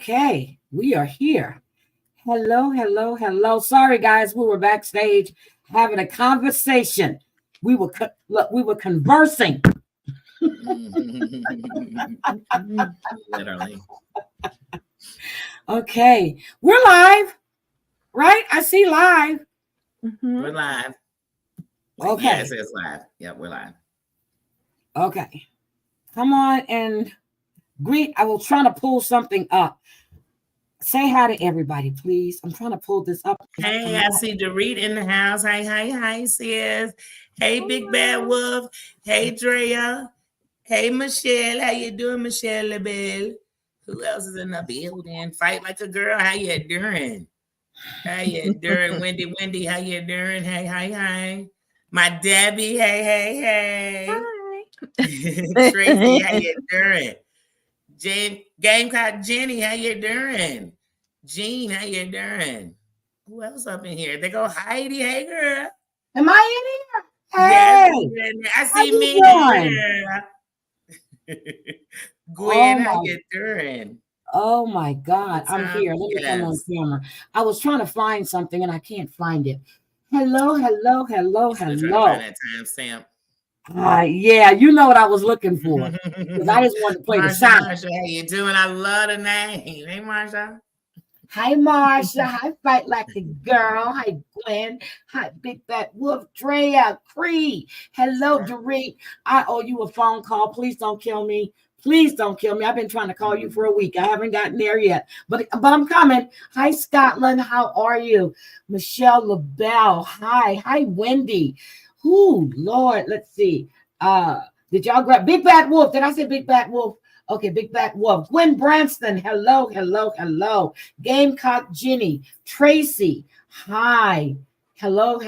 Okay, we are here. Hello, hello, hello. Sorry, guys, we were backstage having a conversation. We were conversing. Literally. Okay, we're live, right? I see live. We're live. Okay. Yeah, it says live. Yep, we're live. Okay. Come on and greet. I was trying to pull something up. Say hi to everybody, please. I'm trying to pull this up. Hey, I see Dorit in the house. Hi, sis. Hey, Big Bad Wolf. Hey, Drea. Hey, Michelle. How you doing, Michelle LaBelle? Who else is in the building? Fight like a girl. How you doing? How you doing, Wendy? How you doing? Hey, hi. My Debbie. Hey. Hi. Tracy, how you doing? Gamecock Jenny, how you doing? Jean, how you doing? Who else up in here? They go Heidi. Hey, girl. Am I in here? Yes, Hey, I see me here. Gwen, how you doing? Oh my God, I'm here. Let me come on camera. I was trying to find something and I can't find it. Hello. Trying to find that timestamp. Yeah, you know what I was looking for. Because I just wanted to play the sound. Marsha, how you doing? I love the name. Hey, Marsha. Hi, Marsha. Hi, Fight Like a Girl. Hi, Gwen. Hi, Big Bad Wolf. Drea. Cree. Hello, Dorit. I owe you a phone call. Please don't kill me. Please don't kill me. I've been trying to call you for a week. I haven't gotten there yet, but I'm coming. Hi, Scotland. How are you? Michelle LaBelle. Hi, Wendy. Ooh, Lord. Let's see. Did y'all grab Big Bad Wolf? Did I say Big Bad Wolf? Okay, Big Bad Wolf. Gwen Branston. Hello. Gamecock Jenny. Tracy. Hi. Hello.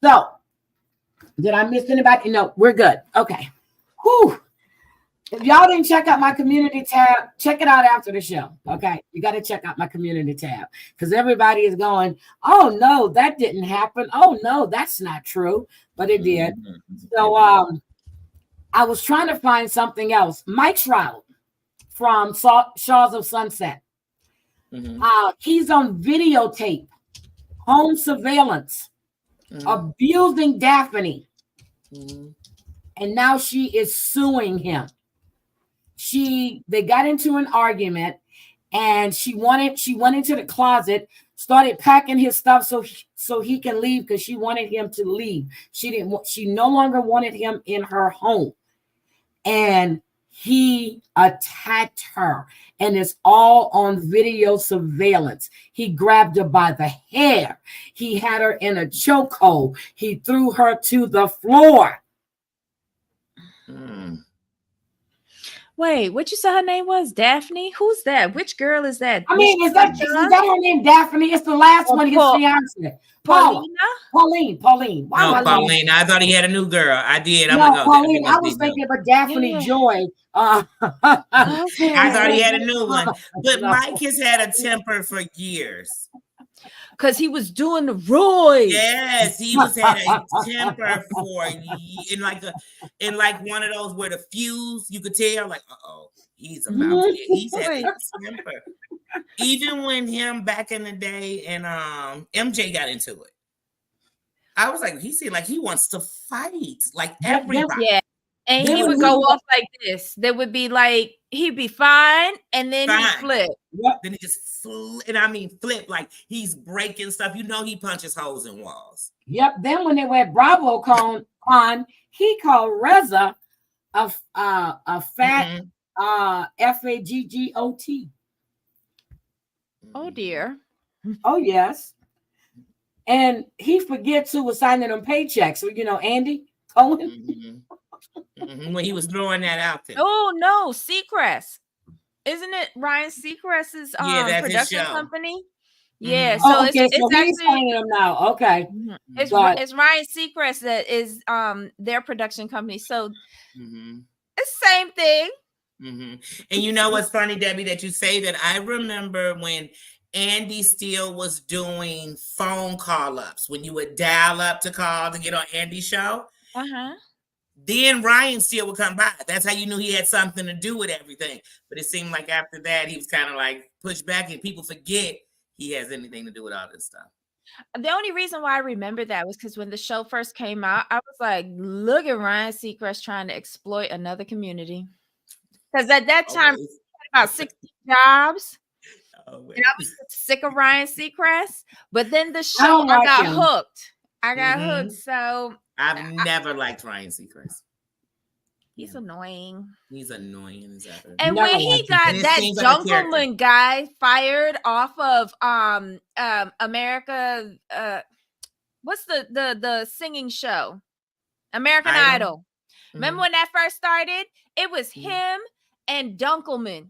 So, did I miss anybody? No, we're good. Okay. Whew. If y'all didn't check out my community tab, check it out after the show. Okay. You got to check out my community tab because everybody is going, oh, no, that didn't happen. Oh, no, that's not true. But it did. So I was trying to find something else. Mike Shouhed from Shores of Sunset. He's on videotape, home surveillance, abusing Daphne. And now she is suing him. They got into an argument and she went into the closet, started packing his stuff so he can leave because she wanted him to leave. She no longer wanted him in her home. And he attacked her, and it's all on video surveillance. He grabbed her by the hair. He had her in a chokehold. He threw her to the floor. Wait, what you said her name was? Daphne? Who's that? Which girl is that? I mean, is that her name, Daphne? It's the last one, his fiance. Pauline. No, Pauline. I thought he had a new girl. I did. Pauline. I was thinking about Daphne Joy. I thought he had a new one. But Mike has had a temper for years. Because he was doing the Roy. Yes, he was had a temper for in like one of those where the fuse, you could tell, like, he's had a temper. Even when him back in the day and MJ got into it. I was like, he seemed like he wants to fight, like everybody. Yeah. And he would go off like this. There would be like, he'd be fine, and then he'd flip. Yep. Then he just flip like he's breaking stuff. You know he punches holes in walls. Yep. Then when they were at BravoCon, he called Reza a fat FAGGOT. Oh dear. Oh yes. And he forgets who was signing them paychecks. So, Andy Cohen. When he was throwing that out there. Oh no, Seacrest. Isn't it Ryan Seacrest's production company? Yeah, so it's actually he's signing them now. Okay. It's Ryan Seacrest that is their production company. So it's the same thing. And you know what's funny, Debbie, that you say that? I remember when Andy still was doing phone call ups, when you would dial up to call to get on Andy's show. then Ryan still would come by. That's how you knew he had something to do with everything. But it seemed like after that, he was kind of like pushed back, and people forget he has anything to do with all this stuff. The only reason why I remember that was because when the show first came out, I was like, look at Ryan Seacrest trying to exploit another community. Because at that time, he had about 60 jobs. And I was sick of Ryan Seacrest. But then the show, I got hooked. I got hooked. So I've never liked Ryan Seacrest. He's annoying. He's annoying as ever. And when he got that Dunkelman guy fired off of America, what's the singing show? American Idol. Mm-hmm. Remember when that first started? It was him and Dunkelman.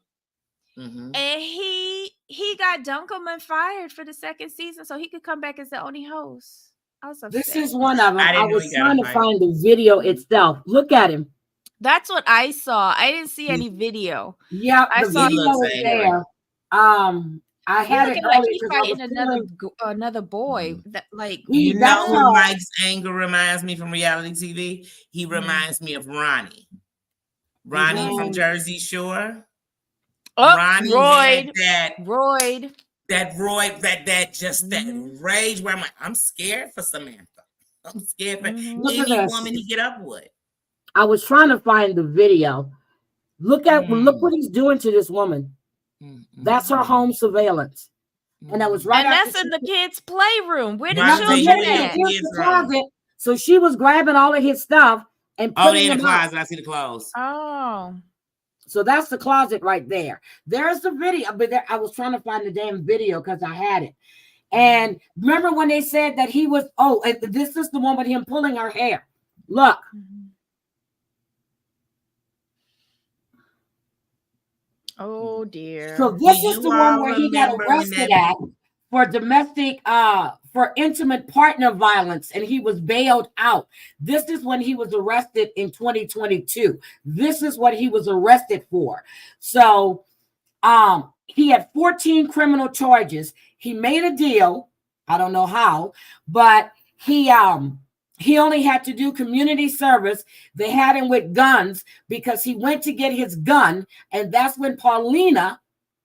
Mm-hmm. And he got Dunkelman fired for the second season so he could come back as the only host. I was upset. This is one of them. I was trying to find the video itself. Look at him. That's what I saw. I didn't see any video. Yeah, I saw video was there. I had it like he's fighting another boy. That like you know who Mike's anger reminds me from reality TV? He reminds me of Ronnie. Ronnie from Jersey Shore. Oh, Ronnie Royd. That Mm-hmm. rage where I'm like, I'm scared for Samantha. I'm scared for any woman he get up with. I was trying to find the video. Look what he's doing to this woman. That's her home surveillance. And that was right. And that's in the kids' playroom. Where did you get that? The closet. So she was grabbing all of his stuff and putting in the closet. I see the clothes. Oh. So that's the closet right there. There's the video, but I was trying to find the damn video because I had it. And remember when they said that he was, this is the one with him pulling her hair. Look. Oh dear. So this is the one where he got arrested at for domestic, for intimate partner violence, and he was bailed out. This is when he was arrested in 2022. This is what he was arrested for. So he had 14 criminal charges. He made a deal. I don't know how, but he only had to do community service. They had him with guns because he went to get his gun, and that's when Paulina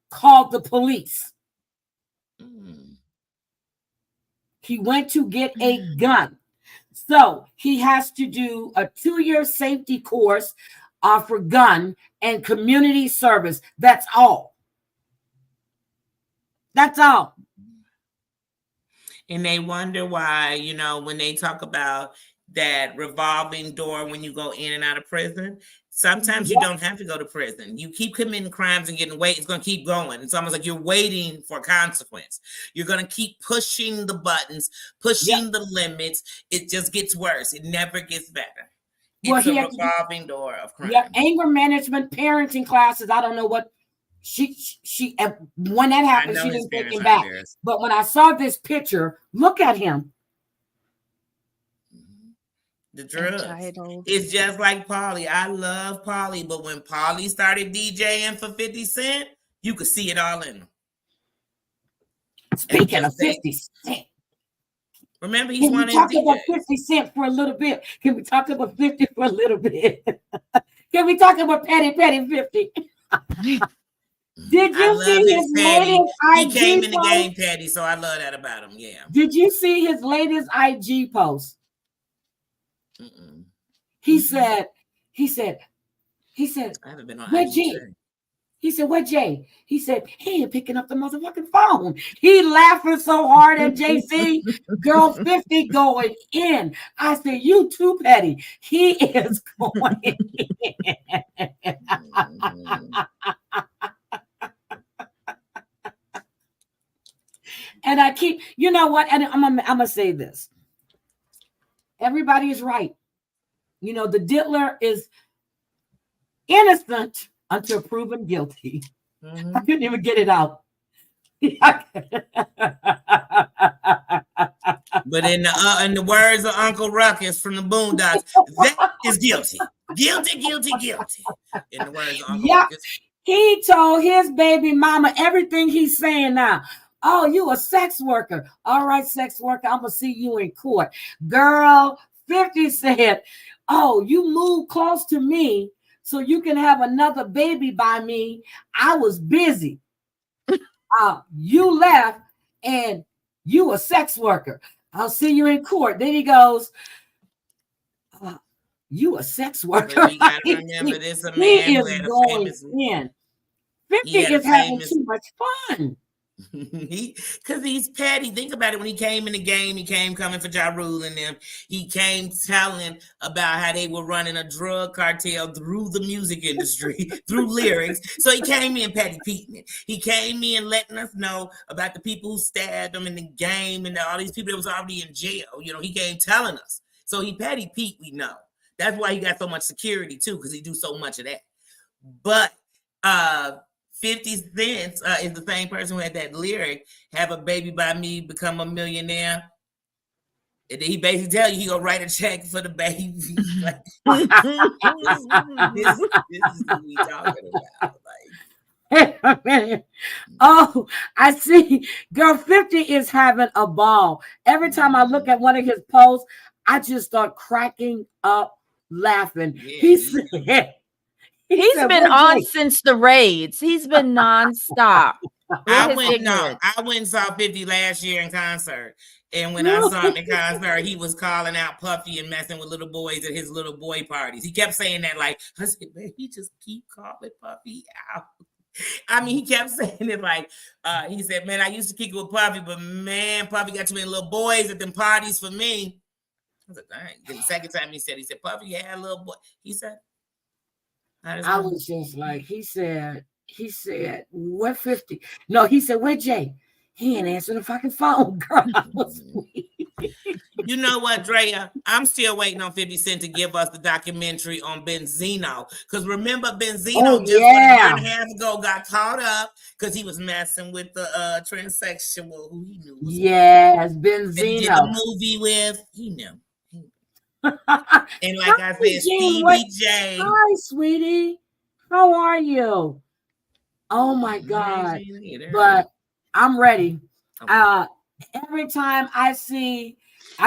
called the police. He went to get a gun. So he has to do a 2-year safety course for gun and community service. That's all. That's all. And they wonder why, when they talk about that revolving door when you go in and out of prison, sometimes you don't have to go to prison. You keep committing crimes and getting away. It's going to keep going. It's almost like you're waiting for a consequence. You're going to keep pushing the buttons, pushing the limits. It just gets worse. It never gets better. It's a revolving door of crime. Yeah, anger management, parenting classes. I don't know what. She when that happened, she didn't take him back. But when I saw this picture, look at him. The drugs. It's just like Pauly. I love Pauly, but when Pauly started DJing for 50 Cent, you could see it all in him. Speaking of 50 Cent. Remember, he's one of talk about 50 Cent for a little bit. Can we talk about 50 for a little bit? Can we talk about Petty 50? Did you see his latest IG He came in the game, Petty, so I love that about him. Yeah. Did you see his latest IG post? He said, I haven't been on where Jay? He said, where Jay? He said, he ain't picking up the motherfucking phone. He laughing so hard at JC. Girl 50 going in. I said, you too, Petty. He is going in. And I keep, you know what? And I'm gonna say this. Everybody is right. The diddler is innocent until proven guilty. I couldn't even get it out. But in the words of Uncle Ruckus from the Boondocks, that is guilty. Guilty, guilty, guilty. In the words of Uncle Ruckus. He told his baby mama everything he's saying now. Oh, you a sex worker. All right, sex worker, I'm going to see you in court. Girl, 50 said, oh, you moved close to me so you can have another baby by me. I was busy. You left and you a sex worker. I'll see you in court. Then he goes, you a sex worker. But you gotta remember, this a man who had a famous. 50 is having too much fun. Because he's petty. Think about it. When he came in the game, he came coming for Ja Rule and them. He came telling about how they were running a drug cartel through the music industry, through lyrics. So he came in petty Pete. He came in letting us know about the people who stabbed him in the game and all these people that was already in jail. You know, he came telling us. So he petty Pete, we know. That's why he got so much security too, because he do so much of that. But 50 Cent is the same person who had that lyric, have a baby by me, become a millionaire. And then he basically tell you he gonna write a check for the baby. Like, this is what we talking about. Like, oh, I see. Girl, 50 is having a ball. Every time I look at one of his posts, I just start cracking up laughing. Yeah, He said, He's been on since the raids. He's been nonstop. I went and saw 50 last year in concert. And when I saw him in concert, he was calling out Puffy and messing with little boys at his little boy parties. He kept saying that, like, I said, man, he just keep calling Puffy out. I mean, he kept saying it like, he said, man, I used to kick it with Puffy, but man, Puffy got too many little boys at them parties for me. I was like, dang. Then the second time he said, Puffy had a little boy. He said, I was just like, he said, where 50? No, he said, where Jay? He ain't answering the fucking phone, girl. You know what, Drea? I'm still waiting on 50 Cent to give us the documentary on Benzino. Because remember, Benzino just a year and a half ago got caught up because he was messing with the transsexual who he knew. Yes, Benzino. He did the movie with, he knew. And like I said, Stevie J. Hi, sweetie. How are you? Oh my God. But I'm ready. Okay. Every time I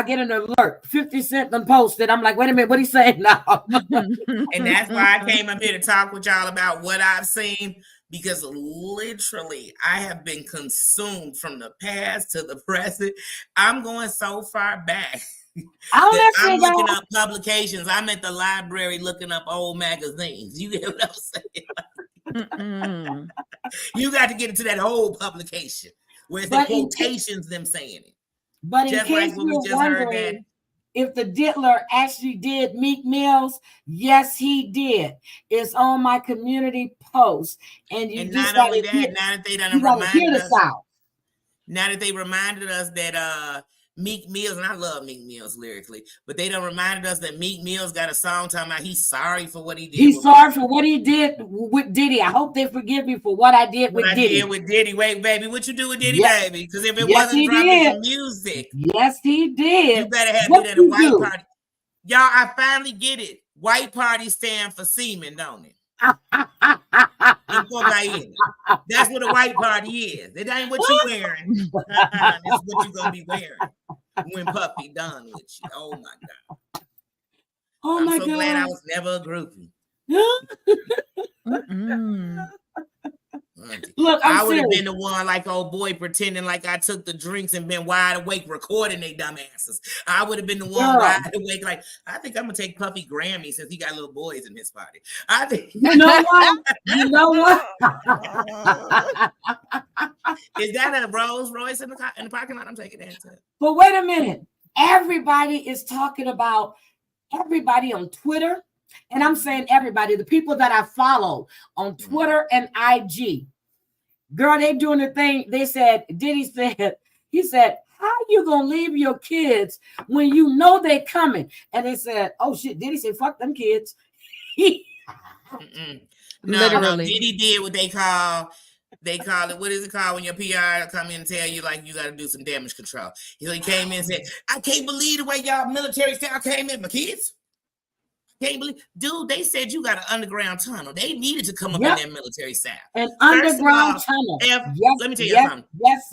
get an alert, 50 Cent done posted. I'm like, wait a minute, what he saying now? And that's why I came up here to talk with y'all about what I've seen, because literally I have been consumed from the past to the present. I'm going so far back. I'm looking up publications. I'm at the library looking up old magazines. You get what I'm saying? You got to get into that whole publication where it's the quotations them saying it. But in case you're wondering if the Diddler actually did Meek Mills, yes, he did. It's on my community post. And not only that, now that they done reminded us, now that they reminded us that Meek Mills, and I love Meek Mills lyrically, but they done reminded us that Meek Mills got a song talking about he's sorry for what he did. He's sorry for what he did with Diddy. I hope they forgive me for what I did with Diddy. Wait, baby, what you do with Diddy, baby? Because if it wasn't dropping some music, yes, he did. You better have it at a white party. Y'all, I finally get it. White party stand for semen, don't it? That's what a white party is. It ain't what you wearing. It's what you gonna be wearing when Puffy done with you. Oh my God. Oh my God. I'm so glad I was never a groupie. Look, I would have been the one like old boy pretending like I took the drinks and been wide awake recording they dumb asses. I would have been the one wide awake like, I think I'm gonna take Puffy Grammy since he got little boys in his party. I think you know what? You know what? Is that a Rolls Royce in the parking lot? I'm taking that too. But wait a minute. Everybody is talking about everybody on Twitter. And I'm saying everybody, the people that I follow on Twitter and IG. Girl, they doing the thing. They said, Diddy said, he said, how you gonna leave your kids when you know they coming? And they said, oh shit, Diddy said, fuck them kids. No, Diddy did what they call it, what is it called when your PR come in and tell you like you got to do some damage control. He came in and said, I can't believe the way y'all military style came in, my kids. Can't believe, dude, they said you got an underground tunnel. They needed to come up in that military south. An underground tunnel. Let me tell you something.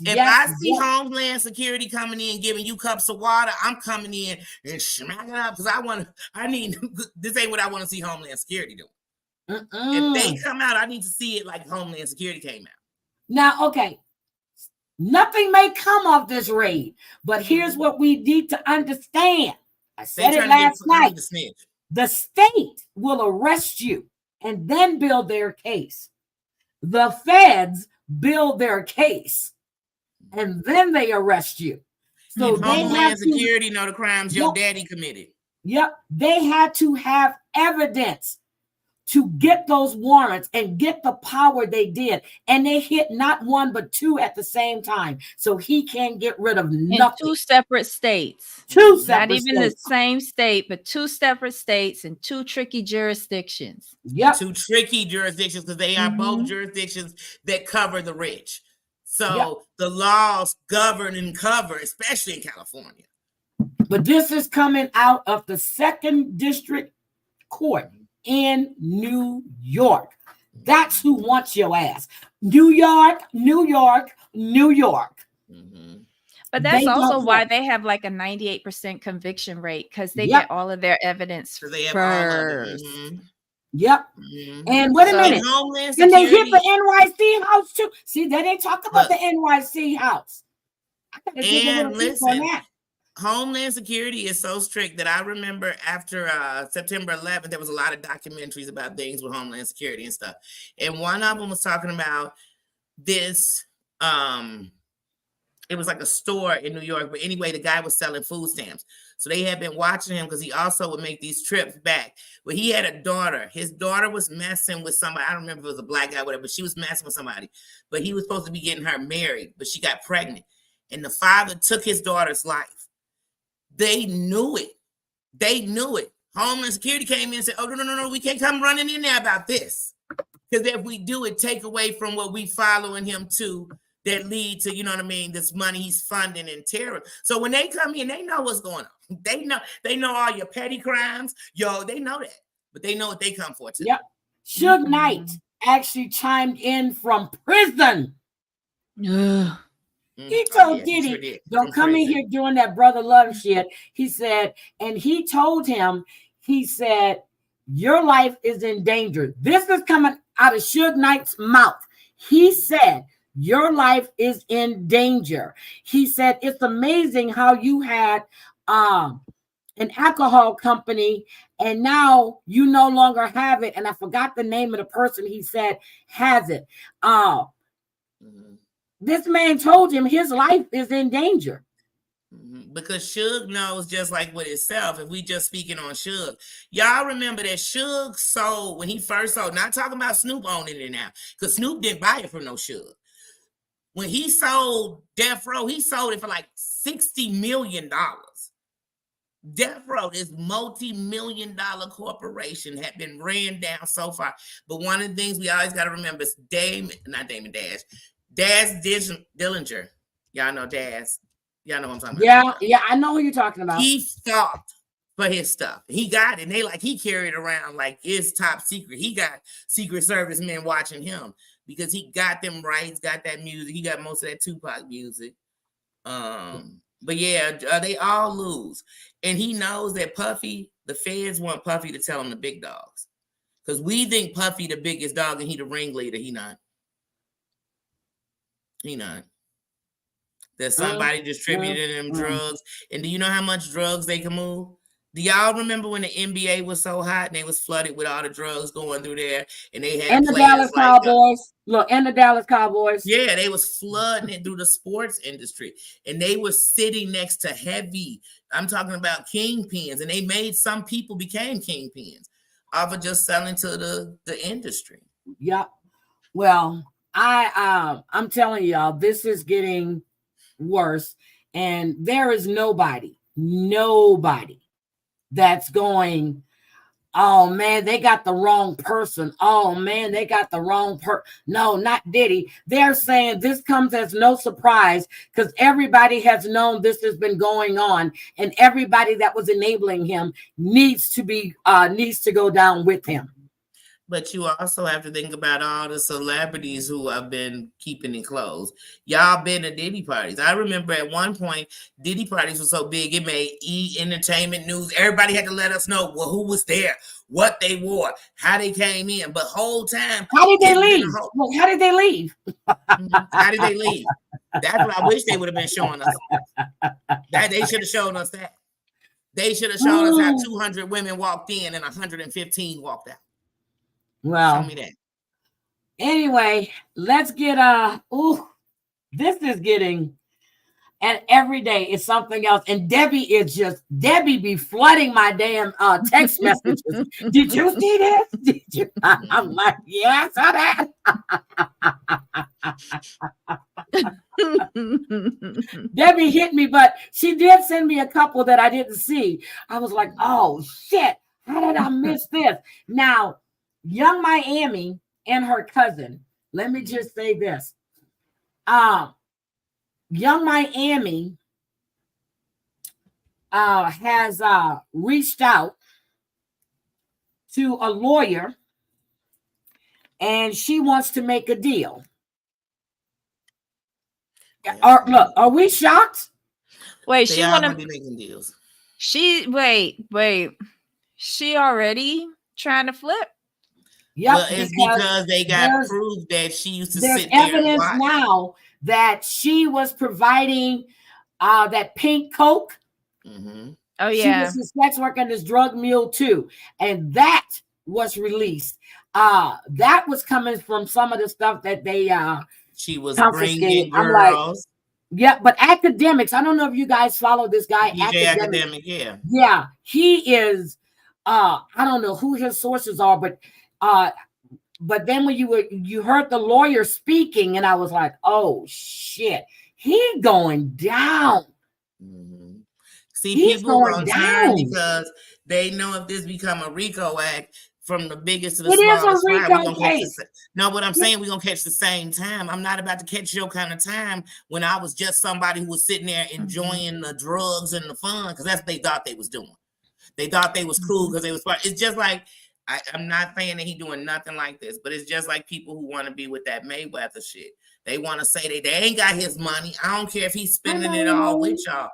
If I see Homeland Security coming in giving you cups of water, I'm coming in and smacking up because this ain't what I want to see Homeland Security doing. If they come out, I need to see it like Homeland Security came out. Now, okay, nothing may come of this raid, but here's what we need to understand. I said it last night. The state will arrest you and then build their case. The feds build their case and then they arrest you. So Homeland Security know the crimes your daddy committed. Yep. They had to have evidence to get those warrants and get the power they did. And they hit not one, but two at the same time. So he can't get rid of nothing. In two separate states. Not even the same state, but two separate states and two tricky jurisdictions. Yep. Two tricky jurisdictions because they are both jurisdictions that cover the rich. So the laws govern and cover, especially in California. But this is coming out of the 2nd District Court in New York. That's who wants your ass. New York. But that's also why they have like a 98% conviction rate because they get all of their evidence first. Yep. And wait a minute. And they hit the NYC house too. See, they didn't talk about the NYC house. And listen, Homeland Security is so strict that I remember after September 11th, there was a lot of documentaries about things with Homeland Security and stuff. And one of them was talking about this. It was like a store in New York. But anyway, the guy was selling food stamps. So they had been watching him because he also would make these trips back. But he had a daughter. His daughter was messing with somebody. I don't remember if it was a black guy or whatever, but she was messing with somebody. But he was supposed to be getting her married, but she got pregnant. And the father took his daughter's life. They knew it. Homeland Security came in and said, oh, no, we can't come running in there about this. Because if we do it, take away from what we following him to that lead to, you know what I mean, this money he's funding in terror. So when they come in, they know what's going on. They know all your petty crimes. They know that. But they know what they come for too. Yep. Shouhed Knight actually chimed in from prison. He told Diddy, don't come in here doing that brother love shit. He said, and he told him, he said, your life is in danger. This is coming out of Shouhed Knight's mouth. He said, your life is in danger. He said, it's amazing how you had an alcohol company and now you no longer have it. And I forgot the name of the person he said has it. This man told him his life is in danger. Because Shouhed knows just like with itself. If we just speaking on Shouhed, y'all remember that Shouhed sold when he first sold, not talking about Snoop owning it now, because Snoop didn't buy it from no Shouhed. When he sold Death Row, he sold it for like $60 million. Death Row, this multi-million-dollar corporation, had been ran down so far. But one of the things we always got to remember is Daz Dillinger. Y'all know Daz. Y'all know what I'm talking about. Yeah, I know who you're talking about. He fought for his stuff. He got it. And he carried it around like it's top secret. He got Secret Service men watching him because he got them rights, got that music. He got most of that Tupac music. But yeah, they all lose. And he knows that Puffy, the feds want Puffy to tell him the big dogs. Because we think Puffy the biggest dog and he the ringleader. He not. That somebody distributed them drugs. And do you know how much drugs they can move? Do y'all remember when the NBA was so hot and they was flooded with all the drugs going through there? And they had the Dallas Cowboys. And the Dallas Cowboys. Yeah, they was flooding it through the sports industry. And they were sitting next to heavy, I'm talking about kingpins. And they made some people became kingpins off of just selling to the industry. Yep. Well, I'm telling y'all, this is getting worse. And there is nobody that's going Oh man, they got the wrong person. Oh man, they got the wrong No, not Diddy. They're saying this comes as no surprise because everybody has known this has been going on, and everybody that was enabling him needs to go down with him. But you also have to think about all the celebrities who have been keeping it closed. Y'all been to Diddy parties. I remember at one point, Diddy parties were so big, it made entertainment news. Everybody had to let us know who was there, what they wore, how they came in. But whole time, how did they leave? How did they leave? How did they leave? That's what I wish they would have been showing us. That they should have shown us that. They should have shown us how 200 women walked in and 115 walked out. Well, show me that. Anyway, let's get this is getting, and every day is something else. And Debbie be flooding my damn text messages. Did you see this? Did you? I'm like, yeah, I saw that. Debbie hit me, but she did send me a couple that I didn't see. I was like, oh shit, how did I miss this? Now, Young Miami and her cousin. Let me just say this. Young Miami has reached out to a lawyer and she wants to make a deal. Look, are we shocked? Wait, she want to be making deals. Wait. She already trying to flip? Yep, well, it's because they got proof that she used to sit there. There's evidence now that she was providing that pink Coke. Mm-hmm. Oh, yeah. She was a sex worker and this drug mule too. And that was released. That was coming from some of the stuff that they she was bringing girls. I'm like, yeah, but academics. I don't know if you guys follow this guy. Academic, yeah. Yeah, he is. I don't know who his sources are, but then when you heard the lawyer speaking, and I was like, oh shit, he going down. Mm-hmm. See, people going down because they know if this become a RICO act from the biggest to the smallest no, what I'm saying, we're gonna catch the same time. I'm not about to catch your kind of time when I was just somebody who was sitting there enjoying the drugs and the fun, because that's what they thought they was doing. They thought they was cool because they was smart. It's just like, I'm not saying that he doing nothing like this, but it's just like people who want to be with that Mayweather shit. They want to say they ain't got his money. I don't care if he's spending it all with y'all,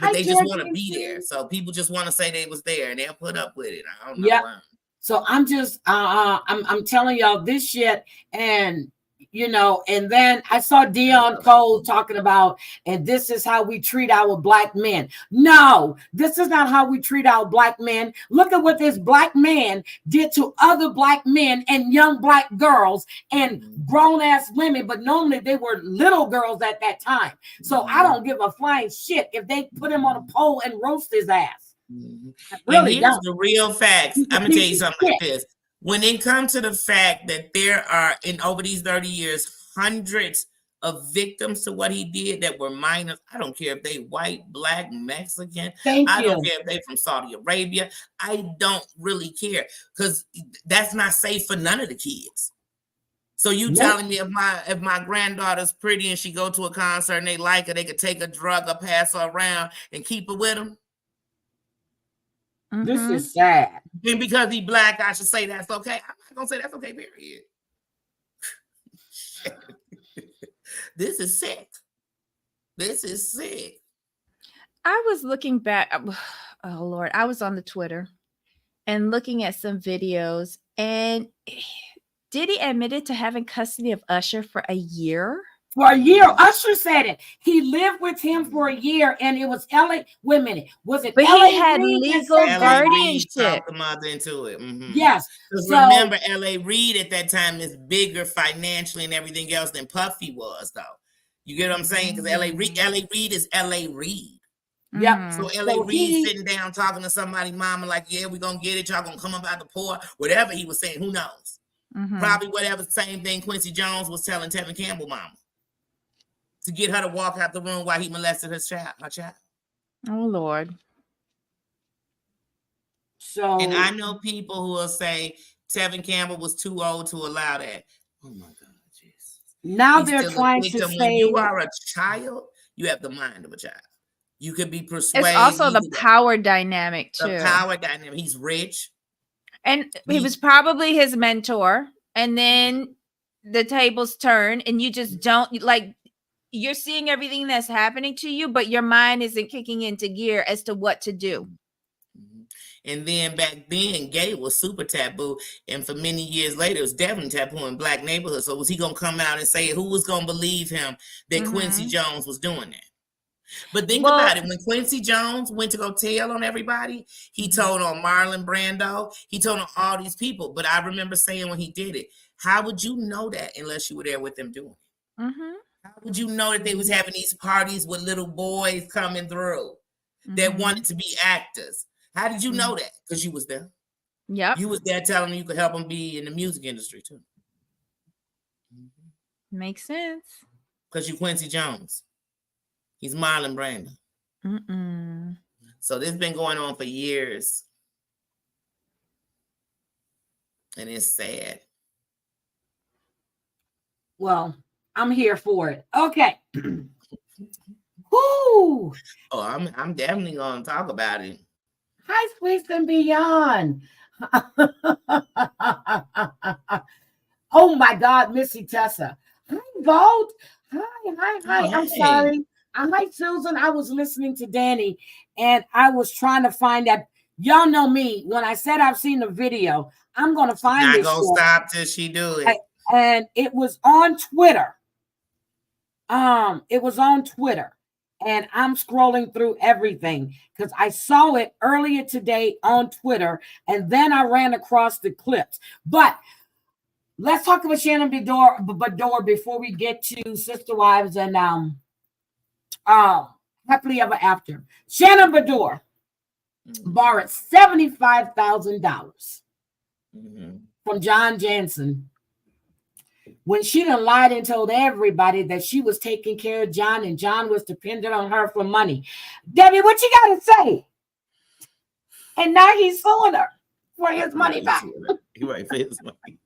but they just want to be there. So people just want to say they was there and they'll put up with it. I don't know why. So I'm just I'm telling y'all this shit, and and then I saw Dion Cole talking about, and this is how we treat our black men. No, this is not how we treat our black men. Look at what this black man did to other black men and young black girls and grown-ass women, but normally they were little girls at that time. So I don't give a flying shit if they put him on a pole and roast his ass. Really, here's the real facts. I'm gonna tell you something like this. When it comes to the fact that there are, in over these 30 years, hundreds of victims to what he did that were minors, I don't care if they white, black, Mexican. I don't care if they from Saudi Arabia. I don't really care, because that's not safe for none of the kids. So you telling me if my granddaughter's pretty and she go to a concert and they like her, they could take a drug or pass her around and keep her with them? This is sad. And because he black, I should say that's okay. I'm not gonna say that's okay, period. This is sick. This is sick. I was looking back. Oh Lord, I was on the Twitter and looking at some videos, and Diddy admitted to having custody of Usher for a year. For a year, Usher said it. He lived with him for a year, and it was LA. Wait a minute, was it? But LA he had legal guardianship. Talked the mother into it. Yes. Because remember, LA Reid at that time is bigger financially and everything else than Puffy was, though. You get what I'm saying? Because LA Reid is LA Reid. Yep. So LA Reid sitting down talking to somebody, mama, like, yeah, we're gonna get it. Y'all gonna come up out the poor. Whatever he was saying, who knows? Probably whatever same thing Quincy Jones was telling Tevin Campbell mama, to get her to walk out the room while he molested her child. Oh, Lord. So, and I know people who will say Tevin Campbell was too old to allow that. Oh my God, Jesus. now He's they're still a trying to victim. say, When you are a child, you have the mind of a child. You could be It's persuaded. also the power dynamic too. The power dynamic. He's rich. And he was probably his mentor. And then the tables turn and you just don't like, you're seeing everything that's happening to you, but your mind isn't kicking into gear as to what to do. And then back then, gay was super taboo. And for many years later, it was definitely taboo in black neighborhoods. So was he going to come out and say, who was going to believe him that Quincy Jones was doing that? But think about it. When Quincy Jones went to go tell on everybody, he told on Marlon Brando. He told on all these people. But I remember saying when he did it, how would you know that unless you were there with them doing it? How would you know that they was having these parties with little boys coming through that wanted to be actors? How did you know that? Because you was there. Yep. You was there telling them you could help them be in the music industry too. Makes sense. Because you Quincy Jones. He's Marlon Brando. So this has been going on for years. And it's sad. Well, I'm here for it. Okay. Woo! Oh, I'm definitely gonna talk about it. Hi, Sweets and Beyond. Oh my God, Missy Tessa. Hi, Vault. Hi. I'm sorry. Hi, Susan. I was listening to Danie and I was trying to find that. Y'all know me. When I said I've seen the video, I'm gonna find Not this. Gonna stop till she do it. And it was on Twitter. It was on Twitter. And I'm scrolling through everything because I saw it earlier today on Twitter, and then I ran across the clips. But let's talk about Shannon Bedore before we get to Sister Wives and Happily Ever After. Shannon Bedore borrowed $75,000 from John Jansen when she done lied and told everybody that she was taking care of John and John was dependent on her for money. Debbie, what you got to say? And now he's suing her for his money back. You're right, for his money.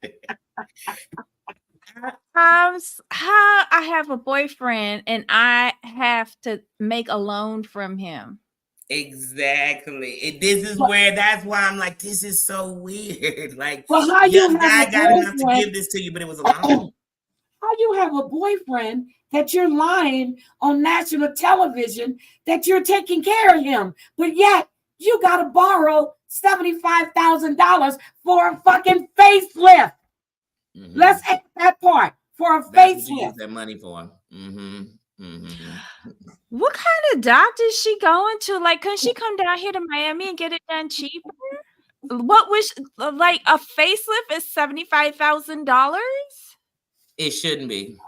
How I have a boyfriend and I have to make a loan from him. Exactly. That's why I'm like, this is so weird. Like, well, how you guy got enough to give this to you, but it was a loan. How you have a boyfriend that you're lying on national television that you're taking care of him, but yet you got to borrow $75,000 for a fucking facelift. Let's add that part for a facelift. Use that money for. What kind of doctor is she going to? Like, couldn't she come down here to Miami and get it done cheaper? What was like a facelift is $75,000? It shouldn't be.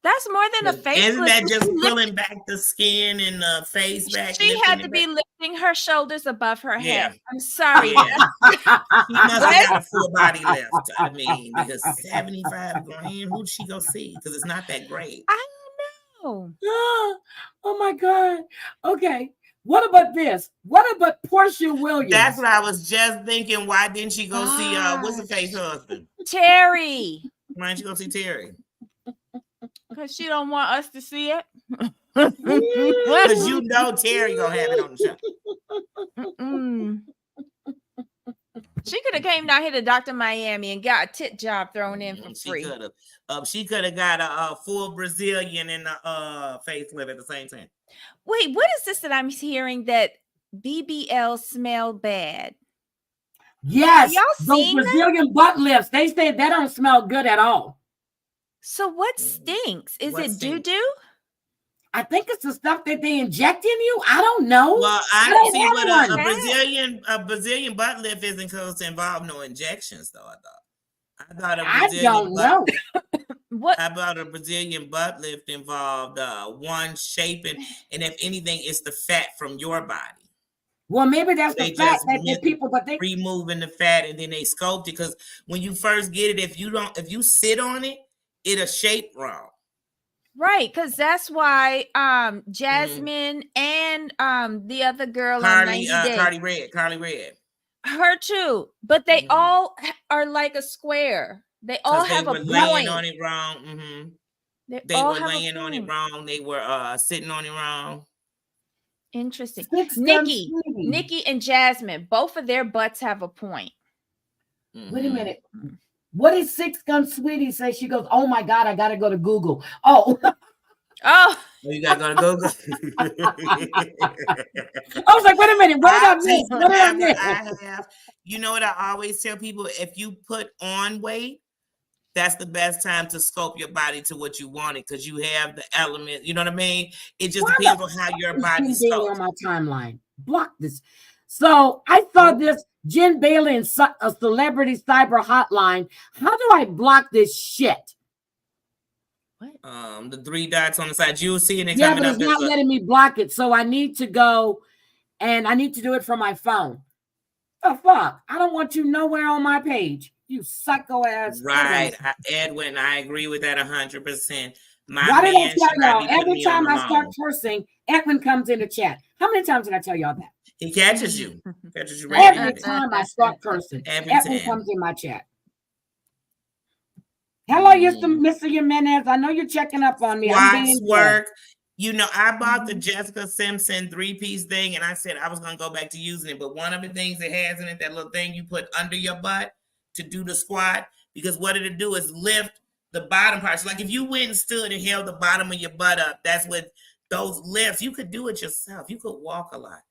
That's more than a facelift. Isn't that just pulling back the skin and the face back? She had to be lifting her shoulders above her head. I'm sorry. She must have got a full body lift. I mean, because 75 grand, who'd she go see? Because it's not that great. I don't know. Oh my God. Okay. What about this? What about Portia Williams? That's what I was just thinking. Why didn't she go see what's the face husband? Terry. Why didn't she go see Terry? Because she don't want us to see it. Because you know Terry gonna have it on the show. She could have came down here to Dr. Miami and got a tit job thrown in for free. She could have got a full Brazilian and a facelift at the same time. Wait, what is this that I'm hearing that BBL smell bad? Yes, y'all those Brazilian butt lifts. They say they don't smell good at all. So what stinks? Is it doo-doo? I think it's the stuff that they inject in you. I don't know. Well, I don't see what a Brazilian butt lift isn't supposed to involve no injections, though. I thought a Brazilian butt lift involved one shaping, and if anything, it's the fat from your body. Well, maybe that's the fat that people, but they removing the fat and then they sculpt it. Because when you first get it, if you sit on it, it'll shape wrong. Right, because that's why Jasmine and the other girl on 90 Day, Carly Red. her too, but they all are like a square. They all have a Because they were laying point. on it wrong. They They all were have a laying on it point. wrong. They were sitting on it wrong. Interesting. Six Gun Sweetie. Nikki and Jasmine, both of their butts have a point. Wait a minute. What did Six Gun Sweetie say? She goes, "Oh my God, I gotta go to Google." Oh, Oh, you gotta go to Google. I was like, "Wait a minute, what did I miss? What did I miss?" You know what I always tell people? If you put on weight, that's the best time to sculpt your body to what you want it, because you have the element. You know what I mean? It just depends on how your body sculpts. On my timeline, block this. So I saw this Jen Bailey and a celebrity cyber hotline. How do I block this shit? What? The 3 dots on the side. You'll see it yeah, coming but up. It's not letting me block it. So I need to go and I need to do it from my phone. The fuck? I don't want you nowhere on my page. You psycho ass. Right. Edwin, I agree with that 100%. Why did I tell y'all? Every time I start cursing, Edwin comes in the chat. How many times did I tell y'all that? He catches you. Every time I start cursing, Edwin comes in my chat. Hello, Mr. Jimenez. I know you're checking up on me. Watch work. You know, I bought the Jessica Simpson 3-piece thing, and I said I was going to go back to using it. But one of the things it has in it, that little thing you put under your butt to do the squat, because what it'll do is lift the bottom part. So like if you went and stood and held the bottom of your butt up, that's what those lifts. You could do it yourself. You could walk a lot.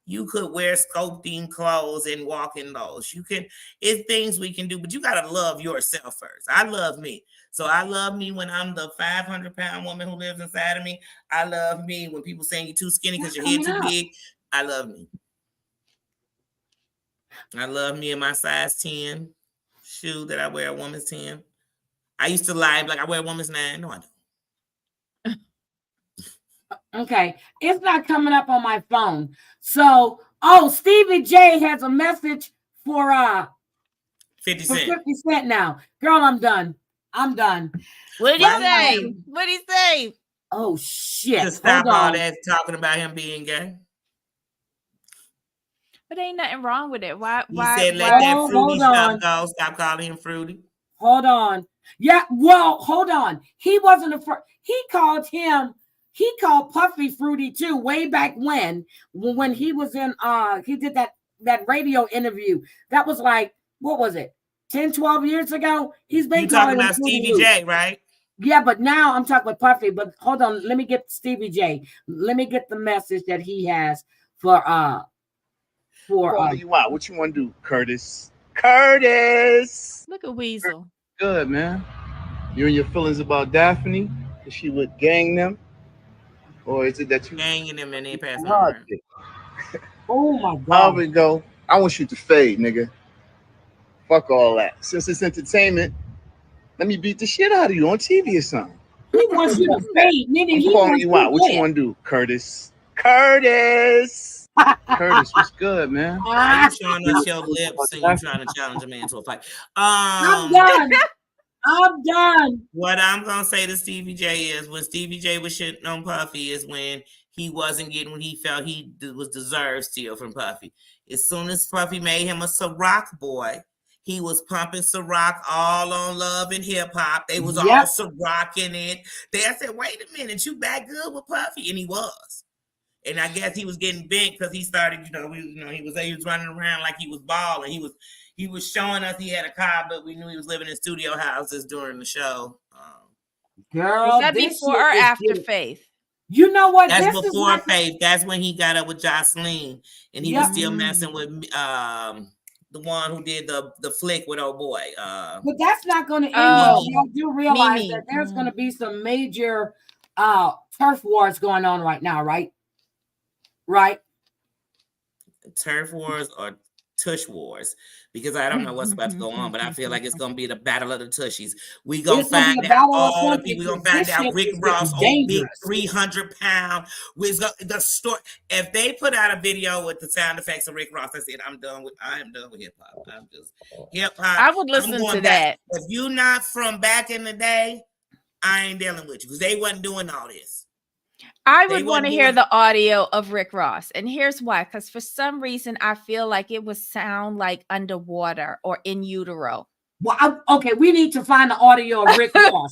You could wear sculpting clothes and walk in those. You can, it's things we can do, but you got to love yourself first. I love me. So I love me when I'm the 500-pound woman who lives inside of me. I love me when people saying you're too skinny because your head too big. I love me. I love me in my size 10 shoe that I wear, a woman's 10. I used to lie, like I wear a woman's 9. No, I don't. Okay, it's not coming up on my phone. So, Stevie J has a message for 50 Cent. 50 Cent now. Girl, I'm done. What did he say? What did he say? Oh shit. To stop all that talking about him being gay. But ain't nothing wrong with it. Why? He said, let that fruity stuff go. Stop calling him fruity. Hold on. Yeah, well, hold on. He wasn't a first. He called Puffy fruity too, way back when he was in he did that radio interview. That was like, what was it? 10, 12 years ago? He's been talking about Stevie J, right? Yeah, but now I'm talking with Puffy. But hold on, let me get Stevie J. Let me get the message that he has for you want? What you want to do, Curtis? Curtis! Look at Weasel. Good, man. You and your feelings about Daphne? Is she would gang them? Or is it that you ganging them and they pass on? Oh my God. How we go? I want you to fade, nigga. Fuck all that. Since it's entertainment, let me beat the shit out of you on TV or something. He wants you to fade, nigga. I'm calling you out. What you want to do, Curtis? Curtis! Curtis, what's good, man? Are you showing us your lips and you trying to challenge a man to a fight? I'm done. I'm done. What I'm gonna say to Stevie J is when Stevie J was shitting on Puffy is when he wasn't getting what he felt he was deserved still from Puffy. As soon as Puffy made him a Ciroc boy, he was pumping Ciroc all on Love and Hip Hop. They was all Ciroc in it. I said, wait a minute, you back good with Puffy? And he was. And I guess he was getting bent because he started, he was running around like he was balling. He was showing us he had a car, but we knew he was living in studio houses during the show. Girl, was that before or after Faith? You know what? That's before Faith. That's when he got up with Jocelyn, and he was still messing with the one who did the flick with old boy. But that's not going to end well. You do realize that there's going to be some major turf wars going on right now, right? Right. Turf wars or tush wars, because I don't know what's about to go on, but I feel like it's going to be the battle of the tushies. We going to find out all the people. We're going to find out Rick Ross, old big 300-pound. The story. If they put out a video with the sound effects of Rick Ross, I said, I am done with hip-hop. I'm just hip-hop. I would listen to that. If you're not from back in the day, I ain't dealing with you because they wasn't doing all this. I would want to hear the audio of Rick Ross. And here's why. Because for some reason, I feel like it would sound like underwater or in utero. Well, okay, we need to find the audio of Rick Ross.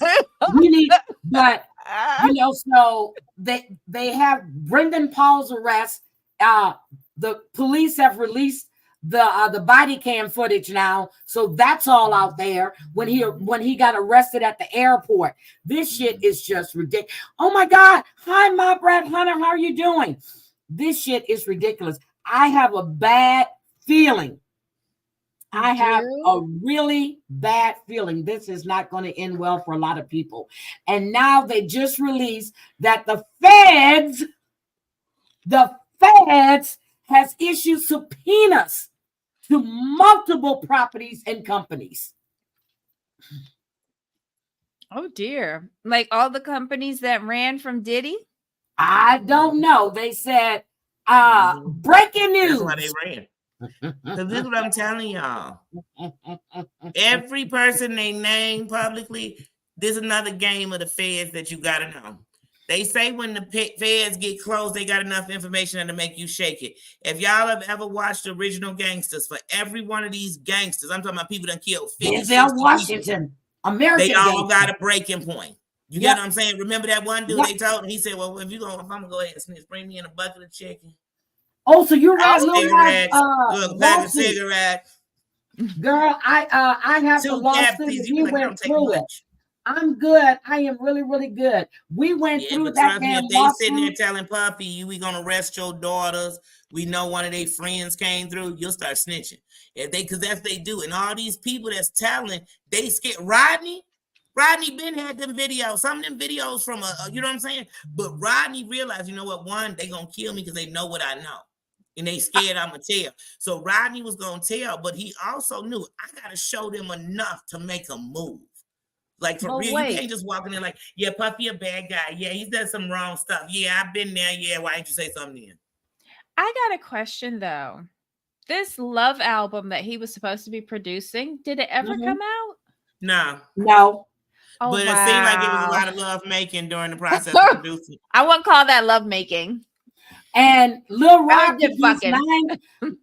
We need, but so they have Brendan Paul's arrest. The police have released the body cam footage now, so that's all out there. When he got arrested at the airport, this shit is just ridiculous. Oh my God! Hi, my Brad Hunter, how are you doing? This shit is ridiculous. I have a bad feeling. I have a really bad feeling this is not going to end well for a lot of people. And now they just released that the feds has issued subpoenas to multiple properties and companies. Oh dear. Like all the companies that ran from Diddy? I don't know. They said breaking news. That's why they ran. Because this is what I'm telling y'all. Every person they name publicly, this is another game of the feds that you got to know. They say when the feds get close, they got enough information to make you shake it. If y'all have ever watched Original Gangsters, for every one of these gangsters, I'm talking about people that killed 50, Denzel Washington, people, American. They all got a breaking point. You get what I'm saying? Remember that one dude they told him? He said, "Well, if I'm gonna go ahead and snitch, bring me in a bucket of chicken." Oh, so you're right. Look, pack of cigarettes. Girl, I have to lawsuit. We went through it. I'm good. I am really, really good. We went through that damn lawsuit. They sitting there telling Puffy, we gonna arrest your daughters. We know one of their friends came through. You'll start snitching. Because that's what they do. And all these people that's telling, they scared. Rodney Ben had them videos. Some of them videos from you know what I'm saying? But Rodney realized, you know what? One, they gonna kill me because they know what I know. And they scared I'm gonna tell. So Rodney was gonna tell, but he also knew I gotta show them enough to make a move. Like for real, you can't just walk in there like, yeah, Puffy a bad guy. Yeah, he's done some wrong stuff. Yeah, I've been there. Yeah, why didn't you say something then? I got a question though. This Love album that he was supposed to be producing, did it ever come out? No. Oh, but it seemed like it was a lot of love making during the process of producing. I wouldn't call that love making. And Lil Rod produced 9.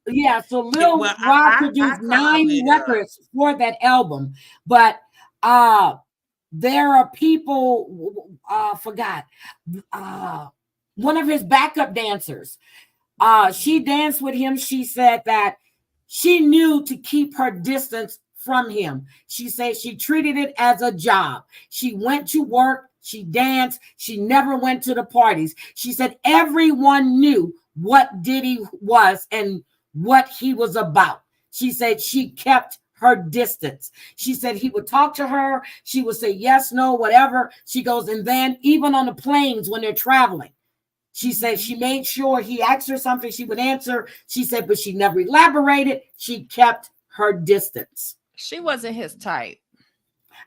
Yeah, so Lil Rod produced 9 records for that album. But there are people forgot one of his backup dancers. She danced with him. She said that she knew to keep her distance from him. She said she treated it as a job. She went to work. She danced. She never went to the parties. She said everyone knew what Diddy was and what he was about. She said she kept her distance. She said he would talk to her. She would say yes, no, whatever. She goes, and then even on the planes when they're traveling, she said she made sure he asked her something, she would answer. She said, but she never elaborated. She kept her distance. She wasn't his type.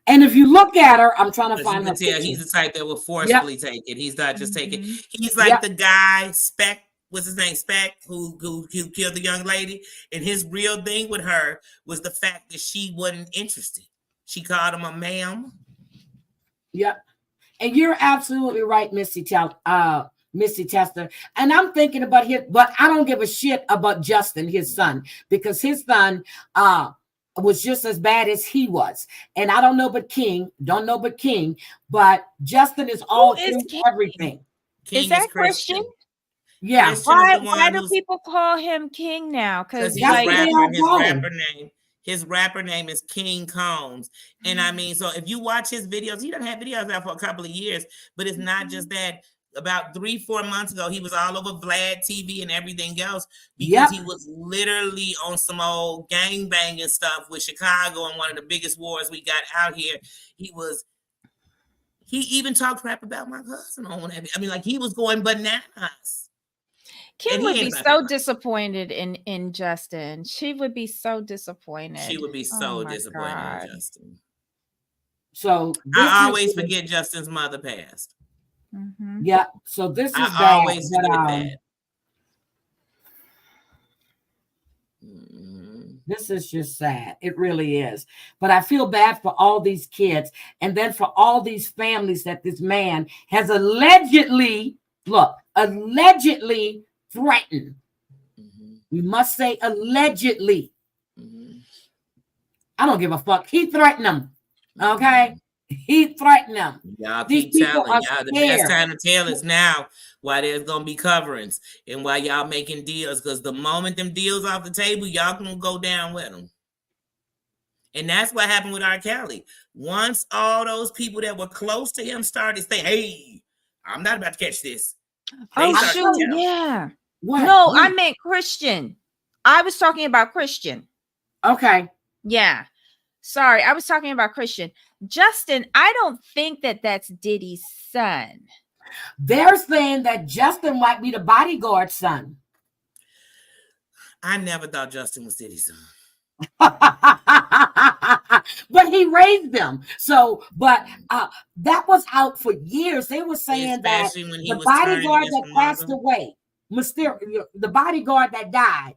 And if you look at her, I'm trying to find her picture. He's the type that will forcefully take it. He's not just taking. He's like the guy, Spec, what's his name? Spec, who killed the young lady. And his real thing with her was the fact that she wasn't interested. She called him a ma'am. Yep. And you're absolutely right, Missy Tester. And I'm thinking about but I don't give a shit about Justin, his son, because his son was just as bad as he was. And I don't know but King, but Justin is all through everything. King is that Christian? Yeah. Why do people call him King now? Because his rapper name is King Combs. And I mean, so if you watch his videos, he doesn't have videos out for a couple of years, but it's not just that. About 3-4 months ago, he was all over Vlad TV and everything else because he was literally on some old gangbanging stuff with Chicago and one of the biggest wars we got out here. He even talked crap about my cousin on it. I mean, like he was going bananas. Kim would be so disappointed in Justin. She would be so disappointed. She would be so disappointed in Justin. So I always forget Justin's mother passed. Mm-hmm. Yeah, so this is I bad. Always forget that. This is just sad. It really is. But I feel bad for all these kids and then for all these families that this man has allegedly threatened. We must say allegedly. I don't give a fuck. He threatened them. Okay? He threatened them. Y'all These keep people telling are y'all the scared. best time to tell is now, why there's gonna be coverings and why y'all making deals, because the moment them deals off the table, y'all gonna go down with them. And that's what happened with R. Kelly. Once all those people that were close to him started saying, "Hey, I'm not about to catch this." Oh, started shoot, telling. yeah. What? No, What? I meant Christian. I was talking about Christian. Okay. Yeah. Sorry, I was talking about Christian. Justin, I don't think that that's Diddy's son. They're saying that Justin might be the bodyguard's son. I never thought Justin was Diddy's son. But he raised them. So, but that was out for years. They were saying Especially that when he the was turning bodyguard against that the passed mother. away, the bodyguard that died.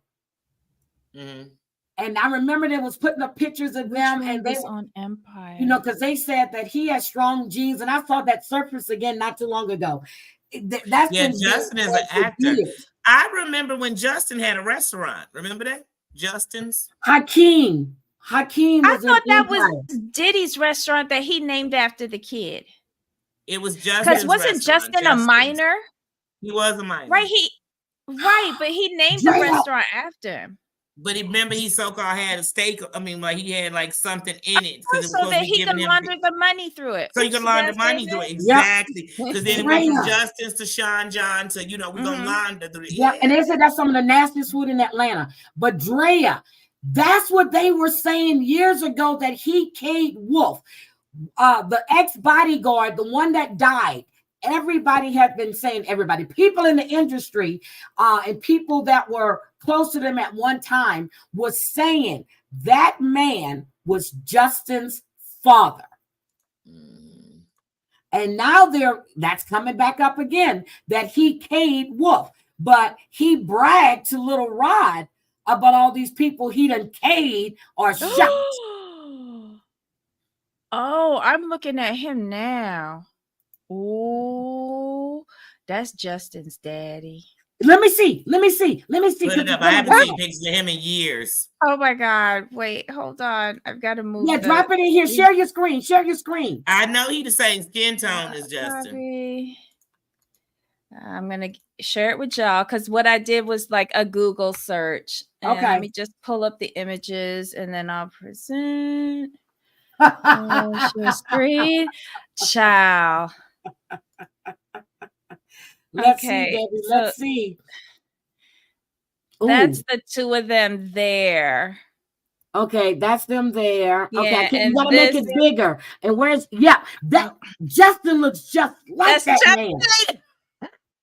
Mhm. And I remember they was putting up pictures of them, and they was on Empire. You know, because they said that he has strong genes, and I saw that surface again not too long ago. That's Yeah, been Justin is said an for actor. years. I remember when Justin had a restaurant. Remember that? Justin's. Hakeem I was thought in that Empire. was Diddy's restaurant that he named after the kid. It was Because Justin's wasn't restaurant. Justin a minor? He was a minor. Right, but he named the restaurant after him. But remember, he so-called had a stake. I mean, like he had like something in it because it was So supposed that to be he giving could him. launder the money through it. So you can launder money through it. Exactly. Because then it went from Justin's to Sean John to, we're going to launder through it. Yeah, and they said that's some of the nastiest food in Atlanta. But Drea, that's what they were saying years ago, that he Cade Wolf, the ex-bodyguard, the one that died. Everybody had been saying, people in the industry and people that were close to them at one time was saying that man was Justin's father. And now that's coming back up again, that he Cade Wolf. But he bragged to Little Rod about all these people he done Cade or shot. Oh, I'm looking at him now. Oh, that's Justin's daddy. Let me see. Put it up. I haven't seen pictures of him in years. Oh my God. Wait, hold on. I've got to move. Yeah, drop it in here. Share your screen. I know he the same skin tone as Justin. I'm going to share it with y'all because what I did was like a Google search. And let me just pull up the images and then I'll present. Share screen. Ciao. Let's see, baby. Let's see. That's the two of them there. Okay, that's them there. Yeah, okay, you gotta make it bigger. And that Justin looks just like that man.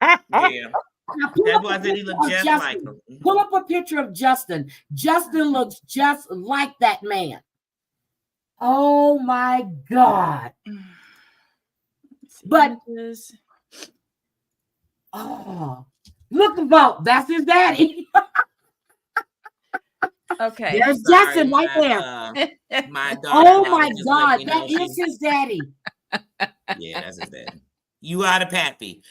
Yeah. That's why I said he looked just like him. Pull up a picture of Justin. Justin looks just like that man. Oh my God. But look about that's his daddy. Okay. There's Justin right there. My oh my God, that is his daddy. Yeah, that's his daddy. You are the pappy.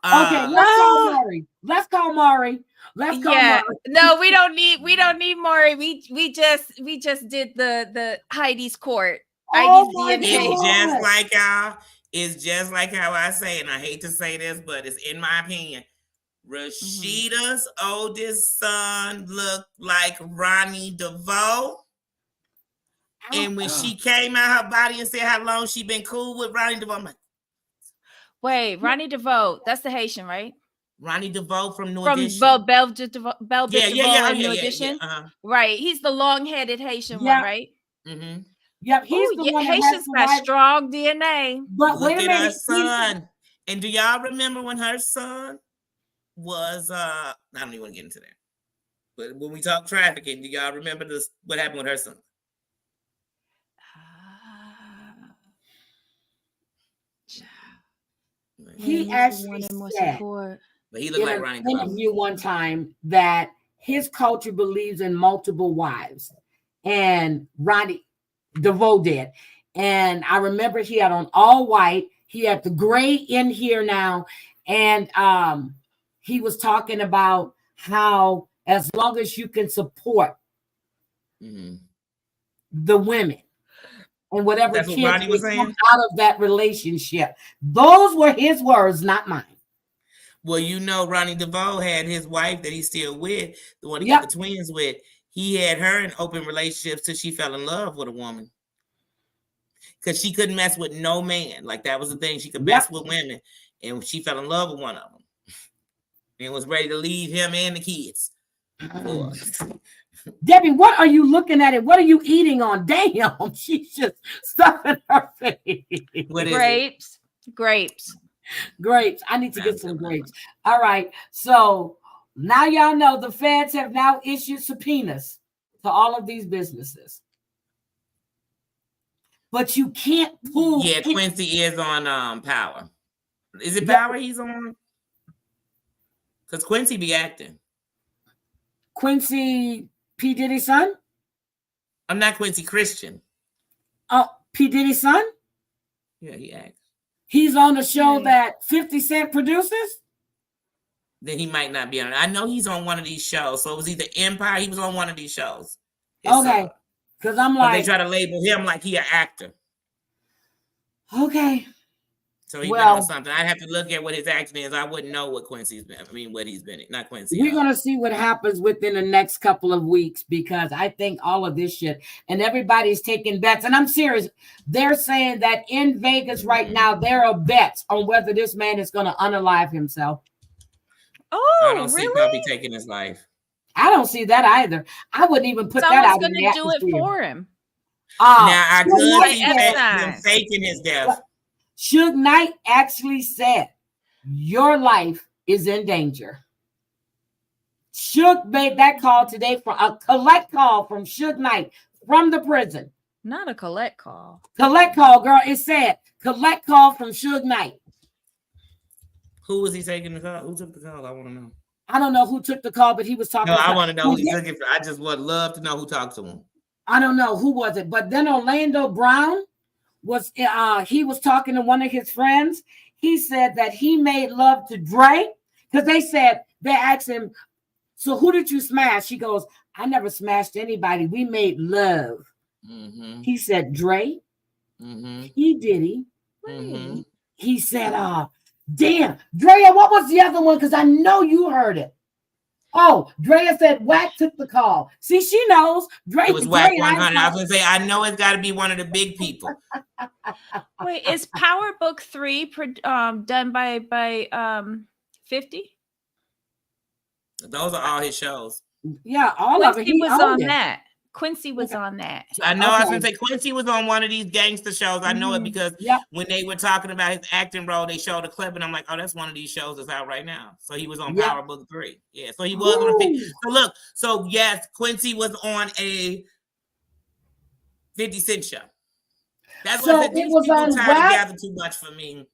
Okay, let's call Maury. Maury. No, we don't need Maury. We just did the Heidi's court. Heidi's DNA. It's just like how I say, and I hate to say this, but it's in my opinion. Rashida's oldest son looked like Ronnie DeVoe. And when she came out her body and said how long she been cool with Ronnie DeVoe, I'm like, wait, Ronnie DeVoe, that's the Haitian, right? Ronnie DeVoe from New Edition. From Belle New Edition. Right, he's the long-headed Haitian one, right? Mm-hmm. Yep, he's the one that Haitians got strong DNA. But look at her son. And do y'all remember when her son was I don't even want to get into that. But when we talk trafficking, do y'all remember what happened with her son? He actually said, but he looked like Ronnie DeVoe. Interview one time that his culture believes in multiple wives. and Ronnie DeVoe did. And I remember he had on all white. He had the gray in here now. And he was talking about how as long as you can support the women and whatever That's what kids Ronnie was come saying? out of that relationship. Those were his words, not mine. Well, you know, Ronnie DeVoe had his wife that he's still with, the one he got the twins with. He had her in open relationships till she fell in love with a woman. Because she couldn't mess with no man. Like, that was the thing. She could mess with women. And she fell in love with one of them. And was ready to leave him and the kids. Debbie, what are you looking at? And what are you eating on? Damn, she's just stuffing her face. What is Grapes. Grapes. Grapes. I need to get some grapes. All right. So now y'all know the feds have now issued subpoenas to all of these businesses. But you can't pull. Yeah, Quincy is on Power. Is it Power he's on? Because Quincy be acting. Quincy P. Diddy's son? I'm not Quincy Christian. Oh, P. Diddy's son? Yeah, he acts. He's on the show that 50 Cent produces? Then he might not be on it. I know he's on one of these shows. So it was either Empire. He was on one of these shows. Okay. Because I'm like. They try to label him like he an actor. Okay. So he's been on something. I'd have to look at what his acting is. I wouldn't know what Quincy's been. I mean, what he's been in. Not Quincy. We're going to see what happens within the next couple of weeks because I think all of this shit and everybody's taking bets. And I'm serious. They're saying that in Vegas right now, there are bets on whether this man is going to unalive himself. Oh, I don't see Puppy taking his life. I don't see that either. I wouldn't even put that out. Someone's going to do it for him. Now, I could see him faking his death. Shouhed Knight actually said, your life is in danger. Shouhed made that call today for a collect call from Shouhed Knight from the prison. Not a collect call. Collect call, girl. It said collect call from Shouhed Knight. Who was he taking the call? Who took the call? I want to know. I don't know who took the call, but he was talking. No, I want to know who he took it for. I just would love to know who talked to him. I don't know who was it, but then Orlando Brown was he was talking to one of his friends. He said that he made love to Dre because they asked him, so who did you smash? He goes, I never smashed anybody. We made love. Mm-hmm. He said Dre. Mm-hmm. He Diddy. Mm-hmm. He said, damn, Drea, what was the other one? Because I know you heard it. Oh, Drea said Wack took the call. See, she knows. It was Wack 100. I was going to say, I know it's got to be one of the big people. Wait, is Power Book 3 done by 50? Those are all his shows. Yeah, all Quincy of it. He was on that. Quincy was on that. I know. I was going to say Quincy was on one of these gangster shows. I know it because when they were talking about his acting role, they showed a clip, and I'm like, oh, that's one of these shows that's out right now. So he was on Power Book 3. Yeah, so he was on a. So look, so yes, Quincy was on a 50 Cent show. That's what these people tie together too much for me.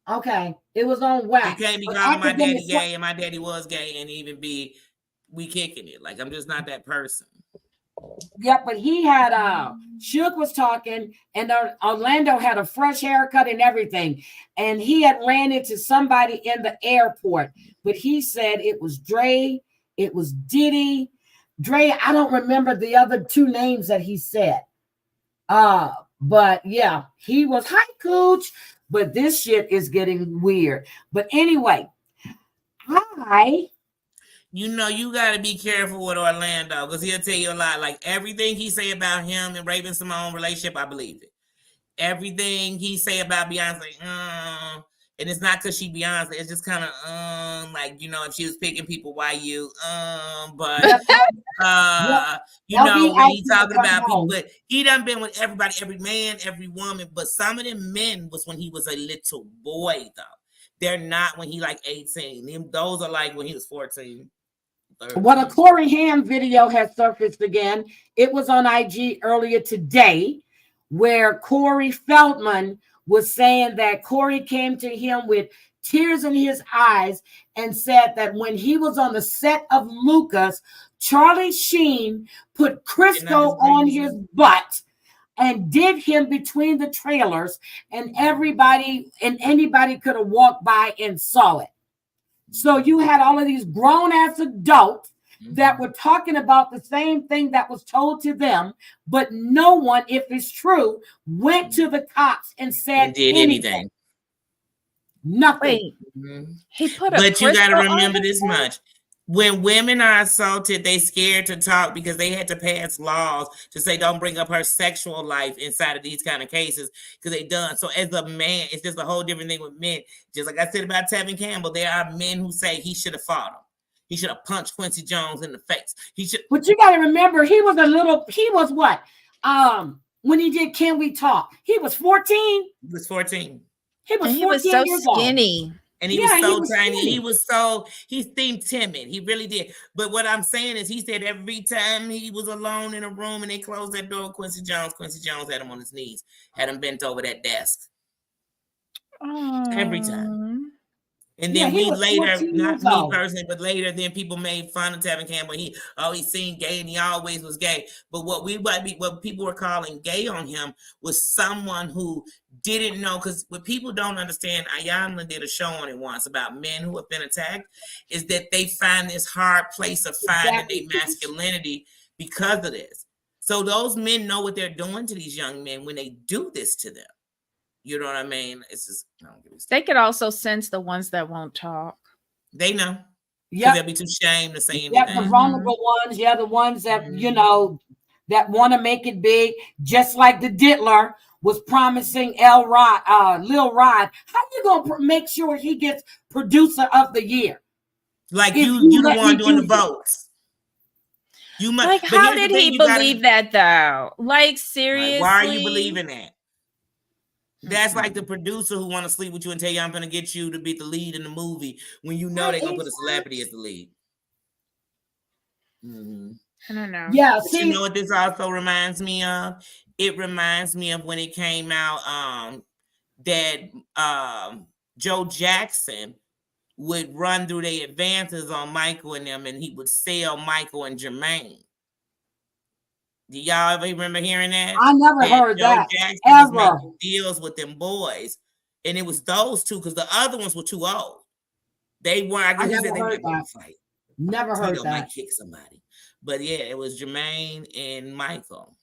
Okay, it was on Wack. You can't be calling my daddy gay, and my daddy was gay, and even be we kicking it. Like I'm just not that person. Yeah, but he had Shouhed was talking, and Orlando had a fresh haircut and everything, and he had ran into somebody in the airport. But he said it was Dre, it was Diddy, Dre. I don't remember the other two names that he said. But yeah, he was hi Cooch. But this shit is getting weird. But anyway, you know, you got to be careful with Orlando because he'll tell you a lot. Like everything he say about him and Raven Simone relationship, I believe it. Everything he say about Beyonce, and it's not because she Beyonce. It's just kind of like, you know, if she was picking people, why you? But you know, when he talking about people, but he done been with everybody, every man, every woman. But some of them men was when he was a little boy, though. They're not when he like 18. Those are like when he was 14. 13. What a Corey Haim video has surfaced again. It was on IG earlier today, where Corey Feldman was saying that Corey came to him with tears in his eyes and said that when he was on the set of Lucas, Charlie Sheen put Crisco on his butt and did him between the trailers, and everybody and anybody could have walked by and saw it. So you had all of these grown-ass adults that were talking about the same thing that was told to them, but no one, if it's true, went to the cops and said anything. Nothing. He put but you got to remember this much. When women are assaulted, they scared to talk because they had to pass laws to say don't bring up her sexual life inside of these kind of cases because they done. So as a man, it's just a whole different thing with men. Just like I said about Tevin Campbell, there are men who say he should have fought him. He should have punched Quincy Jones in the face. He should. But you got to remember, he was what? When he did Can We Talk? He was 14. He was 14. He was so skinny. And he was so tiny. He seemed timid. He really did. But what I'm saying is he said every time he was alone in a room and they closed that door, Quincy Jones had him on his knees, had him bent over that desk. Every time. And then we later, not me personally, but later, then people made fun of Tevin Campbell. He seemed gay and he always was gay. But what people were calling gay on him was someone who didn't know, because what people don't understand, Ayanna did a show on it once about men who have been attacked, is that they find this hard place of finding their masculinity because of this. So those men know what they're doing to these young men when they do this to them. You know what I mean? It's just they could also sense the ones that won't talk. They know. Yeah, they'll be too ashamed to say anything. Yeah, the vulnerable ones. Yeah, the ones that that want to make it big, just like the Diddler was promising Lil Rod. How you gonna make sure he gets producer of the year? Like you the one doing the votes. You must. Like, how did he believe that though? Like, seriously, like, why are you believing that? That's like the producer who want to sleep with you and tell you I'm going to get you to be the lead in the movie when you know they're going to put a celebrity as the lead. I don't know. Yeah, but you know what this also reminds me of? It reminds me of when it came out that Joe Jackson would run through their advances on Michael and them, and he would sell Michael and Jermaine. Do y'all ever remember hearing that? I never heard that Jackson ever. Deals with them boys, and it was those two because the other ones were too old. They weren't. I never heard that. Fight. Never heard that. Might kick somebody, but yeah, it was Jermaine and Michael.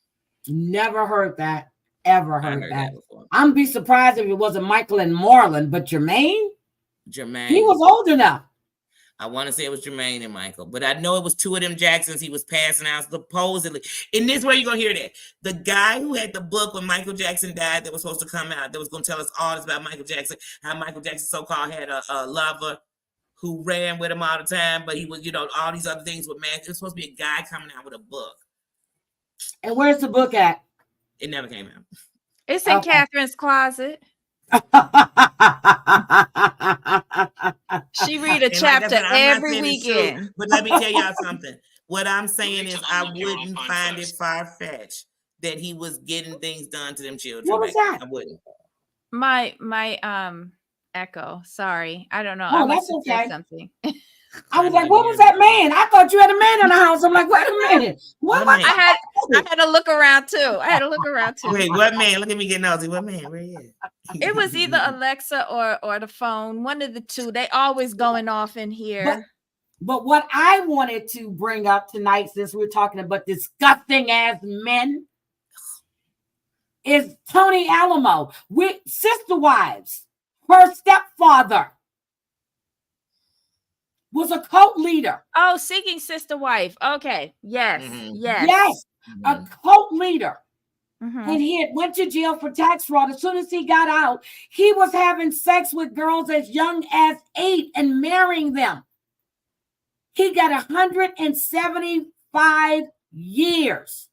Never heard that. Ever heard that. I'm be surprised if it wasn't Michael and Marlon, but Jermaine. He was old enough. I want to say it was Jermaine and Michael, but I know it was two of them Jacksons he was passing out supposedly. And this is where you're going to hear that. The guy who had the book when Michael Jackson died that was supposed to come out, that was going to tell us all this about Michael Jackson, how Michael Jackson so-called had a lover who ran with him all the time, but he was, all these other things with man. It was supposed to be a guy coming out with a book. And where's the book at? It never came out. It's in Catherine's closet. She read a chapter every weekend. But let me tell y'all something. What I'm saying is I wouldn't find it far-fetched that he was getting things done to them children. What was that? I wouldn't. My echo. Sorry. I don't know. Oh, I that's okay. Something. I was like, what was that man? I thought you had a man in the house. I'm like, wait a minute. What? I had to look around too. Wait, what man? Look at me getting nosy. What man? Where he at? It was either Alexa or the phone. One of the two. They always going off in here. But what I wanted to bring up tonight, since we're talking about disgusting ass men, is Tony Alamo with Sister Wives. Her stepfather was a cult leader. Oh, Seeking Sister Wife. Okay. Yes. Mm-hmm. Yes. A cult leader. Mm-hmm. And he had went to jail for tax fraud. As soon as he got out, he was having sex with girls as young as 8 and marrying them. He got 175 years.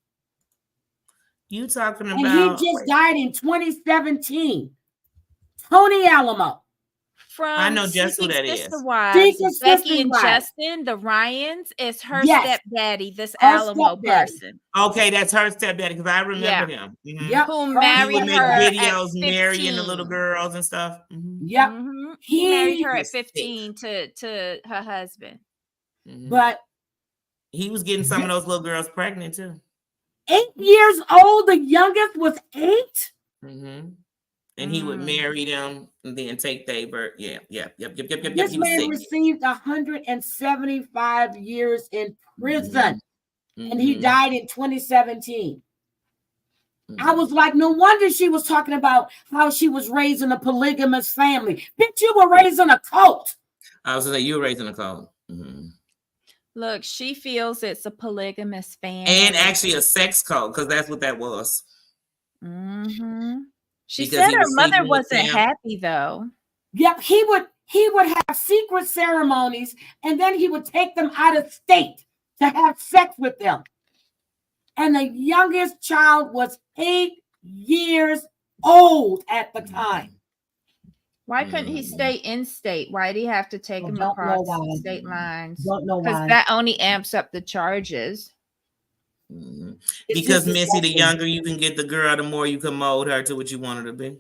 You talking about? And he just died in 2017. Tony Alamo. I know just who that is. Becky and Justin, the Ryans, is her stepdaddy, this Alamo person. Okay, that's her stepdaddy because I remember him. Mm-hmm. Yep. Who married her videos marrying the little girls and stuff. Mm-hmm. Yep. Mm-hmm. He married her at 15 to her husband. Mm-hmm. But He was getting some of those little girls pregnant too. 8 years old. The youngest was 8. Mm-hmm. And he would marry them and then take their birth. Yep. This man received 175 years in prison, and he died in 2017. I was like, no wonder she was talking about how she was raised in a polygamous family. Bitch, you were raised in a cult. I was like, you were raised in a cult. Mm-hmm. Look, she feels it's a polygamous family. And actually a sex cult, because that's what that was. Mm-hmm. She Because said her mother wasn't happy, though. Yep, he would have secret ceremonies, and then he would take them out of state to have sex with them. And the youngest child was 8 years old at the time. Why couldn't he stay in state? Why do you have to take him across state lines? Don't know why. Because that only amps up the charges. Mm-hmm. Because Missy, the younger you can get the girl, the more you can mold her to what you want her to be.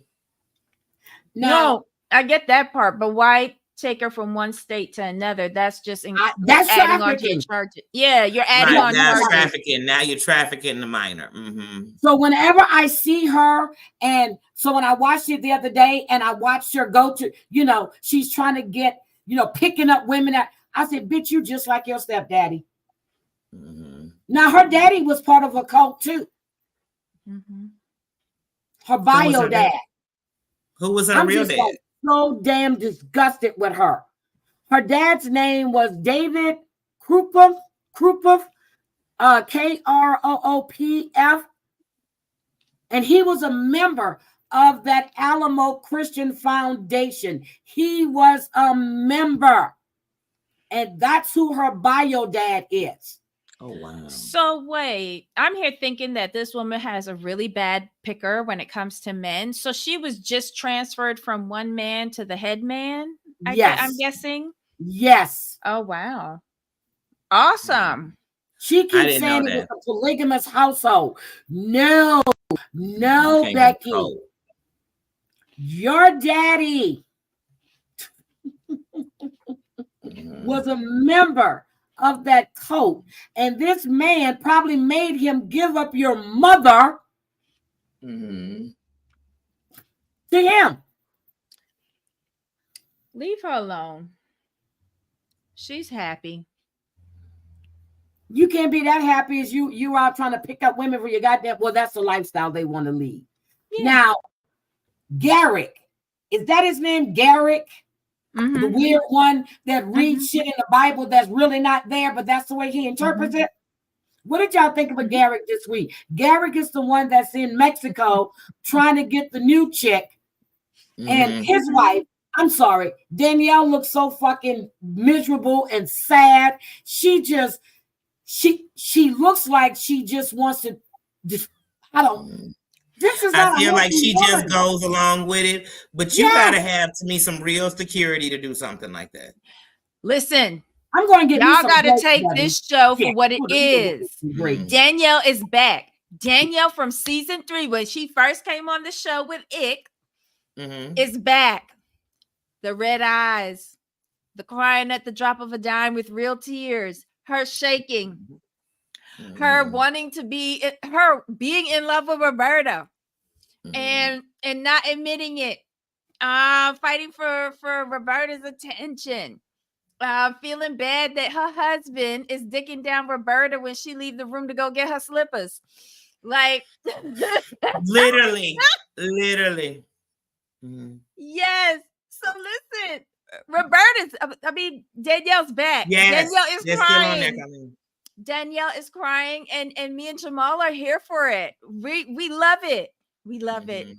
No, I get that part, but why take her from one state to another? That's just that's adding on to your charges. Yeah, you're adding on now charges. Trafficking. Now you're trafficking the minor. Mm-hmm. So whenever I see her, and so when I watched it the other day, and I watched her go to, she's trying to get, picking up women. I said, bitch, you just like your stepdaddy. Mm-hmm. Now her daddy was part of a cult too. Mm-hmm. Her bio dad. Who was her real dad? So damn disgusted with her. Her dad's name was David Kroopf, Kroopf, and he was a member of that Alamo Christian Foundation. He was a member, and that's who her bio dad is. Oh, wow. So wait, I'm here thinking that this woman has a really bad picker when it comes to men. So she was just transferred from one man to the head man? Yes. I'm guessing? Yes. Oh, wow. Awesome. She keeps saying it was a polygamous household. No, Becky. Your daddy was a member of that cult, and this man probably made him give up your mother to him. Leave her alone. She's happy. You can't be that happy as you out trying to pick up women for your goddamn. Well, that's the lifestyle they want to lead. Yeah. Now, Garrick, is that his name? Garrick? Mm-hmm. The weird one that reads shit in the Bible that's really not there, but that's the way he interprets it. What did y'all think of Garrick this week? Garrick is the one that's in Mexico trying to get the new chick, and his wife. I'm sorry, Danielle looks so fucking miserable and sad. She looks like she just wants to. I feel like she just goes along with it, but you gotta have to me some real security to do something like that. Listen, I'm going to get y'all gotta take this show for what it is. Danielle is back. Danielle from season 3, when she first came on the show with Ick, is back. The red eyes, the crying at the drop of a dime with real tears, her shaking, her wanting to be, her being in love with Roberta, and not admitting it, fighting for Roberta's attention, feeling bad that her husband is dicking down Roberta when she leaves the room to go get her slippers, like literally. Yes. So listen, Danielle's back. Yes, Danielle is crying. Still on there. Danielle is crying, and me and Jamal are here for it. We love it. We love it.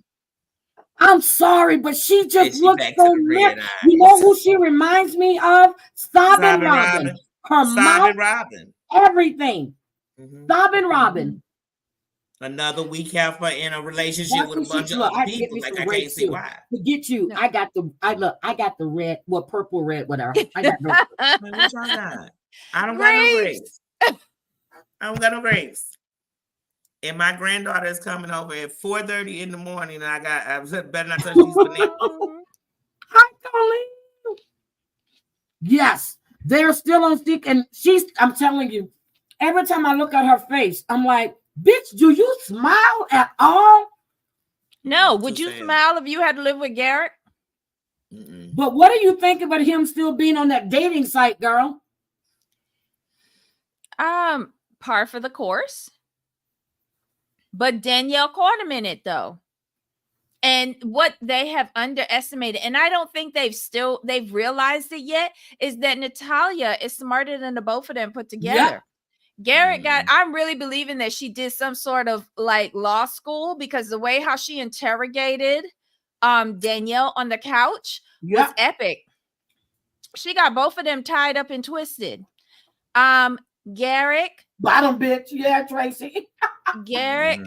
I'm sorry, but she just looks so mad. You know who she reminds me of? Sobbing Robin. Her mouth, Robin. Everything. Sobbing Robin. Another weak heifer in a relationship with a bunch of other people. Like, I can't see why. Forget you. No. I got the red, purple, red, whatever. I got no. What y'all got? I don't got no grapes. I don't got no grapes. And my granddaughter is coming over at 4:30 in the morning, and I better not touch these bananas. Hi, Colleen. Yes, they're still on stick, and I'm telling you, every time I look at her face, I'm like, bitch, do you smile at all? No, would you smile if you had to live with Garrett? But what do you think about him still being on that dating site, girl? Par for the course. But Danielle caught him in it though. And what they have underestimated, and I don't think they've realized it yet, is that Natalia is smarter than the both of them put together. Yep. Garrett I'm really believing that she did some sort of like law school, because the way how she interrogated Danielle on the couch was epic. She got both of them tied up and twisted. Garrett, bottom bitch, yeah, Tracy. Garrett,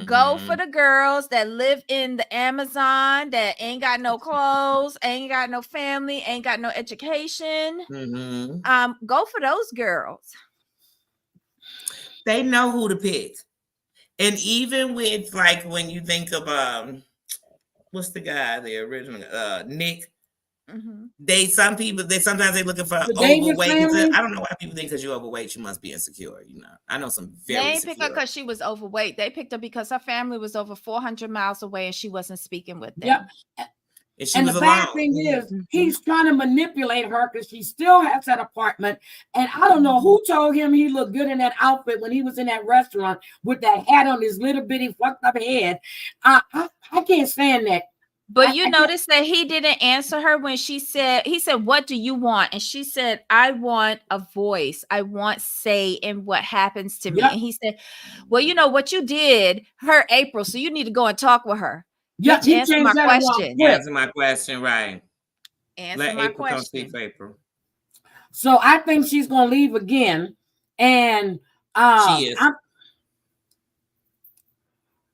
go for the girls that live in the Amazon, that ain't got no clothes, ain't got no family, ain't got no education. Go for those girls. They know who to pick. And even with, like, when you think of what's the guy, the original Nick. Sometimes they looking for overweight. I don't know why people think because you're overweight you must be insecure. You know, I know some very. They ain't picked her because she was overweight. They picked her because her family was over 400 miles away and she wasn't speaking with them. Yep. And the bad thing is, he's trying to manipulate her because she still has that apartment. And I don't know who told him he looked good in that outfit when he was in that restaurant with that hat on his little bitty fucked up head. I can't stand that. But you notice that he didn't answer her when he said, what do you want? And she said, I want a voice. I want say in what happens to me. And he said, well, you know what you did hurt April, so you need to go and talk with her. Yeah, answer my question. Answer my question, right. Answer my question. April. So I think she's going to leave again. And she is.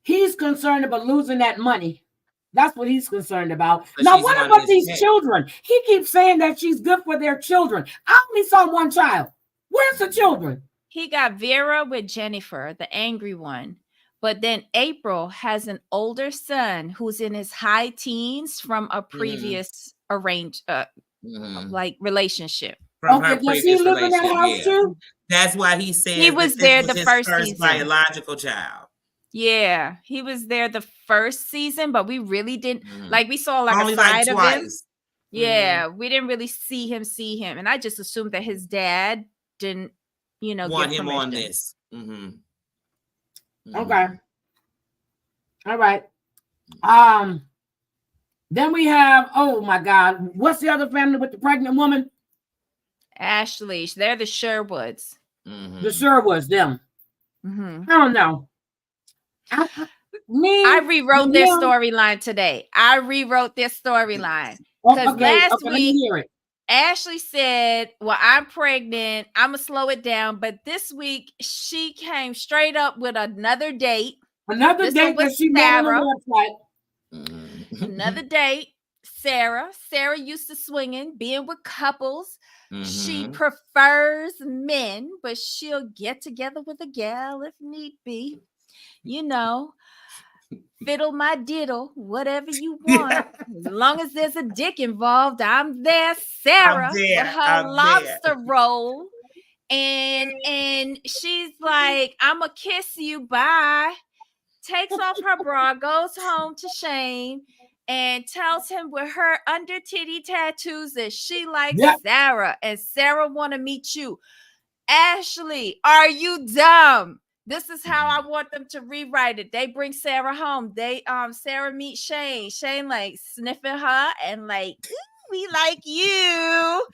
He's concerned about losing that money. That's what he's concerned about. But now, what about these children? He keeps saying that she's good for their children. I only saw one child. Where's the children? He got Vera with Jennifer, the angry one. But then April has an older son who's in his high teens from a previous relationship. Okay, does he live in that house too? That's why he said he was there the first season. Biological child. Yeah, he was there the first season, but we really didn't we saw only a side of him. Yeah, we didn't really see him, and I just assumed that his dad didn't, want him on this. Okay, all right. Then we have, oh my God, what's the other family with the pregnant woman? Ashley. They're the Sherwoods. The Sherwoods, them. I don't know. I rewrote their storyline today. Because last week, Ashley said, well, I'm pregnant. I'm going to slow it down. But this week, she came straight up with another date. Another date that she made on the website. Another date. Sarah used to swinging, being with couples. She prefers men, but she'll get together with a gal if need be. Fiddle my diddle, whatever you want. As long as there's a dick involved, I'm there. Sarah with her lobster roll. And she's like, I'ma kiss you, bye. Takes off her bra, goes home to Shane, and tells him with her under titty tattoos that she likes Sarah, and Sarah want to meet you. Ashley, are you dumb? This is how I want them to rewrite it. They bring Sarah home. Sarah meets Shane. Shane like sniffing her and like, we like you.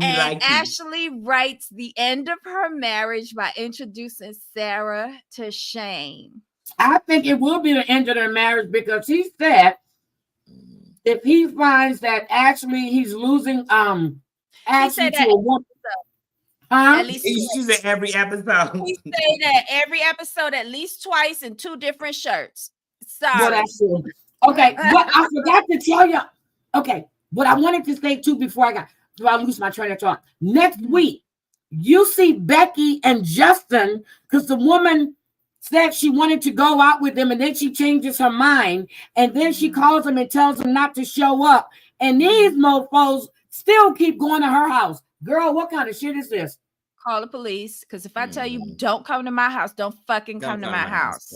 Ashley writes the end of her marriage by introducing Sarah to Shane. I think it will be the end of their marriage because he said if he finds that actually he's losing Ashley to a woman. At least he said every episode. He say that every episode at least twice in two different shirts. Sorry. Well, that's true. Okay, but I forgot to tell you. Okay, what I wanted to say too before I lose my train of thought. Next week, you see Becky and Justin because the woman said she wanted to go out with them and then she changes her mind and then she calls them and tells them not to show up. And these mofos still keep going to her house. Girl, what kind of shit is this? call the police. Because if I tell you don't come to my house, don't fucking come to my house.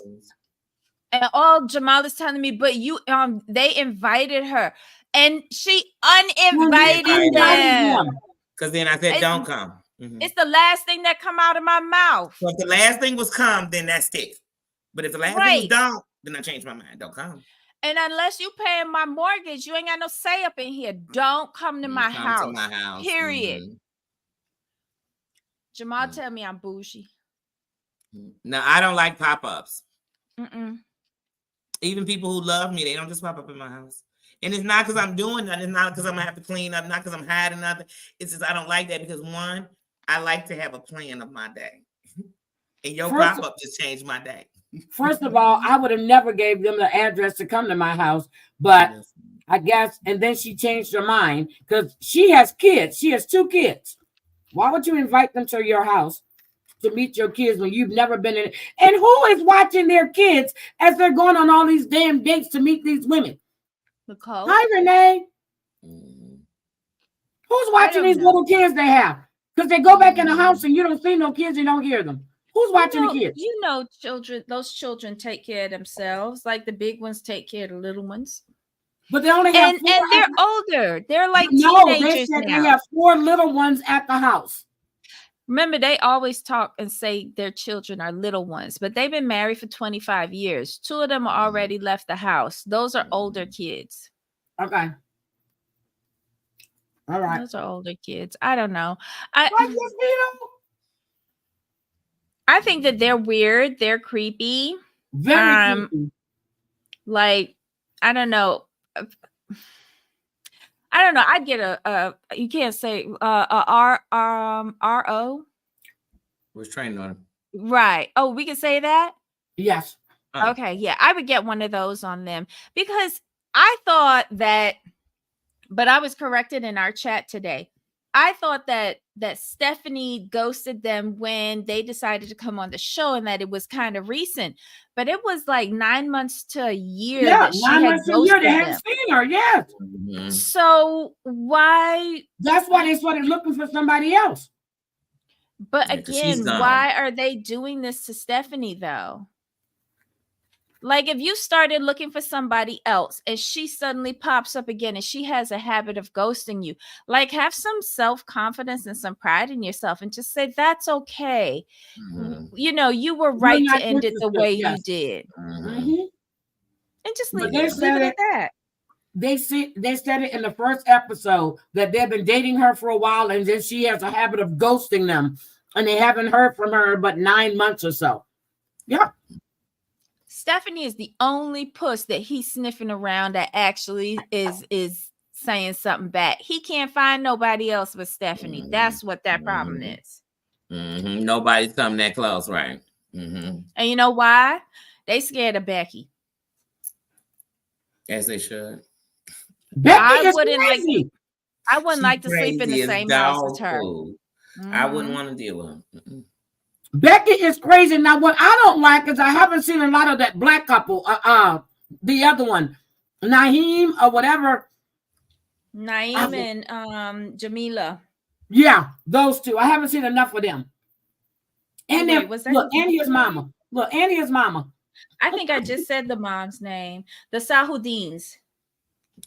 And all Jamal is telling me, but you they invited her. And she uninvited them. Because then I said, don't come. It's the last thing that come out of my mouth. So if the last thing was come, then that sticks. But if the last thing was don't, then I change my mind. Don't come. And unless you paying my mortgage, you ain't got no say up in here. Don't come to my house. Period. Jamal tell me I'm bougie. No, I don't like pop-ups. Even people who love me, they don't just pop up in my house. And it's not because I'm doing nothing. It's not because I'm going to have to clean up. Not because I'm hiding nothing. It's just I don't like that because, one, I like to have a plan of my day. And your pop-up just changed my day. First of all, I would have never gave them the address to come to my house. But I guess, and then she changed her mind because she has kids. She has 2 kids. Why would you invite them to your house to meet your kids when you've never been in it? And who is watching their kids as they're going on all these damn dates to meet these women? Nicole. Hi, Renee. Who's watching these little kids they have? Because they go back in the house and you don't see no kids, you don't hear them. Who's watching the kids? You know, children, those children take care of themselves. Like the big ones take care of the little ones. But they only have and they're older. They're like no, teenagers they said now. They have 4 little ones at the house. Remember, they always talk and say their children are little ones, but they've been married for 25 years. 2 of them are already left the house. Those are older kids. Okay. All right. Those are older kids. I don't know. I think that they're weird. They're creepy. Very creepy. Like, I don't know. I'd get a you can't say RO. Was trained on him. Right. Oh, we can say that? Yes. Okay, yeah. I would get one of those on them because I thought that, but I was corrected in our chat today. I thought that Stephanie ghosted them when they decided to come on the show and that it was kind of recent, but it was like 9 months to a year. Yeah, that she 9 had months to a year. They them. hadn't seen her. Yes. So why? That's why they started looking for somebody else. But again, why are they doing this to Stephanie though? Like if you started looking for somebody else and she suddenly pops up again and she has a habit of ghosting you, like have some self-confidence and some pride in yourself and just say, that's okay. You know, you were right to end it the way you did. And just leave it at that. They said it in the first episode that they've been dating her for a while and then she has a habit of ghosting them and they haven't heard from her but 9 months or so. Yeah. Stephanie is the only puss that he's sniffing around that actually is saying something back. He can't find nobody else but Stephanie. That's what that problem is. Nobody's coming that close, right? And you know why? They scared of Becky. As they should. Becky is crazy. I wouldn't like to sleep in the same house as her. I wouldn't want to deal with her. Becky is crazy. Now, what I don't like is I haven't seen a lot of that black couple. The other one, Naeem or whatever. Naeem and Jamila. Yeah, those 2. I haven't seen enough of them. And then look, and his mama. Look, and his mama. I think I just said the mom's name. The Sahuddins.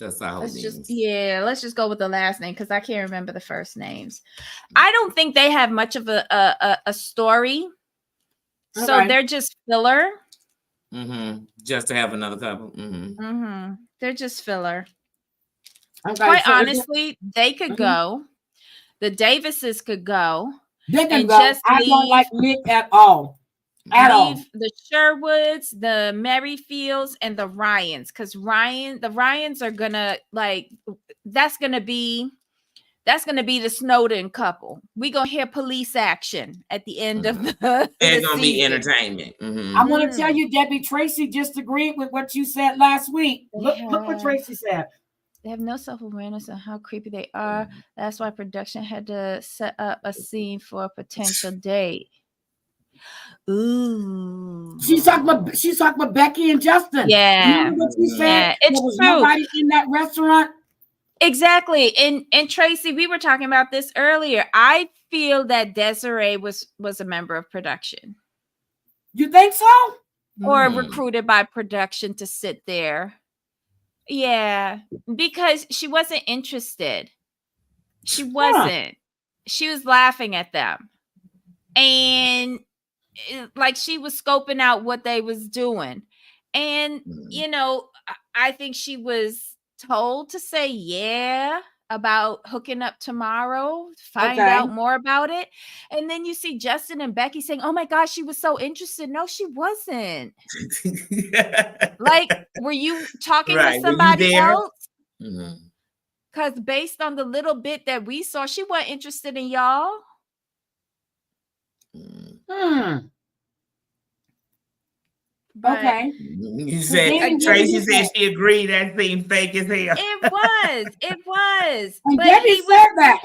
Let's just go with the last name because I can't remember the first names. I don't think they have much of a story, so they're just filler. Just to have another couple. They're just filler. Quite honestly, they could go. The Davises could go. They can go. I don't like Nick at all. The Sherwoods, the Merrifields, and the Ryans, because the Ryans are gonna that's gonna be the Snowden couple. We gonna hear police action at the end of the. It's gonna be entertainment. I want to tell you, Debbie, Tracy just agreed with what you said last week. Look what Tracy said. They have no self-awareness on how creepy they are. That's why production had to set up a scene for a potential date. Ooh. She's talking about Becky and Justin. Yeah. Remember what she said? It's there was true. Nobody in that restaurant. Exactly. And Tracy, we were talking about this earlier. I feel that Desiree was a member of production. You think so? Or recruited by production to sit there. Yeah, because she wasn't interested. She wasn't. She was laughing at them. And like she was scoping out what they was doing. And you know, I think she was told to say yeah about hooking up tomorrow, find out more about it. And then you see Justin and Becky saying, "Oh my gosh, she was so interested." No, she wasn't. Like, were you talking with somebody else? Because based on the little bit that we saw, she wasn't interested in y'all. But okay. You said Tracy said she agreed that seemed fake as hell. It was. And but Debbie said that.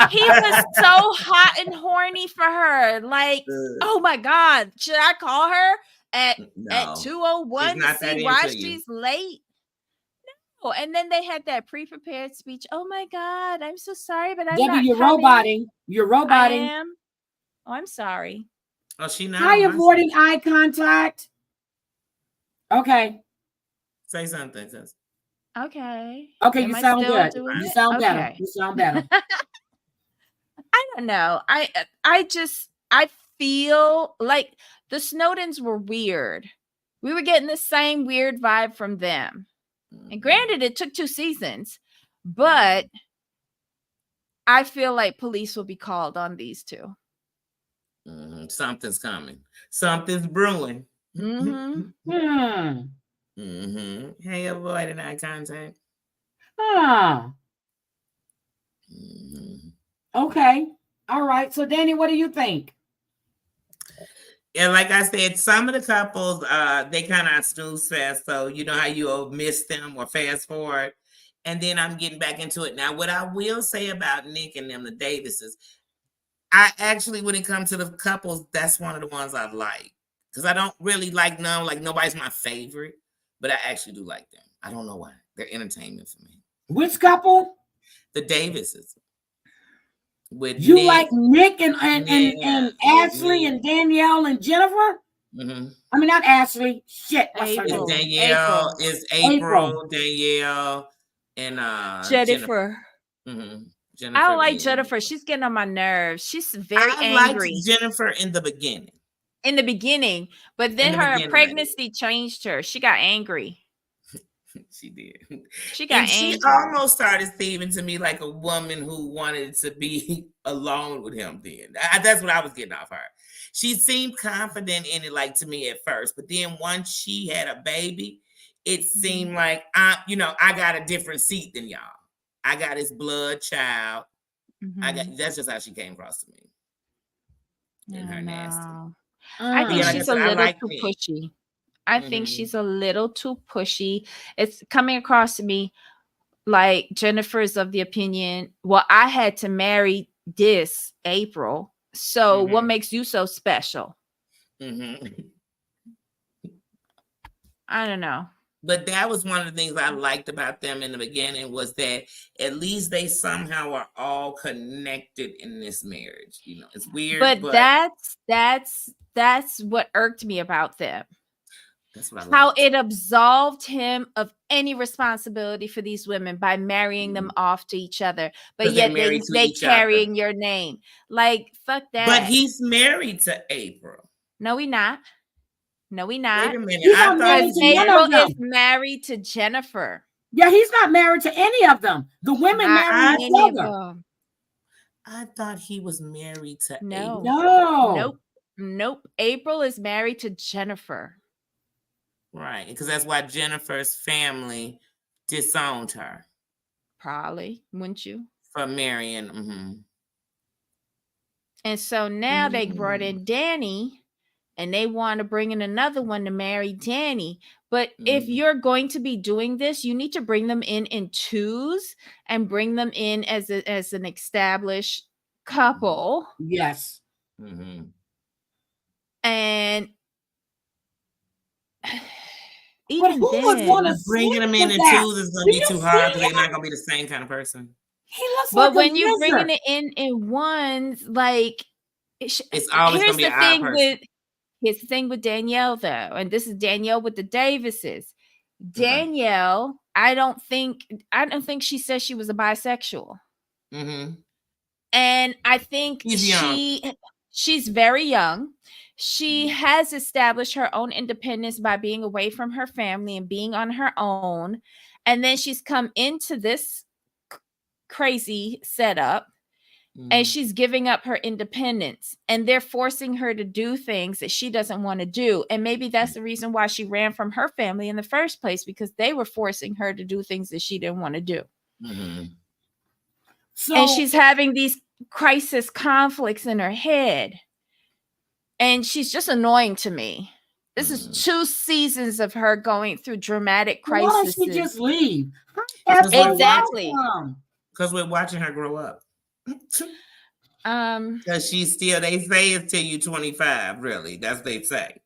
He was so hot and horny for her. Like, oh my God, should I call her at 2:01 to see why she's late? No. And then they had that pre-prepared speech. Oh my God, I'm so sorry, but I'm Debbie, not you're coming. roboting. You're roboting. I am. Oh, I'm sorry. Oh, she not. Hi, avoiding eye contact. Okay. Say something, sis. Okay. Okay, you sound good. You sound better. Okay. You sound better. I don't know. I feel like the Snowdens were weird. We were getting the same weird vibe from them. And granted, it took 2 seasons, but I feel like police will be called on these two. Something's coming. Something's brewing. Hey, avoiding eye contact. Okay. All right. So, Danie, what do you think? Yeah, like I said, some of the couples, they kind of snooze fast. So you know how you'll miss them or fast forward. And then I'm getting back into it. Now, what I will say about Nick and them, the Davises, I actually, when it comes to the couples, that's one of the ones I like. Because I don't really like none. Like, nobody's my favorite. But I actually do like them. I don't know why. They're entertainment for me. Which couple? The Davises. With you Nick, like Nick and Ashley and Danielle and Jennifer? I mean, not Ashley. Shit. What's her name? Danielle is April. Danielle and Jennifer. Jennifer. I don't like Jennifer. She's getting on my nerves. She's very angry. Liked Jennifer in the beginning. But then her pregnancy changed her. She got angry. She did. She got angry. She almost started seeming to me like a woman who wanted to be alone with him then. That's what I was getting off her. She seemed confident in it, like, to me at first. But then once she had a baby, it seemed like, I got a different seat than y'all. I got his blood child. That's just how she came across to me. In her nasty. I think she's a little too pushy. I think she's a little too pushy. It's coming across to me like Jennifer's of the opinion, well, I had to marry this April. So what makes you so special? I don't know. But that was one of the things I liked about them in the beginning, was that at least they somehow are all connected in this marriage. It's weird. But that's what irked me about them. That's what I How liked. it absolved him of any responsibility for these women by marrying them off to each other. But yet they carrying your name. Like, fuck that. But he's married to April. No, we not. Wait a minute. April is married to Jennifer. Yeah, he's not married to any of them. The women married each other. I thought he was married to April. No. Nope. April is married to Jennifer. Right, because that's why Jennifer's family disowned her. Probably, wouldn't you? For marrying. And so now they brought in Danie, and they want to bring in another one to marry Danie. But if you're going to be doing this, you need to bring them in twos and bring them in as an established couple. Yes. And even who would then, want to Bringing them in with in that? twos is gonna Do be you too hard see because they're him? not gonna be the same kind of person. He looks but like when a you lizard. bringing it in ones, like It's always here's gonna be the an odd thing person. here's the thing with Danielle though, and this is Danielle with the Davises. Okay. Danielle, I don't think she said she was a bisexual. Mm-hmm. And I think She's young. she's very young. She has established her own independence by being away from her family and being on her own. And then she's come into this crazy setup and she's giving up her independence, and they're forcing her to do things that she doesn't want to do. And maybe that's the reason why she ran from her family in the first place, because they were forcing her to do things that she didn't want to do. Mm-hmm. So, and she's having these crisis conflicts in her head. And she's just annoying to me. This is 2 seasons of her going through dramatic crises. why don't she just leave? Exactly. Because we're watching her grow up. Um, Because she's still, they say it's till you 25, really. That's what they say.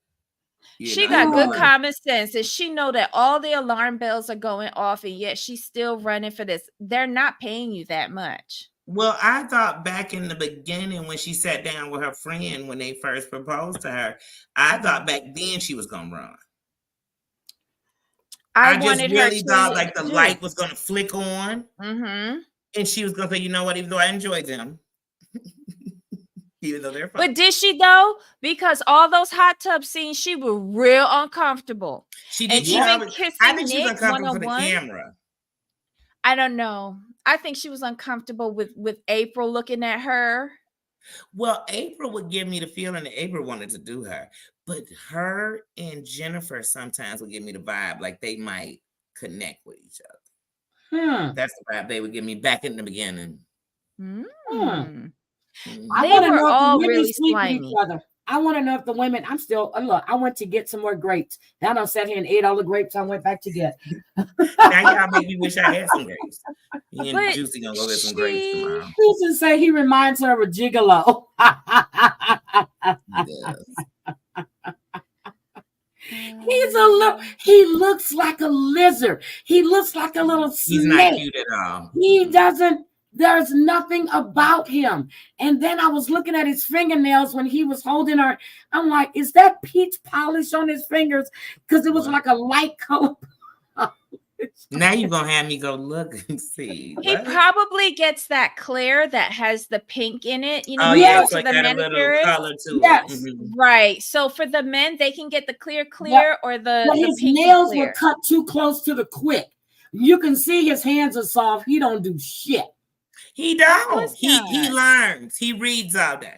She got good common sense, and she know that all the alarm bells are going off, and yet she's still running for this. They're not paying you that much. Well, I thought back in the beginning when she sat down with her friend when they first proposed to her, I thought back then she was gonna run. I just really thought like the light was gonna flick on, and she was gonna say, you know what, even though I enjoy them, even though they're fun. But did she though? Because all those hot tub scenes, she was real uncomfortable. She did. Even kissing I think Nick she's uncomfortable for the 101. camera. I don't know. I think she was uncomfortable with April looking at her. Well, April would give me the feeling that April wanted to do her, but her and Jennifer sometimes would give me the vibe like they might connect with each other. That's the vibe they would give me back in the beginning. They were all really slimy. I want to know if the women, I went to get some more grapes. Now I sat here and ate all the grapes I went back to get. Now y'all make me wish I had some grapes. Me and Juicy gonna go get some grapes tomorrow. Susan say he reminds her of a gigolo. He looks like a lizard. He looks like a little snake. He's not cute at all. He doesn't. There's nothing about him. And then I was looking at his fingernails when he was holding her. I'm like, is that peach polish on his fingers? Because it was like a light color. Now you're going to have me go look and see. He probably gets that clear that has the pink in it. You know, it's like that a little color to it. Right. So for the men, they can get the clear or the his pink nails were cut too close to the quick. You can see his hands are soft. He don't do shit. He don't. He learns. He reads all day.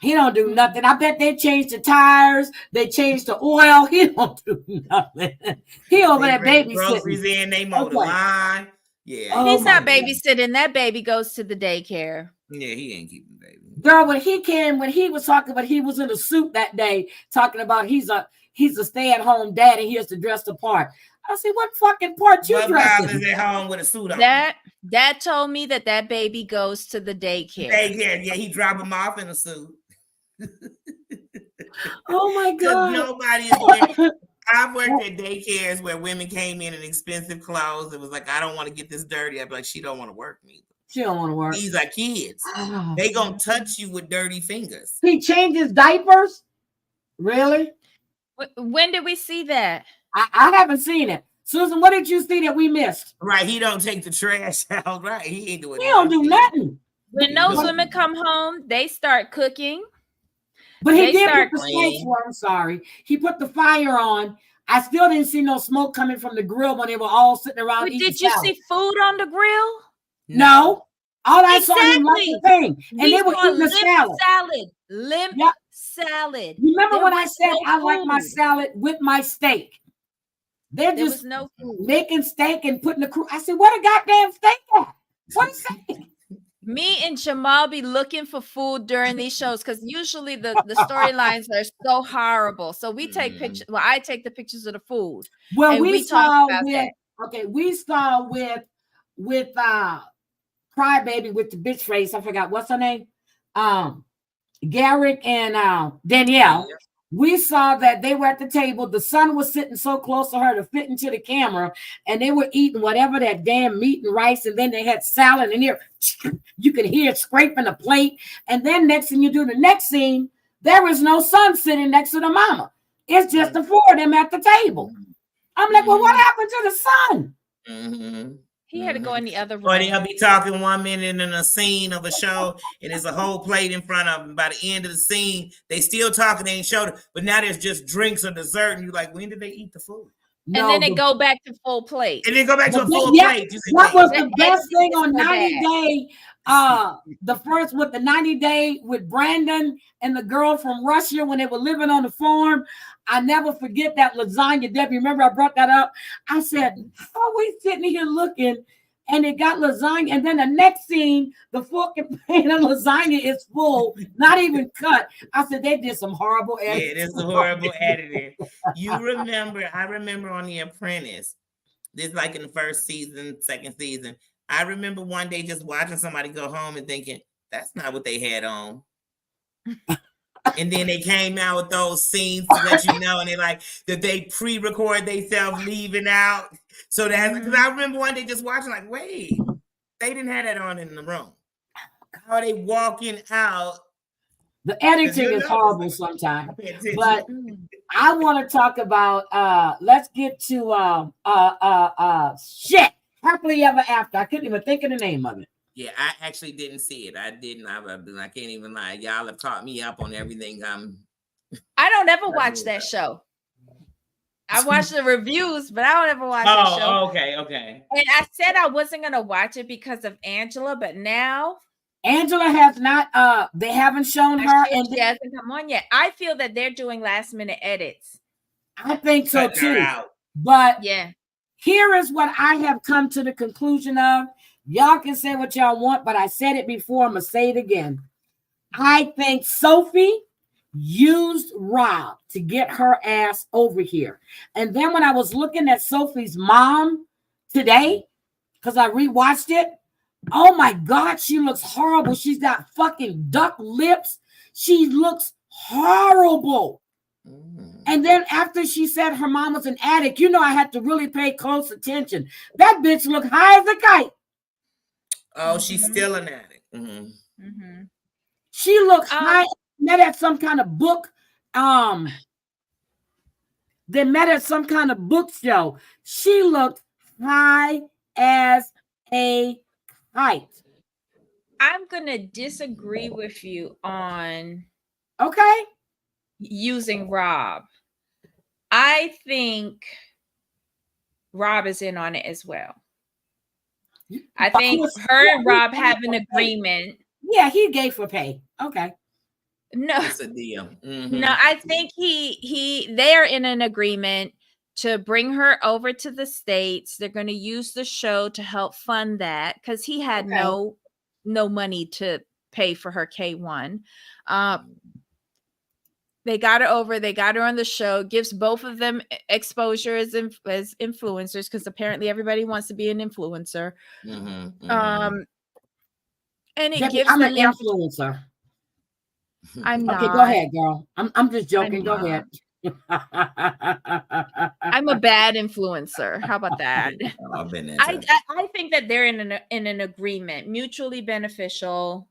He don't do nothing. I bet they changed the tires. They changed the oil. He don't do nothing. He over there babysitting. Groceries in, they mow the line. Yeah. He's not babysitting. That baby goes to the daycare. Yeah, he ain't keeping the baby. Girl, when he was talking about, he was in a suit that day talking about he's a stay-at-home dad and he has to dress the part. I said, what fucking part you dressing? Is at home with a suit on? That told me that baby goes to the daycare. Yeah, he drop him off in a suit. Oh my God. Nobody is wearing. I've worked at daycares where women came in expensive clothes. It was like, I don't want to get this dirty. I'd be like, she don't want to work me. She don't want to work. These are kids. They gonna touch you with dirty fingers. He changes diapers? Really? When did we see that? I haven't seen it. Susan, what did you see that we missed? Right, he don't take the trash out. Right, he ain't doing. He don't do nothing. When those women come home, they start cooking. But he did put the smoke. I'm sorry. He put the fire on. I still didn't see no smoke coming from the grill when they were all sitting around eating Did you salad. see food on the grill? No. All I saw him like the thing. And they were eating the salad. Limp salad. Remember when I said I like my salad with my steak? There was no food. Making steak and putting the crew. I said, what a goddamn steak at? What is steak? Me and Jamal be looking for food during these shows because usually the storylines are so horrible. So we take pictures. Well, I take the pictures of the food. Well, we saw with Crybaby with the bitch face. I forgot what's her name. Garrick and Danielle. we saw that they were at the table. The son was sitting so close to her to fit into the camera, and they were eating whatever that damn meat and rice, and then they had salad, and here you could hear it scraping the plate. And then next thing you do, the next scene, there was no son sitting next to the mama. It's just the four of them at the table. I'm like, well, what happened to the son? Mm-hmm. He had to go in the other room. Or they'll be talking 1 minute in a scene of a show, and there's a whole plate in front of them. By the end of the scene, they still talking, they ain't showed it, but now there's just drinks or dessert, and you're like, when did they eat the food? And then they go back to full plate. And then go back to a full plate. What was the best thing on 90 Day? The first with the 90 Day with Brandon and the girl from Russia when they were living on the farm. I never forget that lasagna. Debbie, remember I brought that up? I said, how are we sitting here looking and it got lasagna? And then the next scene, the fucking pan of lasagna is full, not even cut. I said, they did some horrible editing. Yeah, there's a horrible editing. I remember on The Apprentice, this like in the first season, second season, I remember one day just watching somebody go home and thinking, that's not what they had on. And then they came out with those scenes to let you know, and they like that they pre-record themselves leaving out. So that's because I remember one day just watching, like, wait, they didn't have that on in the room. How are they walking out? The editing is horrible sometimes. But I want to talk about let's get to shit. Happily Ever After. I couldn't even think of the name of it. Yeah, I actually didn't see it. I didn't. I can't even lie. Y'all have taught me up on everything. I don't ever watch that show. I watch the reviews, but I don't ever watch that show. Oh, okay. And I said I wasn't gonna watch it because of Angela, but now Angela has not. They haven't shown her, and she hasn't come on yet. I feel that they're doing last minute edits. I think so too. But yeah, here is what I have come to the conclusion of. Y'all can say what y'all want, but I said it before. I'm going to say it again. I think Sophie used Rob to get her ass over here. And then when I was looking at Sophie's mom today, because I rewatched it, oh my God, she looks horrible. She's got fucking duck lips. She looks horrible. And then after she said her mom was an addict, you know, I had to really pay close attention. That bitch looked high as a kite. Oh, she's still an addict. She looks high. Met at some kind of book. They met at some kind of book show. She looked high as a kite. I'm gonna disagree with you on using Rob. I think Rob is in on it as well. I think her and Rob have an agreement. Yeah, he gave for pay. Okay. No, it's a deal. No, I think they're in an agreement to bring her over to the States. They're going to use the show to help fund that because he had no money to pay for her K1. They got her over. They got her on the show. Gives both of them exposure as influencers because apparently everybody wants to be an influencer. And it gives I'm them an influencer. I'm not. Okay, go ahead, girl. I'm just joking. Go ahead. I'm a bad influencer. How about that? I think that they're in an agreement, mutually beneficial.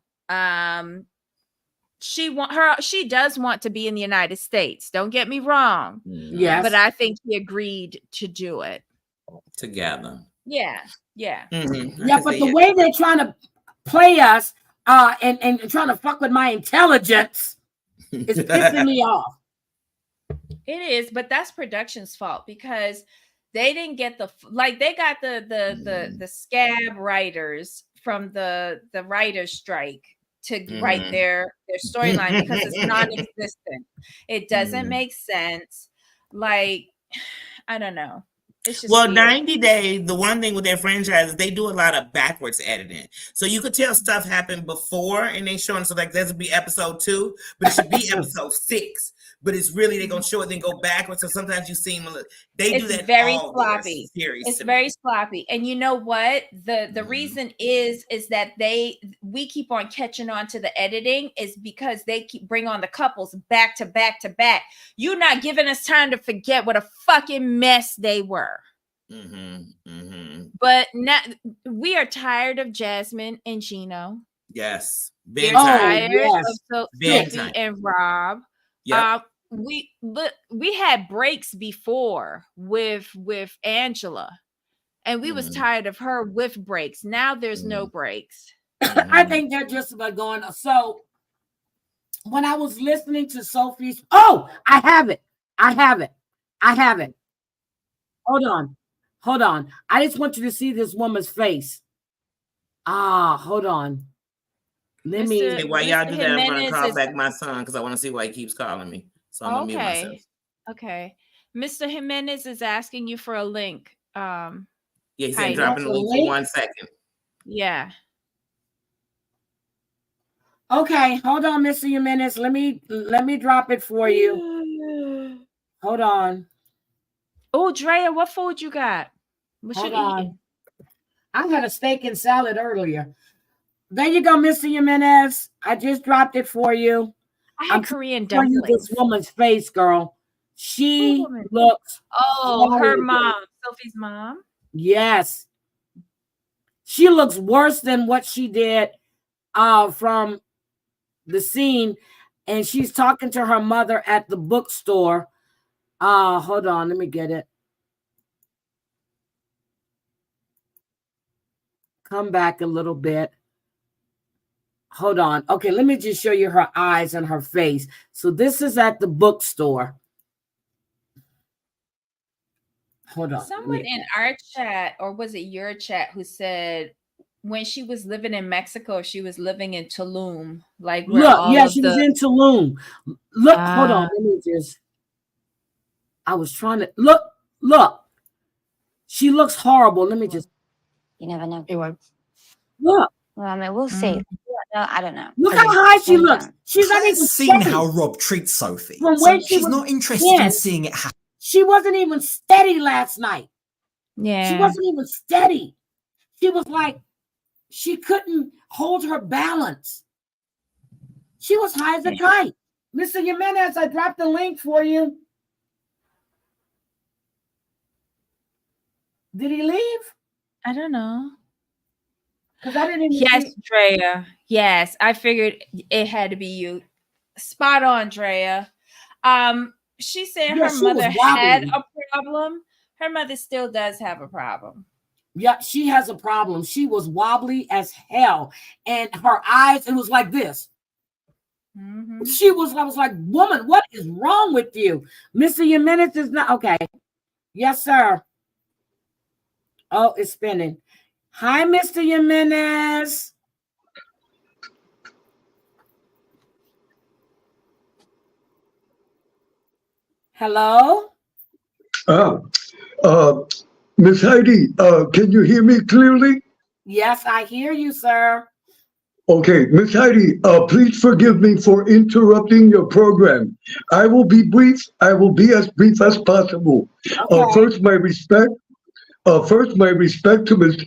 She does want to be in the United States. Don't get me wrong. Yes. But I think he agreed to do it. Together. Yeah. Yeah, but the way they're trying to play us and trying to fuck with my intelligence is pissing me off. It is, but that's production's fault because they didn't get they got the scab writers from the writer's strike to write their storyline because it's non-existent. It doesn't make sense. Like, I don't know. It's just 90 Day, the one thing with their franchise is they do a lot of backwards editing. So you could tell stuff happened before and they showing, so like this would be episode 2, but it should be episode 6 but it's really they're gonna show it then go backwards. So sometimes you see them. They do that. Very all sloppy. It's very sloppy. And you know what? The reason is that we keep on catching on to the editing is because they keep bring on the couples back to back to back. You're not giving us time to forget what a fucking mess they were. But now we are tired of Jasmine and Gino. Yes. We're tired of Sophie and Rob. Yep. We had breaks before with Angela, and we was tired of her with breaks. Now there's no breaks. I think they're just about going. So when I was listening to Sophie's, I have it. Hold on. I just want you to see this woman's face. Hold on. Let me. Hey, while y'all do that, I'm going to call back my son because I want to see why he keeps calling me. So I'm going to mute myself. Okay. Mr. Jimenez is asking you for a link. Yeah, he said dropping the link for 1 second. Yeah. Okay, hold on, Mr. Jimenez. Let me drop it for you. Hold on. Oh, Drea, what food you got? What Hold you on. eating? I had a steak and salad earlier. There you go, Mr. Jimenez. I just dropped it for you. I had Korean dumplings. You this woman's face, girl. She looks. Her mom, Sophie's mom. Yes, she looks worse than what she did from the scene, and she's talking to her mother at the bookstore. Hold on, let me get it. Come back a little bit. Hold on. Okay, let me just show you her eyes and her face. So this is at the bookstore. Hold on. Someone in our chat, or was it your chat, who said when she was living in Mexico, she was living in Tulum. Like, she was in Tulum. Look, hold on. Let me just. I was trying to look. She looks horrible. Let me just. You never know. Look. Well, I mean, we'll see. No, I don't know. Look how high she looks. She's not even seen how Rob treats Sophie. From where she's not interested in seeing it happen. She wasn't even steady last night. Yeah. She wasn't even steady. She was like, she couldn't hold her balance. She was high as a kite. Mr. Jimenez, I dropped the link for you. Did he leave? I don't know. Because I didn't even Yes, Drea. Yes, I figured it had to be you. Spot on, Drea. She said her mother had a problem. Her mother still does have a problem. Yeah, she has a problem. She was wobbly as hell. And her eyes, it was like this. I was like, woman, what is wrong with you? Mr. Jimenez is not okay. Yes, sir. Oh, it's spinning. Hi, Mr. Jimenez. Hello? Miss Heidi, can you hear me clearly? Yes, I hear you, sir. Okay, Miss Heidi, please forgive me for interrupting your program. I will be brief. I will be as brief as possible. Okay. First, my respect to Miss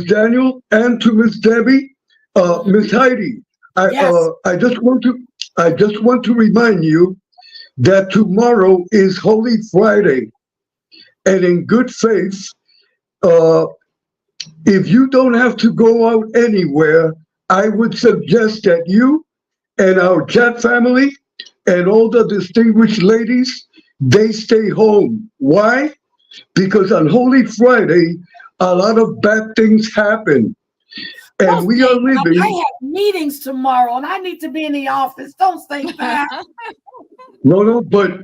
Daniel and to Miss Debbie. Miss Heidi, I just want to remind you that tomorrow is Holy Friday, and in good faith, if you don't have to go out anywhere, I would suggest that you and our chat family and all the distinguished ladies, they stay home. Why? Because on Holy Friday, a lot of bad things happen. And we are living. I have meetings tomorrow and I need to be in the office. Don't say that. No, but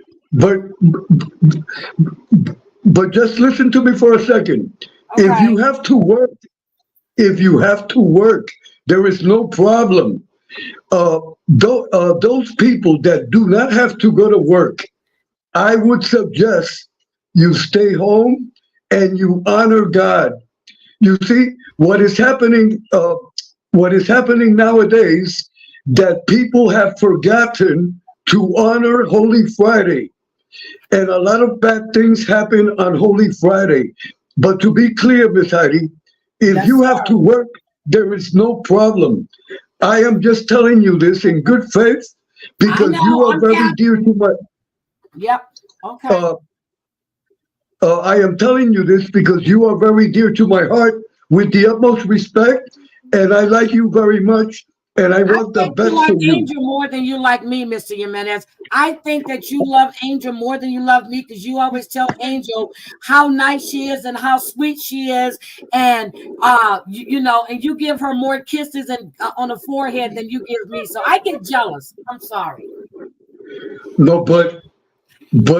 just listen to me for a second. Okay. If you have to work, there is no problem. Those people that do not have to go to work, I would suggest you stay home and you honor God. You see, what is happening nowadays that people have forgotten to honor Holy Friday. And a lot of bad things happen on Holy Friday. But to be clear, Miss Heidi, if Yes, you sir. have to work, there is no problem. I am just telling you this in good faith because know, you are I'm very happy. dear to my. Yep. Okay. I am telling you this because you are very dear to my heart with the utmost respect, and I like you very much, and I want the think you best like for you. Angel more than you like me, Mr. Jimenez. I think that you love Angel more than you love me because you always tell Angel how nice she is and how sweet she is, and you know, and you give her more kisses and on the forehead than you give me. So I get jealous. I'm sorry. No, but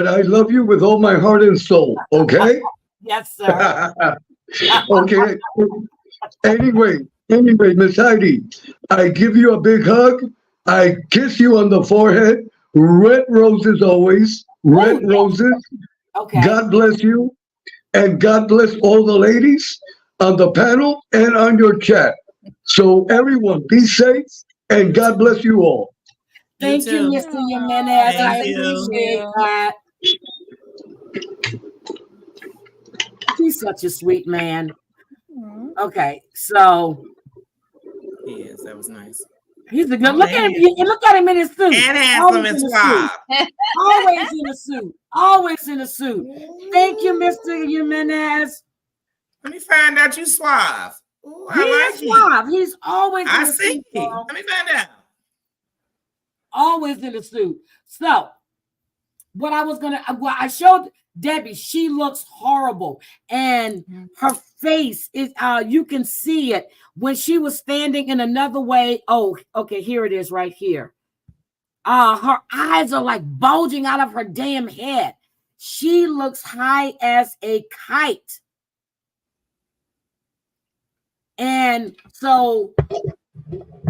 I love you with all my heart and soul. Okay. Yes, sir. Okay. Anyway, Miss Heidi, I give you a big hug. I kiss you on the forehead. Red roses always. Red yeah. roses. Okay. God bless you. And God bless all the ladies on the panel and on your chat. So everyone, be safe and God bless you all. Thank you, too. Mr. Jimenez. I Thank you. appreciate that. He's such a sweet man. Okay, so Yes, that was nice. he's a good. Look at him. Look at him in his suit. And handsome Always and in a suave. suit. Always in a suit. Always in a suit. Thank you, Mr. Jimenez. Let me find out you suave. Ooh, He is suave. He's always in I a see. suit. Girl. Let me find out. Always in a suit. So, what I was gonna, well, I showed Debbie. She looks horrible, and her face is. You can see it when she was standing in another way. Oh, okay. Here it is, right here. Her eyes are like bulging out of her damn head. She looks high as a kite. And so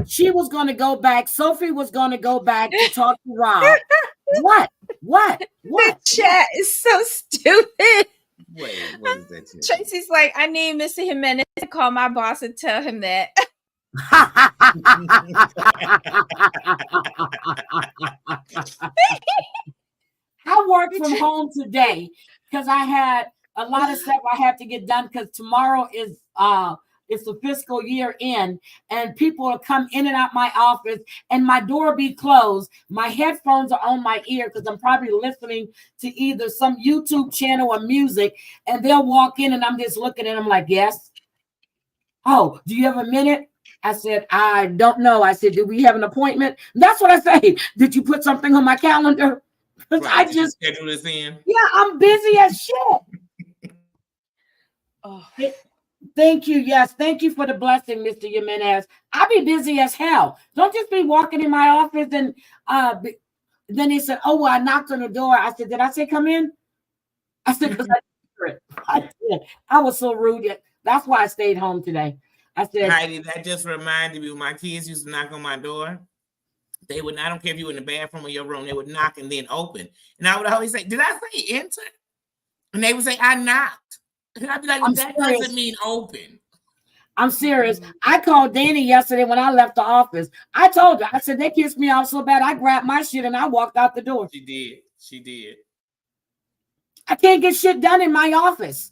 she was going to go back. Sophie was going to go back to talk to Rob. What? The chat is so stupid. Wait, what is that? Tracy's like, I need Mr. Jimenez to call my boss and tell him that. I worked from home today because I had a lot of stuff I had to get done because tomorrow is it's the fiscal year end and people will come in and out my office and my door be closed. My headphones are on my ear because I'm probably listening to either some YouTube channel or music, and they'll walk in and I'm just looking at them like, yes. Oh, do you have a minute? I said, I don't know. I said, do we have an appointment? That's what I say. Did you put something on my calendar? Because Right. I just schedule this in. Yeah, I'm busy as shit. Oh. Thank you. Yes, thank you for the blessing, Mr. Jimenez. I'll be busy as hell. Don't just be walking in my office and then he said, oh, well, I knocked on the door. I said, did I say come in? I said, because I did. I was so rude. That's why I stayed home today. I said, Heidi, that just reminded me when my kids used to knock on my door. They would, I don't care if you were in the bathroom or your room, they would knock and then open. And I would always say, did I say enter? And they would say, I knocked. And I'd be like, well, that doesn't mean open. I'm serious. I called Danie yesterday when I left the office. I told her, I said, they kissed me off so bad, I grabbed my shit and I walked out the door. She did. She did. I can't get shit done in my office.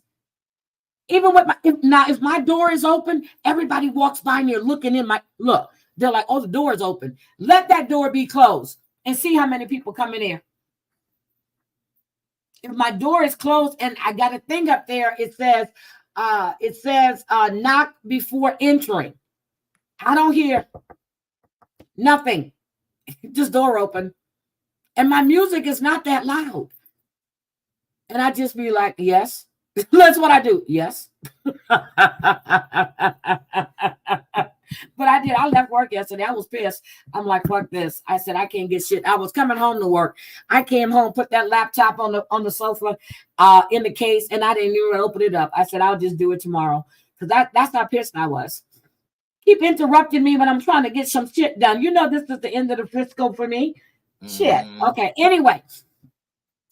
Even with if my door is open, everybody walks by me looking in my, look, they're like, oh, the door is open. Let that door be closed and see how many people come in here. If my door is closed and I got a thing up there, it says knock before entering. I don't hear nothing. Just door open. And my music is not that loud. And I just be like, yes. That's what I do. Yes. But I did. I left work yesterday. I was pissed. I'm like, fuck this. I said, I can't get shit. I was coming home to work. I came home, put that laptop on the sofa in the case, and I didn't even open it up. I said, I'll just do it tomorrow. Because that's how pissed I was. Keep interrupting me when I'm trying to get some shit done. You know this is the end of the fiscal for me. Shit. Okay. Anyway.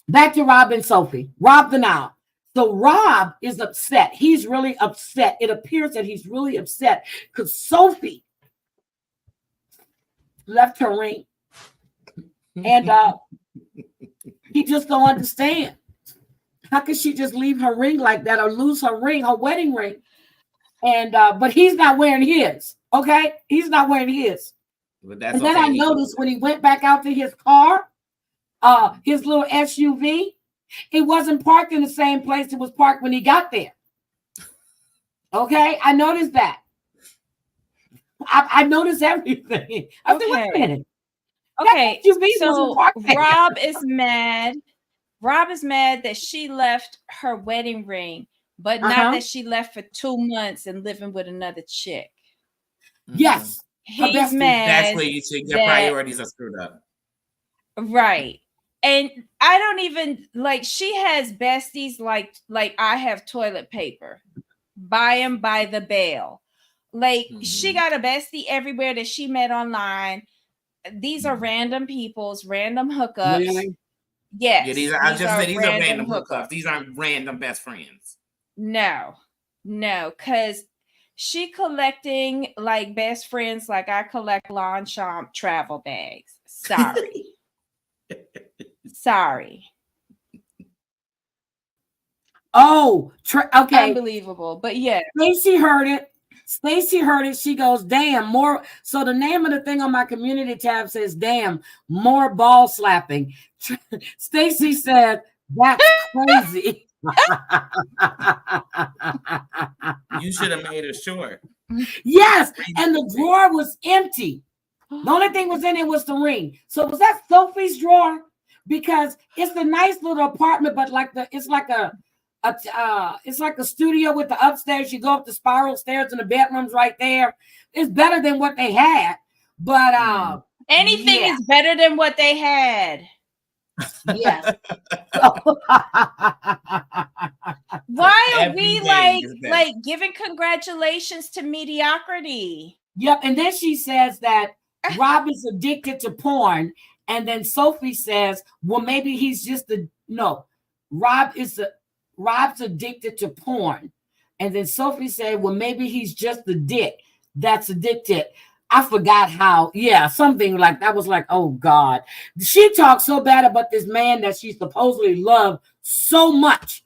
Back to Rob and Sophie. Rob the Nile. So Rob is upset. He's really upset. It appears that he's really upset because Sophie left her ring. And he just don't understand. How could she just leave her ring like that or lose her ring, her wedding ring? And but he's not wearing his. Okay, he's not wearing his. But that's and then okay. I noticed when he went back out to his car, his little SUV, it wasn't parked in the same place it was parked when he got there. Okay, I noticed that. I noticed everything. I said, wait a minute. Okay, That SUV so wasn't parked there. Rob is mad. Rob is mad that she left her wedding ring, but not that she left for 2 months and living with another chick. Yes. He's mad. That's where you should, your priorities are screwed up. Right. And I don't even like, she has besties like I have toilet paper. Buy them by the bale. Like she got a bestie everywhere that she met online. These are random people's random hookups. Really? Yes. Yeah, these are random hookups. These aren't random best friends. No, because she collecting like best friends like I collect Longchamp travel bags. Sorry. Sorry. Oh, okay. Unbelievable. But yeah. Stacey heard it. She goes, damn, more. So the name of the thing on my community tab says, damn, more ball slapping. Stacey said, that's crazy. You should have made it short. Yes, and the drawer was empty. The only thing was in it was the ring. So was that Sophie's drawer? Because it's a nice little apartment, but it's like a studio with the upstairs. You go up the spiral stairs and the bedroom's right there. It's better than what they had, but anything is better than what they had. Yes. Why are we like giving congratulations to mediocrity? Yep. And then she says that Rob is addicted to porn. And then Sophie says, well, maybe he's just Rob's addicted to porn. And then Sophie said, well, maybe he's just the dick that's addicted. I forgot how. Yeah, something like that was like, oh, God. She talked so bad about this man that she supposedly loved so much.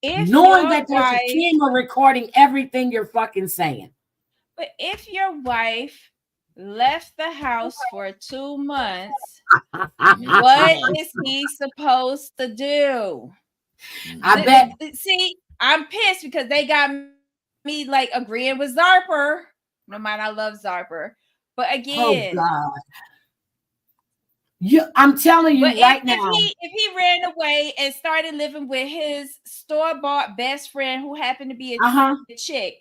Knowing that there's a camera recording everything you're fucking saying. But if your wife left the house for 2 months, what is he supposed to do? I bet. See, I'm pissed because they got me like agreeing with Zarper. No matter, I love Zarper, but again, oh God. I'm telling you right now. If he ran away and started living with his store-bought best friend who happened to be a chick,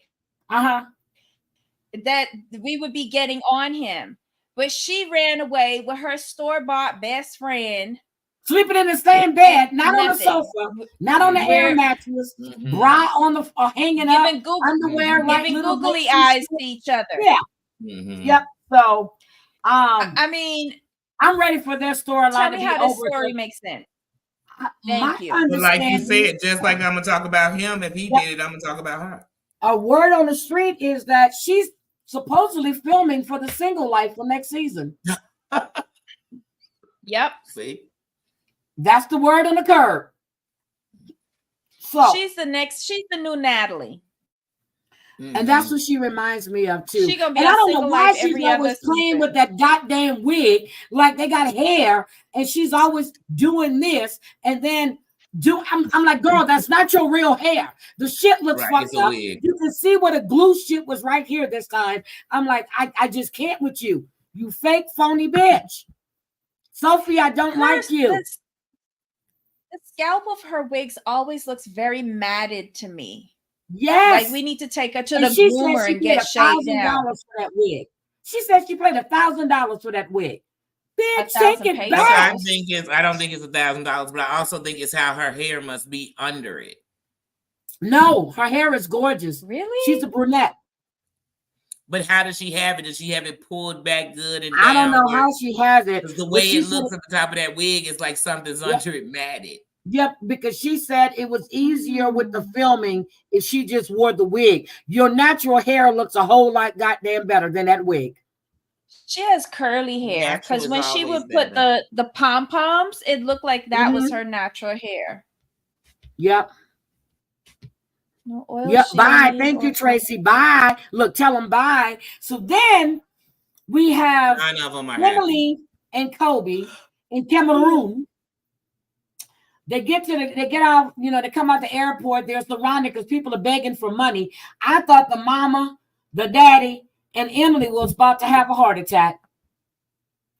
that we would be getting on him. But she ran away with her store-bought best friend. Sleeping in the same bed, not on the sofa, not on the air mattress, bra on the hanging up, underwear, giving googly eyes to each other. Yeah. Yep. So, I mean, I'm ready for their storyline. Tell me how this story makes sense. Thank you. But like you said, just like I'm gonna talk about him, if he did it, I'm gonna talk about her. A word on the street is that she's supposedly filming for the Single Life for next season. Yep. See. That's the word on the curb. So she's the new Natalie. And that's what she reminds me of too. She gonna be and I don't know why she's always playing with that goddamn wig, like they got hair, and she's always doing this, and then I'm like, girl, that's not your real hair. The shit looks fucked up. You can see where the glue shit was right here this time. I'm like, I just can't with you. You fake phony bitch. Sophie, I don't like you. The scalp of her wigs always looks very matted to me. Yes. Like we need to take her to the groomer and get shaved down. For that wig. She said she paid $1,000 for that wig. Bitch, take it back. I don't think it's $1,000, but I also think it's how her hair must be under it. No, her hair is gorgeous. Really? She's a brunette. But how does she have it? Does she have it pulled back good? And I don't know how she has it. The way it looks at the top of that wig is like something's under it matted. Yep, because she said it was easier with the filming if she just wore the wig. Your natural hair looks a whole lot goddamn better than that wig. She has curly hair Natural because is when she always would put better. the pom poms, it looked like that was Mhm. her natural hair. Yep. No oil Yep. Bye. shade Thank you, or Tracy. Bye. Look, tell them bye. So then we have 9 of them are happy. Emily and Kobe in Cameroon. They get out, they come out the airport. They're surrounded because people are begging for money. I thought the mama, the daddy, and Emily was about to have a heart attack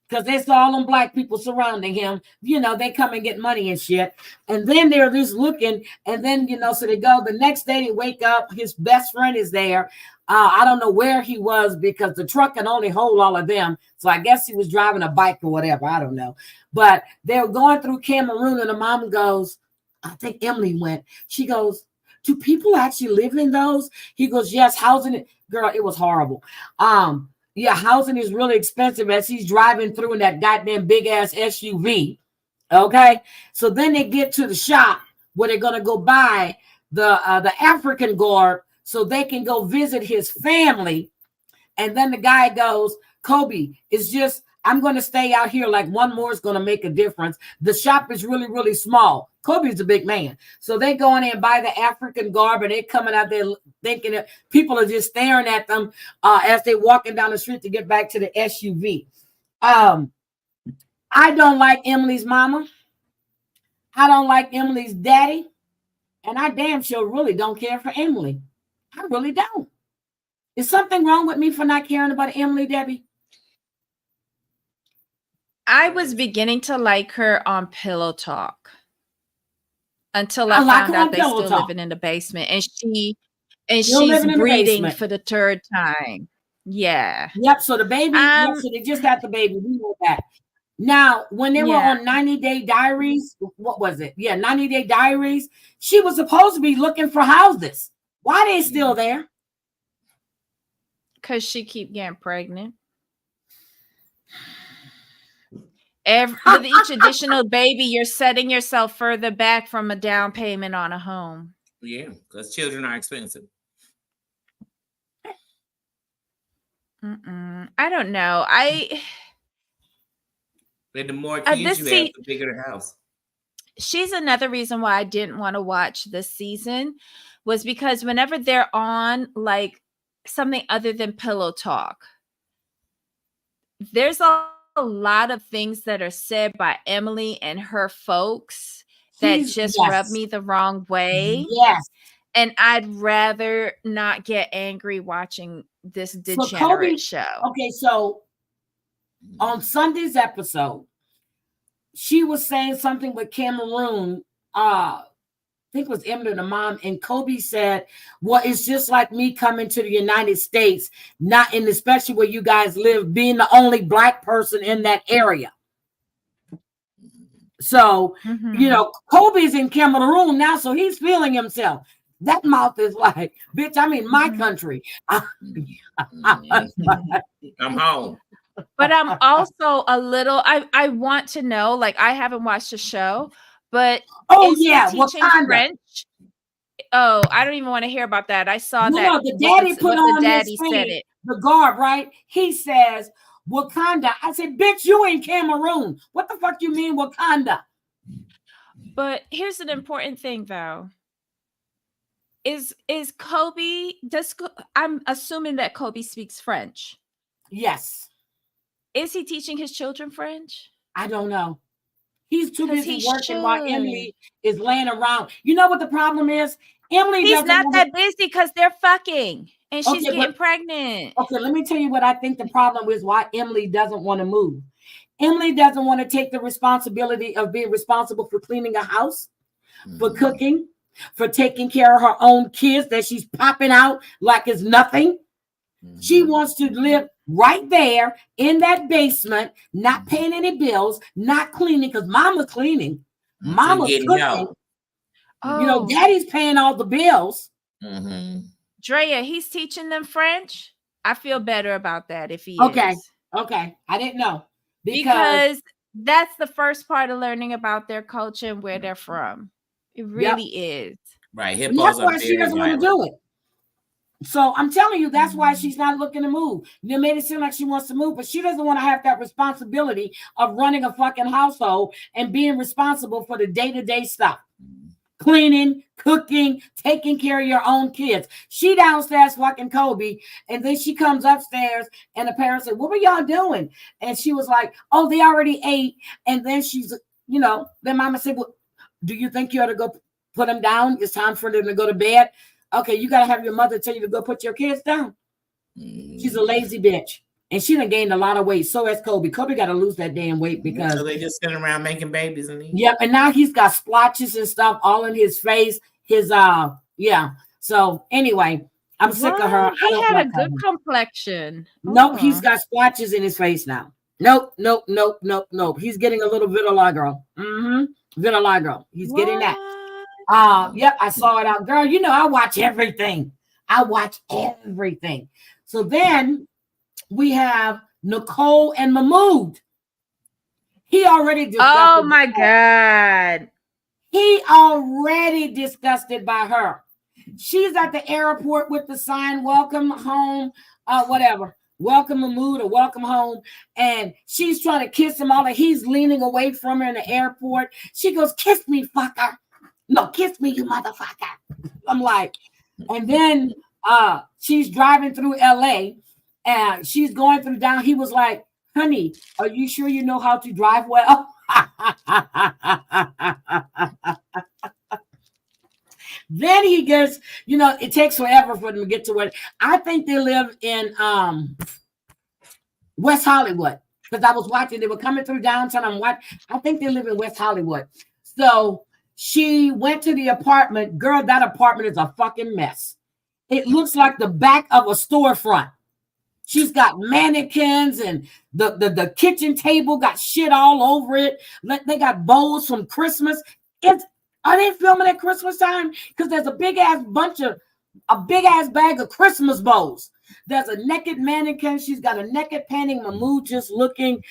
because they saw all them black people surrounding him. They come and get money and shit. And then they're just looking. And then, so they go. The next day they wake up. His best friend is there. I don't know where he was because the truck can only hold all of them. So I guess he was driving a bike or whatever. I don't know. But they're going through Cameroon and the mom goes, I think Emily went. She goes, do people actually live in those? He goes, yes, housing. Girl, it was horrible. Yeah, housing is really expensive as he's driving through in that goddamn big ass SUV. Okay. So then they get to the shop where they're going to go buy the African guard so they can go visit his family. And then the guy goes, Kobe, it's just, I'm going to stay out here. Like one more is going to make a difference. The shop is really, really small. Kobe's a big man. So they go in there and buy the African garb and they're coming out there thinking that people are just staring at them as they're walking down the street to get back to the SUV. I don't like Emily's mama. I don't like Emily's daddy. And I damn sure really don't care for Emily. I really don't. Is something wrong with me for not caring about Emily, Debbie? I was beginning to like her on Pillow Talk until I like found her on out they Pillow still Talk. living in the basement, and Still she's living in the breeding basement. for the third time. Yeah. Yep. So the baby. Yep, so they just had the baby. We know that. Now, when they were on 90-Day Diaries, what was it? Yeah, 90-Day Diaries. She was supposed to be looking for houses. Why are they still there? Because she keep getting pregnant. With each additional baby, you're setting yourself further back from a down payment on a home. Yeah, because children are expensive. I don't know. And the more kids you have, the bigger the house. She's another reason why I didn't want to watch this season, was because whenever they're on like something other than Pillow Talk, there's a lot of things that are said by Emily and her folks that just rub me the wrong way. Yes. And I'd rather not get angry watching this degenerate show. Okay, so on Sunday's episode, she was saying something with Cameroon. I think it was Emily, the mom, and Kobe said, well, it's just like me coming to the United States, not in especially where you guys live, being the only black person in that area. So, Kobe's in Cameroon now, so he's feeling himself. That mouth is like, bitch, I'm in my country. I'm home. But I'm also a little, I want to know, like, I haven't watched the show, but is he teaching French? Oh, I don't even want to hear about that. I saw that. No, the daddy put on the daddy his said it. The garb, right? He says, Wakanda. I said, bitch, you in Cameroon. What the fuck you mean Wakanda? But here's an important thing, though. Is Kobe, I'm assuming that Kobe speaks French. Yes. Is he teaching his children French? I don't know. He's too busy working while Emily is laying around. You know what the problem is? He's not that busy because they're fucking and she's getting pregnant. Okay, let me tell you what I think the problem is why Emily doesn't want to move. Emily doesn't want to take the responsibility of being responsible for cleaning a house, for cooking, for taking care of her own kids that she's popping out like it's nothing. She wants to live right there in that basement, not paying any bills, not cleaning, because mama's cleaning. Mama's cooking. Daddy's paying all the bills. Drea, he's teaching them French. I feel better about that if he is. Okay. I didn't know. Because that's the first part of learning about their culture and where they're from. It really is. Right. That's why she doesn't want to do it. So I'm telling you, that's why she's not looking to move. They made it seem like she wants to move, but she doesn't want to have that responsibility of running a fucking household and being responsible for the day-to-day stuff. Cleaning, cooking, taking care of your own kids. She downstairs fucking Kobe, and then she comes upstairs, and the parents said, "What were y'all doing?" And she was like, "Oh, they already ate." And then she's, then mama said, "Well, do you think you ought to go put them down? It's time for them to go to bed." Okay, you gotta have your mother tell you to go put your kids down. She's a lazy bitch, and she done gained a lot of weight. So has Kobe. Kobe got to lose that damn weight because so they just sitting around making babies and yep. And now he's got splotches and stuff all in his face. So anyway, I'm sick of her. He had a good complexion. Nope, he's got splotches in his face now. Nope. He's getting a little vitiligo. Vitiligo. He's getting that. Yep, I saw it out. Girl, I watch everything. So then we have Nicole and Mahmoud. He already disgusted. Oh my God. He already disgusted by her. She's at the airport with the sign, "Welcome home," whatever. Welcome Mahmoud or welcome home. And she's trying to kiss him all, and he's leaning away from her in the airport. She goes, "Kiss me, fucker." "No, kiss me, you motherfucker." I'm like, and then she's driving through LA and she's going through down. He was like, "Honey, are you sure you know how to drive well?" Then he gets, it takes forever for them to get to where I think they live in West Hollywood. Because I was watching, they were coming through downtown. I think they live in West Hollywood. So she went to the apartment. Girl, that apartment is a fucking mess. It looks like the back of a storefront. She's got mannequins, and the kitchen table got shit all over it. They got bowls from Christmas. Are they filming at Christmas time? Because there's a big ass bag of Christmas bowls. There's a naked mannequin. She's got a naked painting. Mahmoud just looking.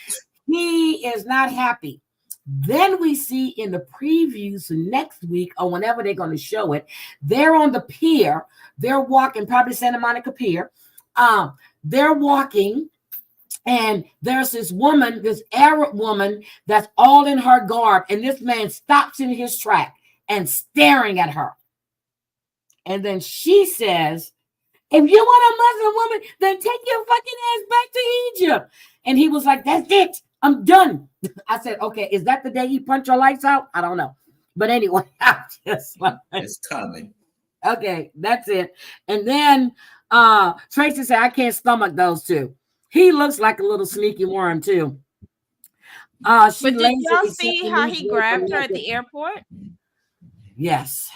He is not happy. Then we see in the previews next week or whenever they're going to show it, they're on the pier. They're walking, probably Santa Monica Pier. They're walking, and there's this woman, this Arab woman that's all in her garb, and this man stops in his track and staring at her. And then she says, "If you want a Muslim woman, then take your fucking ass back to Egypt." And he was like, "That's it. I'm done." I said, "Okay, is that the day he punched your lights out?" I don't know. But anyway, I'm just like, it's coming. Okay, that's it. And then Tracy said, "I can't stomach those two." He looks like a little sneaky worm too. But did y'all see how he grabbed her at the airport? Yes.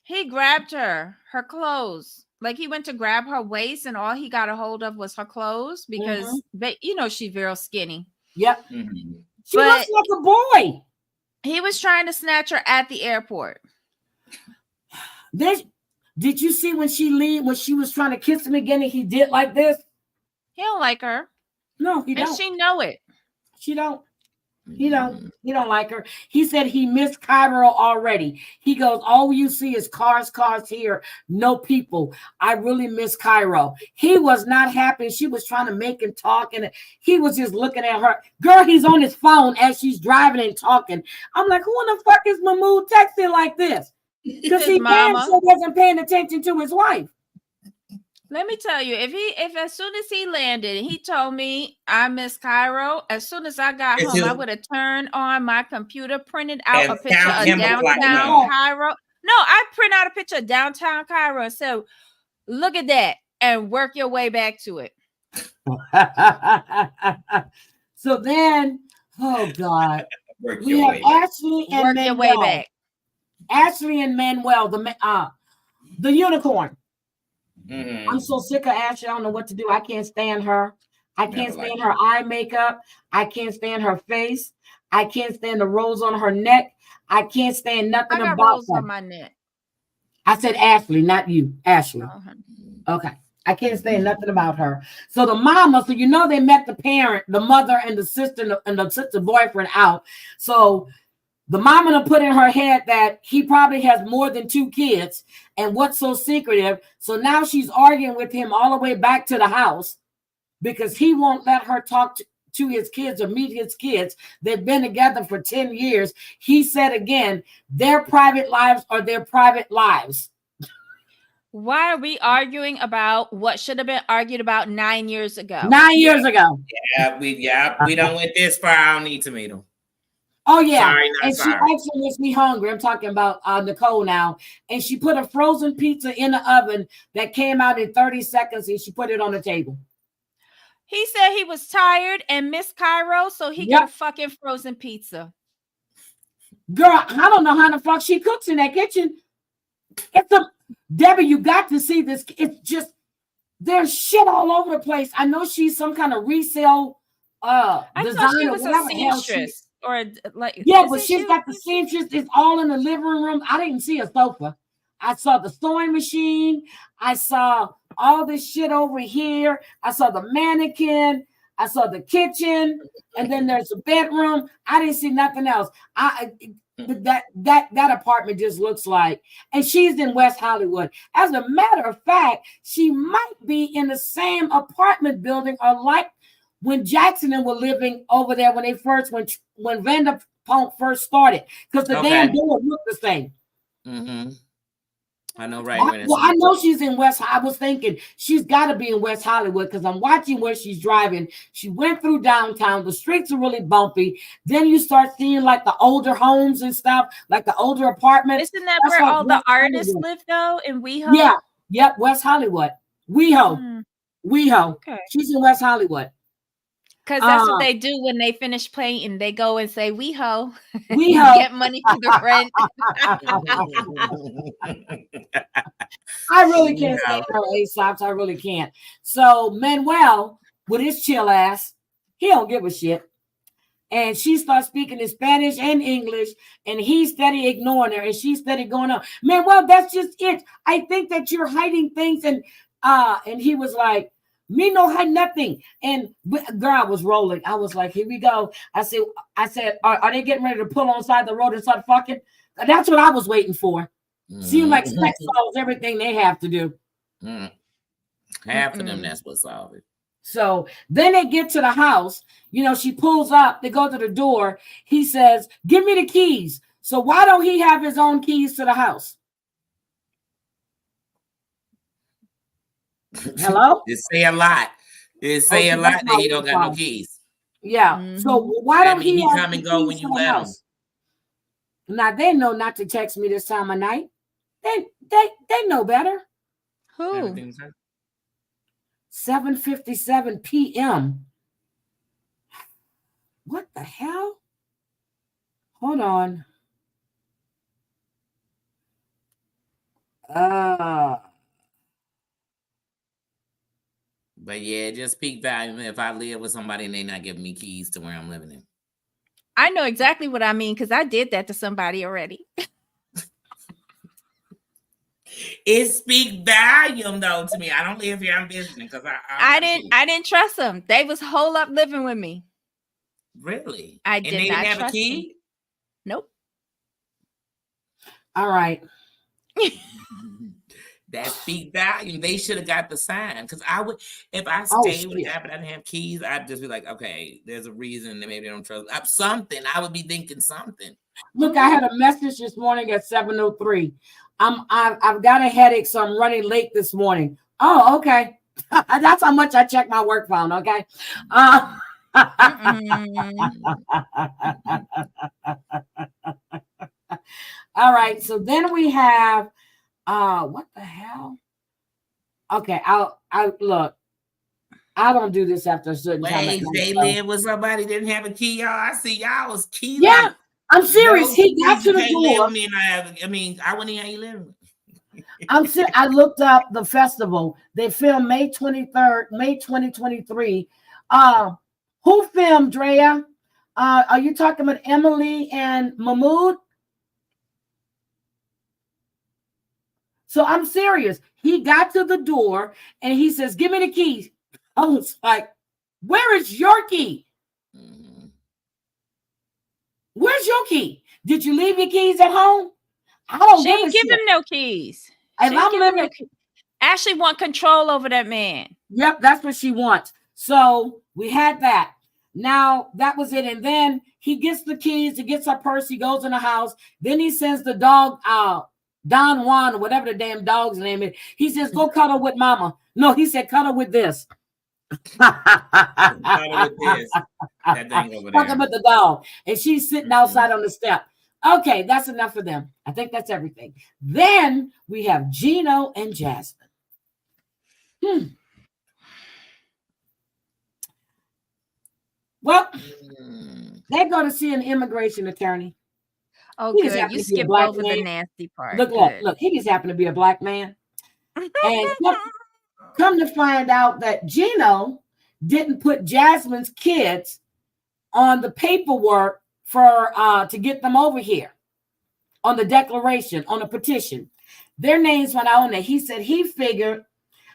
He grabbed her clothes. Like he went to grab her waist, and all he got a hold of was her clothes because she's very skinny. Yep. Mm-hmm. She looks like a boy. He was trying to snatch her at the airport. Did you see when she was trying to kiss him again and he did like this? He don't like her. No, he don't. And she know it. She don't. He don't like her. He said he missed Cairo already. He goes, "All you see is cars here, no people. I really miss Cairo." He was not happy. She was trying to make him talk, and he was just looking at her. Girl, he's on his phone as she's driving and talking. I'm like, who in the fuck is Mahmoud texting like this? Because he wasn't paying attention to his wife. Let me tell you, if as soon as he landed and he told me I miss Cairo, as soon as I got home, I would have turned on my computer, printed out a picture of downtown Cairo. No, I print out a picture of downtown Cairo and said, "Look at that," and work your way back to it. So then, oh God, we have Ashley and work Manuel. Your way back. Ashley and Manuel, the unicorn. Mm-hmm. I'm so sick of Ashley. I don't know what to do. I can't stand her. I can't stand her eye makeup. I can't stand her face. I can't stand the rolls on her neck. I can't stand nothing I got about rolls her. on my neck. I said Ashley, not you. Ashley. Uh-huh. Okay. I can't stand nothing about her. So the mama, they met the parent, the mother, and the sister boyfriend out. So The mama done put in her head that he probably has more than 2 kids, and what's so secretive. So now she's arguing with him all the way back to the house because he won't let her talk to his kids or meet his kids. They've been together for 10 years. He said again, their private lives are their private lives. Why are we arguing about what should have been argued about 9 years ago? 9 years ago. We don't went this far. I don't need tomato. Oh yeah, sorry, and sorry. She actually makes me hungry. I'm talking about Nicole now, and she put a frozen pizza in the oven that came out in 30 seconds, and she put it on the table. He said he was tired and missed Cairo, so he got a fucking frozen pizza. Girl, I don't know how the fuck she cooks in that kitchen. Debbie, you got to see this. It's just there's shit all over the place. I know she's some kind of resale I designer. thought she was a seamstress. But she's got the seamstress. It's all in the living room. I didn't see a sofa. I saw the sewing machine. I saw all this shit over here. I saw the mannequin. I saw the kitchen, and then there's a bedroom. I didn't see nothing else. That apartment just looks like, and she's in West Hollywood. As a matter of fact, she might be in the same apartment building, or like when Jackson and were living over there when Vanderpump first started, because the damn door looked the same. Mm-hmm. I know, right? I know she's in West. I was thinking she's got to be in West Hollywood because I'm watching where she's driving. She went through downtown. The streets are really bumpy. Then you start seeing like the older homes and stuff, like the older apartments. Isn't that where all the artists live though? In WeHo? Yeah. Yep. West Hollywood. WeHo. WeHo. Okay. She's in West Hollywood. Because that's what they do when they finish painting. They go and say, WeHo. WeHo. Get money for the rent. I really can't say her ASAPs. I really can't. So Manuel, with his chill ass, he don't give a shit. And she starts speaking in Spanish and English, and he's steady ignoring her, and she's steady going on. Manuel, that's just it. I think that you're hiding things. And he was like, me no hide nothing. And girl, I was rolling. I was like, here we go. I said, are they getting ready to pull on the side of the road and start fucking? That's what I was waiting for. Seems like sex solves everything they have to do. Half of them, that's what solves it. So then they get to the house. You know, she pulls up. They go to the door. He says, give me the keys. So why don't he have his own keys to the house? Hello? It say a lot. It say a lot that he don't got no keys. Yeah. So why don't he come and go when you let him? Now they know not to text me this time of night. They know better. Who? 7:57 p.m. What the hell? Hold on. But yeah, just speak value if I live with somebody and they not giving me keys to where I'm living in. I know exactly what I mean because I did that to somebody already. It speak volume though to me. I don't live here. I'm visiting because I didn't trust them. They was whole up living with me. Really? I did and they not didn't have trust a key? them. Nope. All right. That speak volume. They should have got the sign because I would, if I stayed with that but I didn't have keys, I'd just be like, okay, there's a reason that maybe they don't trust something. I would be thinking something. Look, I had a message this morning at 7:03. I've got a headache, so I'm running late this morning. Oh, okay. That's how much I check my work phone. Okay. All right. So then we have what the hell? Okay, I look. I don't do this after a certain time. They live with somebody that didn't have a key, y'all. I see y'all was key. Yeah, I'm serious. He got to the door. I wouldn't even how you live. I'm serious. I looked up the festival. They filmed May 23rd, May 2023. Who filmed, Drea? Are you talking about Emily and Mahmoud? So I'm serious. He got to the door and he says, give me the keys. I was like, where is your key? Where's your key? Did you leave your keys at home? I don't She ain't give him no keys. And I'm living. Ashley want control over that man. Yep, that's what she wants. So we had that. Now that was it. And then he gets the keys, he gets her purse, he goes in the house. Then he sends the dog out, Don Juan, or whatever the damn dog's name is. He says, go cuddle with mama. No, he said, cuddle with this. Cuddle with this. That thing over there. Talking with the dog. And she's sitting outside on the step. Okay, that's enough for them. I think that's everything. Then we have Gino and Jasmine. Well, they go to see an immigration attorney. Oh, good. You skipped over the nasty part. Look, he just happened to be a black man. And come to find out that Gino didn't put Jasmine's kids on the paperwork for to get them over here on the declaration, on the petition. Their names went out on there. He said he figured,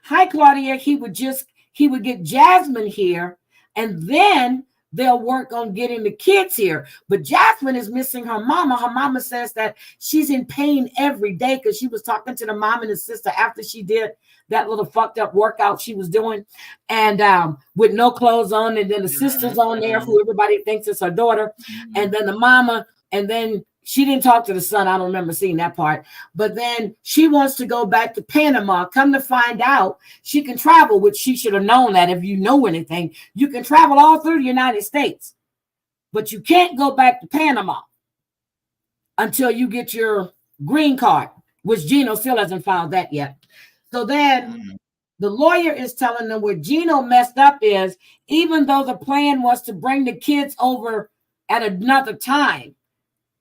hi, Claudia, he would get Jasmine here, and then they'll work on getting the kids here. But Jasmine is missing her mama. Her mama says that she's in pain every day because she was talking to the mom and the sister after she did that little fucked up workout she was doing, and with no clothes on, and then the sister's on there who everybody thinks is her daughter, and then the mama, and then she didn't talk to the son. I don't remember seeing that part. But then she wants to go back to Panama. Come to find out, she can travel, which she should have known that if you know anything. You can travel all through the United States, but you can't go back to Panama until you get your green card, which Gino still hasn't filed that yet. So then the lawyer is telling them where Gino messed up is, even though the plan was to bring the kids over at another time,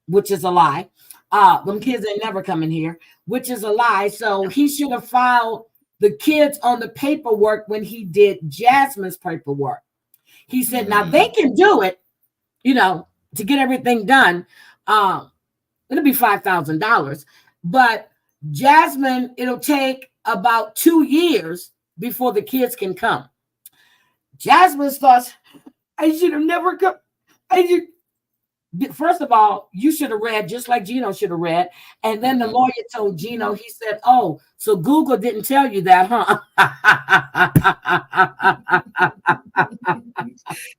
which is a lie. Them kids ain't never coming here, which is a lie. So he should have filed the kids on the paperwork when he did Jasmine's paperwork. He said, now they can do it, to get everything done. It'll be $5,000. But Jasmine, it'll take about 2 years before the kids can come. Jasmine thoughts, I should have never come. First of all, you should have read just like Gino should have read. And then the lawyer told Gino, he said, oh, so Google didn't tell you that, huh?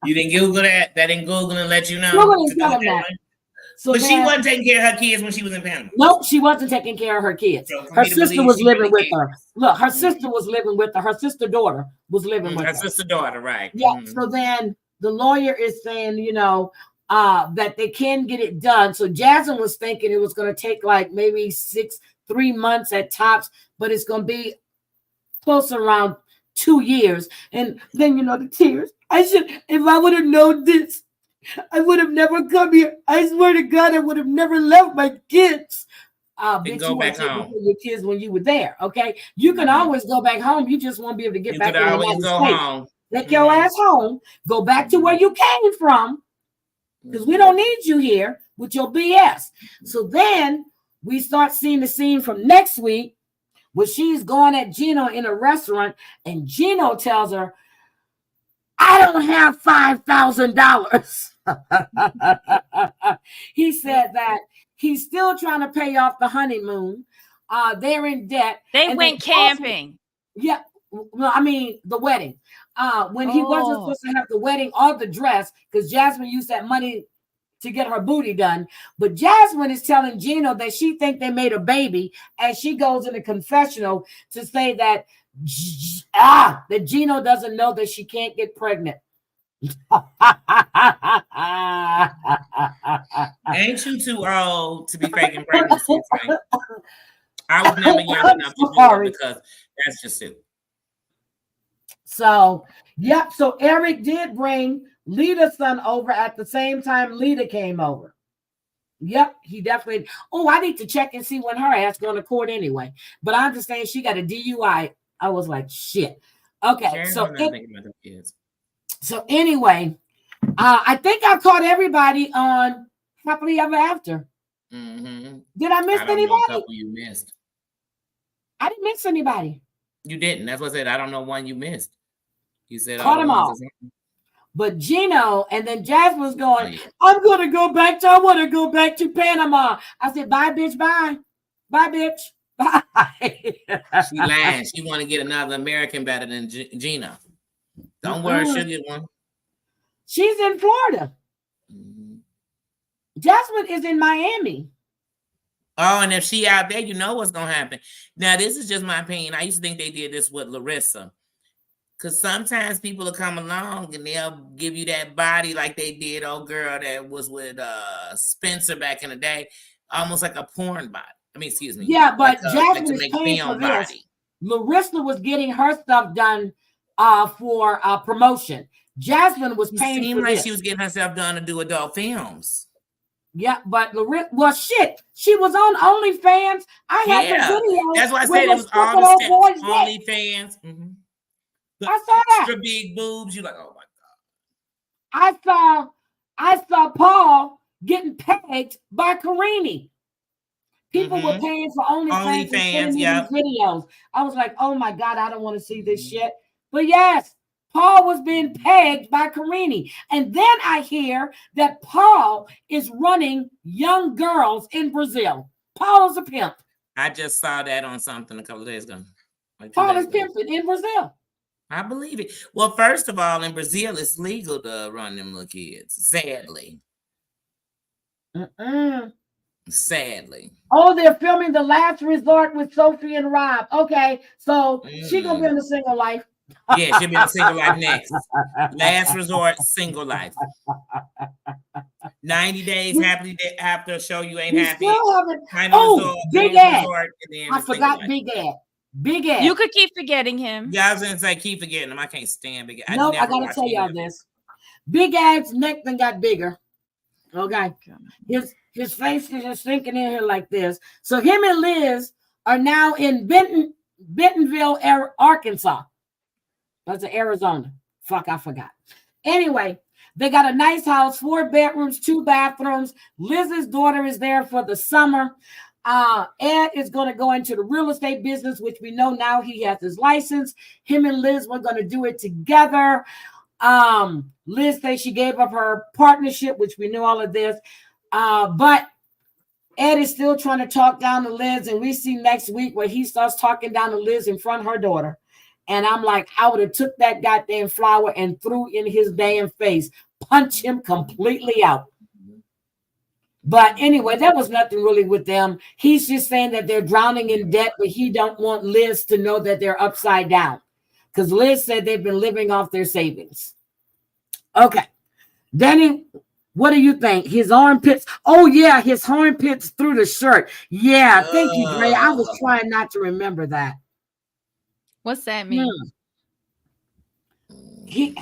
You didn't Google that? That didn't Google and let you know? Google didn't tell him that. So but she wasn't taking care of her kids when she was in Panama. Nope, she wasn't taking care of her kids. So her sister was living with her. Look, her sister was living with her. Her sister daughter was living with her. Her sister daughter, right. Yeah, so then the lawyer is saying, that they can get it done. So Jasmine was thinking it was going to take like maybe 3 months at tops, but it's going to be close around 2 years. And then, the tears. If I would have known this, I would have never come here. I swear to God, I would have never left my kids. Bitch, go back home. Your kids when you were there, okay? You can always go back home. You just won't be able to get back. You could always go home. Take your ass home. Go back to where you came from, because we don't need you here with your BS. So then we start seeing the scene from next week where she's going at Gino in a restaurant, and Gino tells her, I don't have $5,000. He said that he's still trying to pay off the honeymoon. They're in debt. They went camping. Yeah. Well, I mean, the wedding. When he wasn't supposed to have the wedding or the dress, because Jasmine used that money to get her booty done. But Jasmine is telling Gino that she think they made a baby, and she goes in a confessional to say that that Gino doesn't know that she can't get pregnant. Ain't you too old to be faking pregnancy? Right? I was never young enough to do it because that's just it. So, yep. So Eric did bring Lita's son over at the same time Lita came over. Yep, he definitely. Oh, I need to check and see when her ass going to court anyway. But I understand she got a DUI. I was like, shit. Okay, so anyway, I think I caught everybody on Happily Ever After. Mm-hmm. Did I miss anybody? A couple you missed. I didn't miss anybody. You didn't. That's what I said. I don't know one you missed. You said caught them all. But Gino and then Jasmine was going, I want to go back to Panama. I said, bye, bitch, bye. Bye, bitch. Bye. She lying. She want to get another American better than Gino. Don't worry, she'll get one. She's in Florida. Jasmine is in Miami. Oh, and if she out there, you know what's gonna happen. Now, this is just my opinion. I used to think they did this with Larissa. Because sometimes people will come along and they'll give you that body like they did old girl that was with Spencer back in the day. Almost like a porn body. I mean, excuse me. Yeah, but like Jasmine is paying for this. Larissa was getting her stuff done for promotion. Jasmine was paying seemed for like this. she was getting herself done to do adult films. Yeah, but Larissa, well, shit, she was on OnlyFans. I had the video. That's why I said it was all the steps. OnlyFans. I saw extra that. Big boobs. You like, oh my God. I saw Paul getting pegged by Karini. People were paying for OnlyFans and sending me these videos. I was like, oh my God, I don't want to see this shit. But yes, Paul was being pegged by Karini. And then I hear that Paul is running young girls in Brazil. Paul is a pimp. I just saw that on something a couple of days ago. Paul is pimping in Brazil. I believe it. Well, first of all, in Brazil, it's legal to run them little kids. Sadly. Sadly. Oh, they're filming The Last Resort with Sophie and Rob. Okay, so she's gonna be in the single life. Yeah, she'll be in the single life next. Last Resort, single life. 90 days happily after a show you ain't happy. Big Ed. I forgot Big Ed. Big Ed. You could keep forgetting him. Yeah, I was gonna say keep forgetting him. I can't stand Big Ed. No, I gotta tell y'all this. Big Ed's neck then got bigger. Okay. His face is just sinking in here like this. So him and Liz are now in Bentonville, Arkansas. That's in Arizona. Fuck, I forgot. Anyway, they got a nice house, 4 bedrooms, 2 bathrooms. Liz's daughter is there for the summer. Ed is going to go into the real estate business, which we know now he has his license. Him and Liz were going to do it together. Liz says she gave up her partnership, which we knew all of this. But Ed is still trying to talk down to Liz, and we see next week where he starts talking down to Liz in front of her daughter. And I'm like, I would have took that goddamn flower and threw in his damn face, punch him completely out. But anyway, there was nothing really with them. He's just saying that they're drowning in debt, but he don't want Liz to know that they're upside down. Because Liz said they've been living off their savings. Okay. Danie, what do you think? His armpits. Oh, yeah, his armpits through the shirt. Yeah, thank you, Dre. I was trying not to remember that. What's that mean? He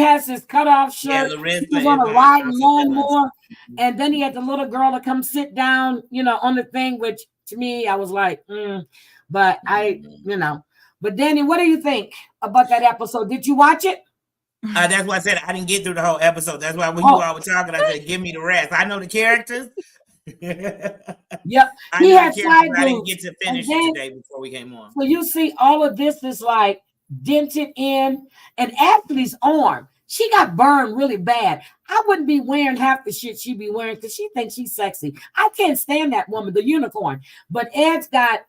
has his cutoff shirt. Yeah, he was on a riding lawnmower, and then he had the little girl to come sit down, on the thing, which to me, I was like, but But Danie, what do you think about that episode? Did you watch it? That's why I said I didn't get through the whole episode. That's why when you all were talking, I said, give me the rest. I know the characters. Yep. He had side I didn't get to finish it today before we came on. So you see all of this is like dented in, and Ashley's arm, she got burned really bad. I wouldn't be wearing half the shit she be wearing because she thinks she's sexy. I can't stand that woman, the unicorn. But Ed's got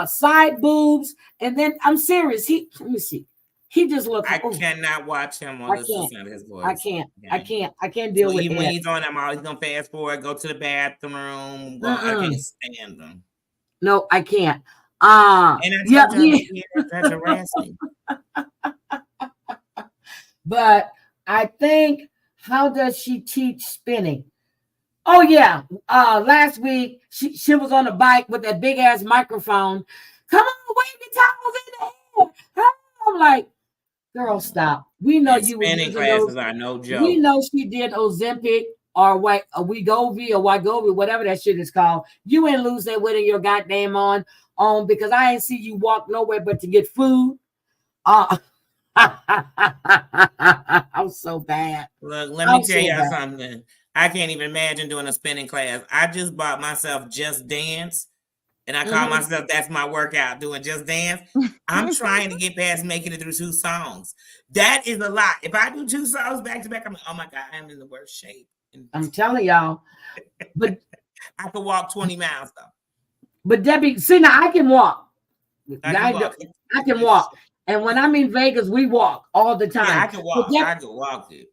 side boobs, and then I'm serious. Let me see. He just looks. I cannot watch him on the sound of his voice. I can't deal with it. When he's on, I'm always gonna fast forward, go to the bathroom. I can't stand him. No, I can't. That's harassing. But I think, how does she teach spinning? Oh yeah, last week she was on a bike with that big ass microphone. Come on, wave your towels in the air. I'm like, girl, stop. We know you spinning classes are no joke. We know she did Ozempic or Wegovy or Wegovy, whatever that shit is called. You ain't lose that weight in your goddamn on because I ain't see you walk nowhere but to get food. I'm so bad. Look, let me tell y'all something. I can't even imagine doing a spinning class. I just bought myself Just Dance, And I call myself, that's my workout, doing Just Dance. I'm trying to get past making it through 2 songs. That is a lot. If I do 2 songs back to back, I'm like, oh my God, I'm in the worst shape. I'm telling y'all. But I could walk 20 miles though. But Debbie, see now I can walk. I can walk. And when I'm in Vegas, we walk all the time. Yeah, I can walk. I can walk it.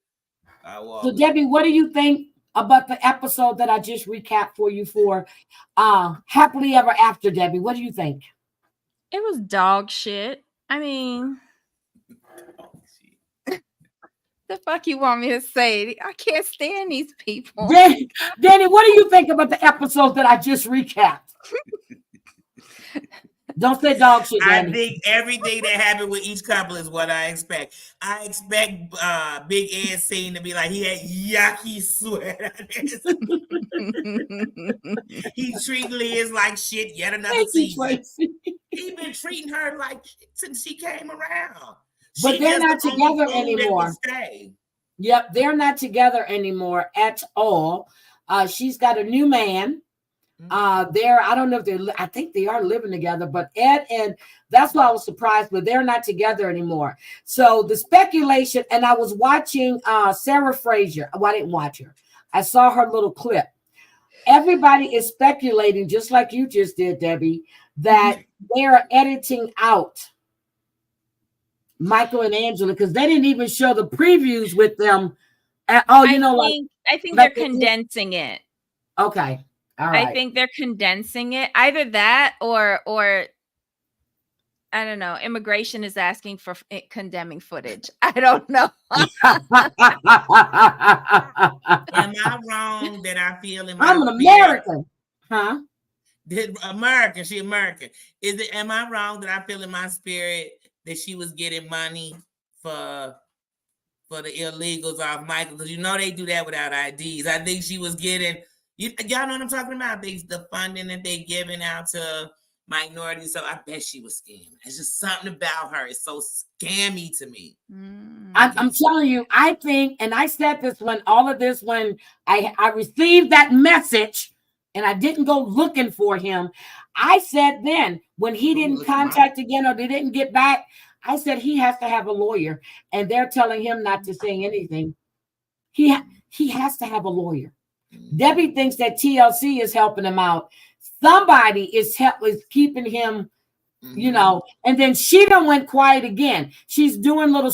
I walk. So Debbie, what do you think about the episode that I just recapped for you for Happily Ever After, Debbie? What do you think? It was dog shit. I mean, the fuck you want me to say? I can't stand these people. Danie, what do you think about the episode that I just recapped? Don't say dog shit, Danie. I think everything that happened with each couple is what I expect. I expect Big Ed scene to be like he had yucky sweat on his. He's treating Liz like shit yet another season. He's been treating her like shit since she came around. But they're not together anymore. Yep, they're not together anymore at all. She's got a new man. I don't know if I think they are living together, but Ed, and that's why I was surprised, but they're not together anymore. So the speculation, and I was watching Sarah Fraser. Well, I didn't watch her. I saw her little clip. Everybody is speculating, just like you just did, Debbie, that they are editing out Michael and Angela because they didn't even show the previews with them. I think they're condensing it. Okay. All right. I think they're condensing it. Either that or I don't know. Immigration is asking for condemning footage. I don't know. Am I wrong that I feel in my I'm an American. Huh? She American. Am I wrong that I feel in my spirit that she was getting money for the illegals off Michael? Because they do that without IDs. I think she was getting. Y'all know what I'm talking about? The funding that they giving out to minorities. So I bet she was scamming. It's just something about her. It's so scammy to me. I'm telling you, I think, and I said this when I received that message and I didn't go looking for him. I said then when he didn't contact again or they didn't get back, I said he has to have a lawyer and they're telling him not to say anything. He has to have a lawyer. Debbie thinks that TLC is helping him out. Somebody is keeping him, and then she done went quiet again. She's doing little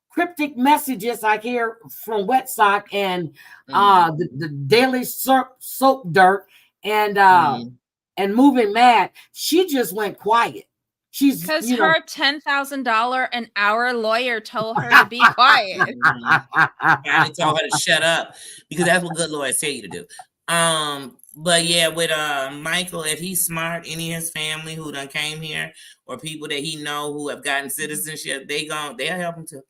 cryptic messages I hear from Wet Sock and the Daily Soap Dirt and Moving Mad. She just went quiet. She's because her $10,000 an hour lawyer told her to be quiet. I told her to shut up because that's what good lawyers tell you to do. But yeah, with Michael, if he's smart, any of his family who done came here or people that he know who have gotten citizenship, they'll help him too.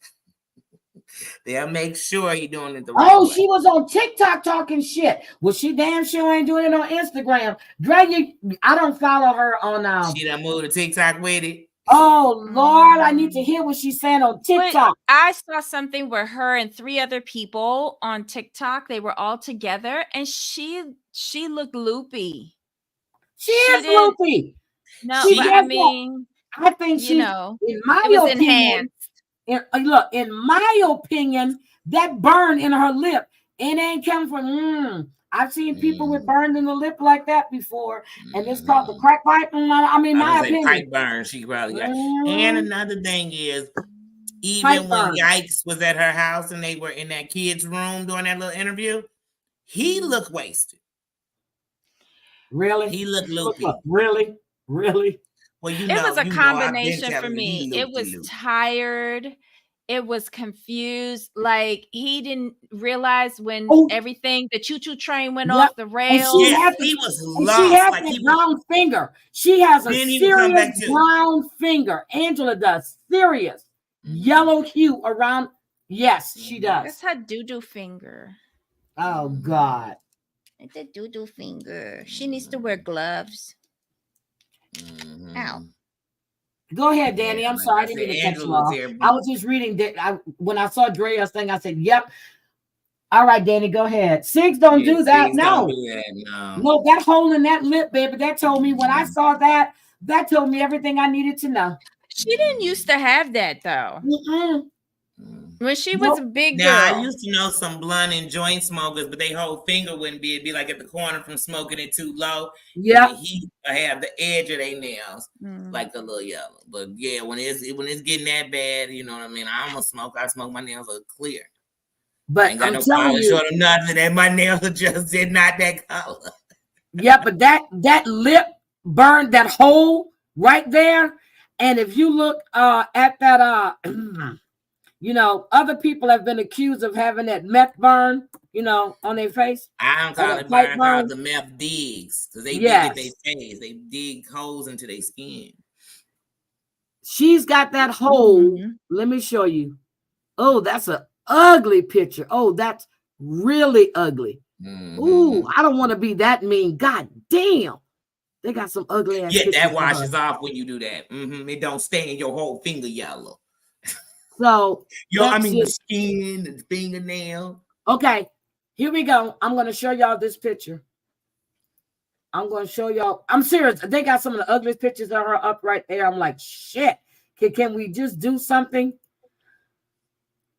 They'll make sure he's doing it the right way. She was on TikTok talking shit. Well, she damn sure ain't doing it on Instagram. I don't follow her on she done moved to TikTok with it. Oh Lord, I need to hear what she's saying on TikTok. But I saw something where her and 3 other people on TikTok, they were all together, and she looked loopy. She is loopy. No, but I mean, I think she, in my opinion, in my opinion, that burn in her lip, it ain't coming from. I've seen people with burns in the lip like that before, and it's called the crack pipe. I mean, my opinion. Pipe burn. She probably got. And another thing is, even when Yikes was at her house and they were in that kid's room doing that little interview, he looked wasted. Really? He looked loopy. Really? Well, it was a combination for me. It was tired. It was confused. Like he didn't realize when everything, the choo-choo train went off the rails. He was lost. She has a brown finger. She has a serious brown finger. Angela does. Serious yellow hue around. Yes, she does. That's her doo-doo finger. Oh, God. It's a doo-doo finger. She needs to wear gloves. Ow. Go ahead, Danie. I'm sorry. I didn't mean to cut you off. I was just reading that. When I saw Drea's thing, I said, yep. All right, Danny, go ahead. Sigs don't do that. Don't No. do that. No. No, that hole in that lip, baby, that told me when I saw that, that told me everything I needed to know. She didn't used to have that though. When she was a big girl. Now, I used to know some blunt and joint smokers, but their whole finger wouldn't be. It'd be like at the corner from smoking it too low. Yeah. He have the edge of their nails like a little yellow. But yeah, when it's getting that bad, you know what I mean? I'm a smoker. I smoke my nails are clear. But I ain't got I'm no telling polish you, or nothing, and my nails are just not that color. Yeah, but that lip burned that hole right there. And if you look at that, you know, other people have been accused of having that meth burn, you know, on their face. I don't call it burn, I call it the meth digs. Because they dig at their face. They dig holes into their skin. She's got that hole. Let me show you. Oh, that's an ugly picture. Oh, that's really ugly. Ooh, I don't want to be that mean. God damn. They got some ugly ass. Yeah, that washes off when you do that. It don't stain your whole finger yellow. So, I mean, the skin, the fingernail. Okay, here we go. I'm going to show y'all this picture. I'm going to show y'all. I'm serious. They got some of the ugliest pictures of her up right there. I'm like, shit. Can we just do something?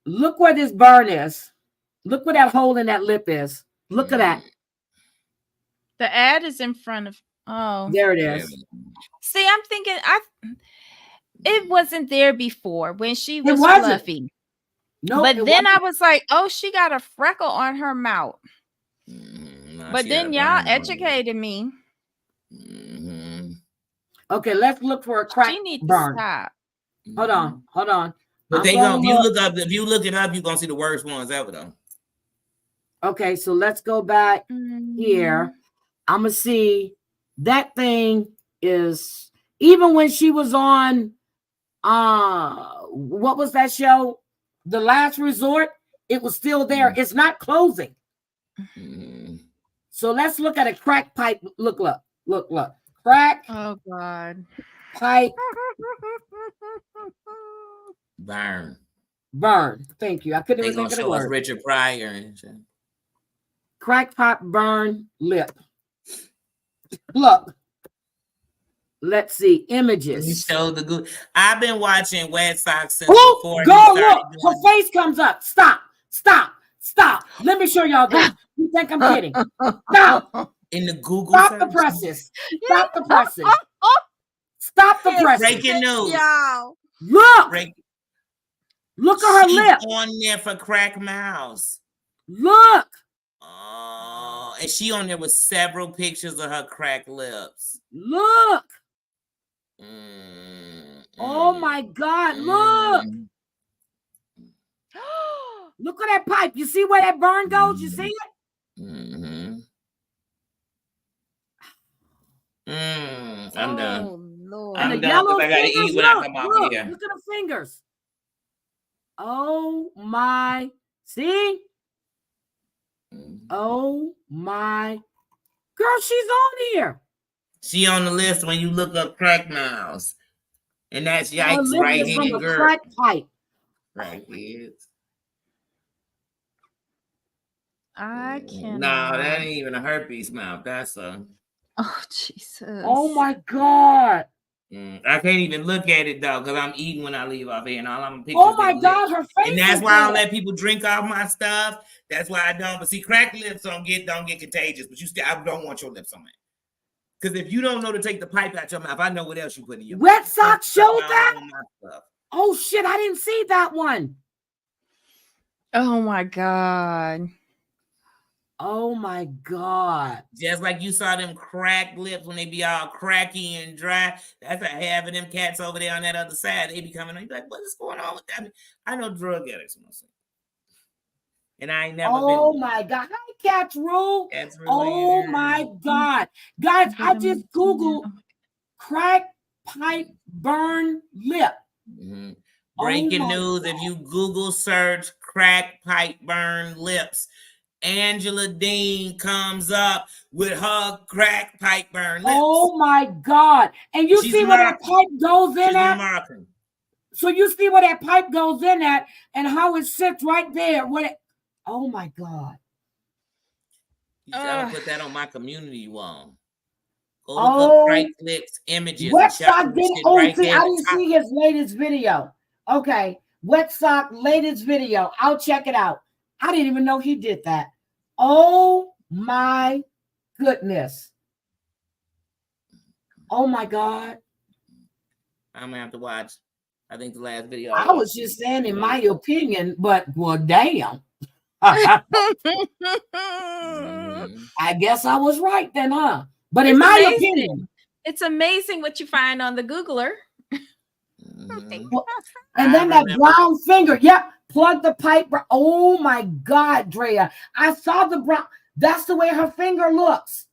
Look where this burn is. Look where that hole in that lip is. Look at that. The ad is in front of. Oh, there it is. See, I'm thinking it wasn't there before when she was fluffy. No, but then I was like, oh, she got a freckle on her mouth. But then y'all educated me. Okay, let's look for a crack She needs burn. to stop. Hold on. But they gonna if you look it up, you're gonna see the worst ones ever though. Okay, so let's go back here. I'm gonna see that thing is even when she was on what was that show? The Last Resort, it was still there. It's not closing. So let's look at a crack pipe. Look. Crack. Oh God. Pipe. Burn. Thank you. I couldn't even think of the word. Richard Pryor and shit. Crack pipe burn lip. Look. Let's see images. You showed the good. I've been watching Wet Sox since before. Go look. Her face comes up. Stop. Let me show y'all this. You think I'm kidding? Stop. In the Google. Stop the presses. Stop the presses. Stop the presses. Breaking news. Look. Look at her lip. On there for Crack Mouse. Look. Oh, and she on there with several pictures of her cracked lips. Look. Oh my God, look. Look at that pipe. You see where that burn goes? You see it? I'm done. Lord. I'm done because I gotta eat when I come off here. Look at the fingers. Oh my. See? Oh my. Girl, she's on here. She on the list when you look up Crack Mouse. And that's yikes right here, girl. Crack pipe. Right here. I can't. No, that ain't even a herpes mouth. That's a. Oh Jesus. Oh my God. I can't even look at it though, because I'm eating when I leave off here, and all I'm picking. Oh my God, her face. And that's why I don't let people drink off my stuff. That's why I don't. But see, cracked lips don't get contagious. But I don't want your lips on that. Because if you don't know to take the pipe out your mouth, I know what else you put in your mouth. Wet Sox showed that? Oh shit, I didn't see that one. Oh my God. Oh my God. Just like you saw them cracked lips when they be all cracky and dry. That's like having them cats over there on that other side. They be coming on. You're like, what is going on with that? I know drug addicts. And I ain't never been. Oh my God. Hi, Cats Rule. Oh my God. Guys, I just Googled crack pipe burn lip. Breaking news. If you Google search crack pipe burn lips, Angela Dean comes up with her crack pipe burn lips. Oh my God. And you see where that pipe goes in at? So you see where that pipe goes in at and how it sits right there. Oh my God. I'm gonna put that on my community wall. Go look Oh, up Craig Flicks images and Wet show Sock them didn't. shit Oh, right see, there I at the didn't top. see his latest video. Okay, Wet Sock latest video. I'll check it out. I didn't even know he did that. Oh my goodness. Oh my God. I'm gonna have to watch. I think the last video I was just saying, in my opinion, but well, damn. I guess I was right then, huh? But in my opinion, it's amazing what you find on the Googler. And then that brown finger. Yep. Plug the pipe. Oh my God, Drea. I saw the brown. That's the way her finger looks.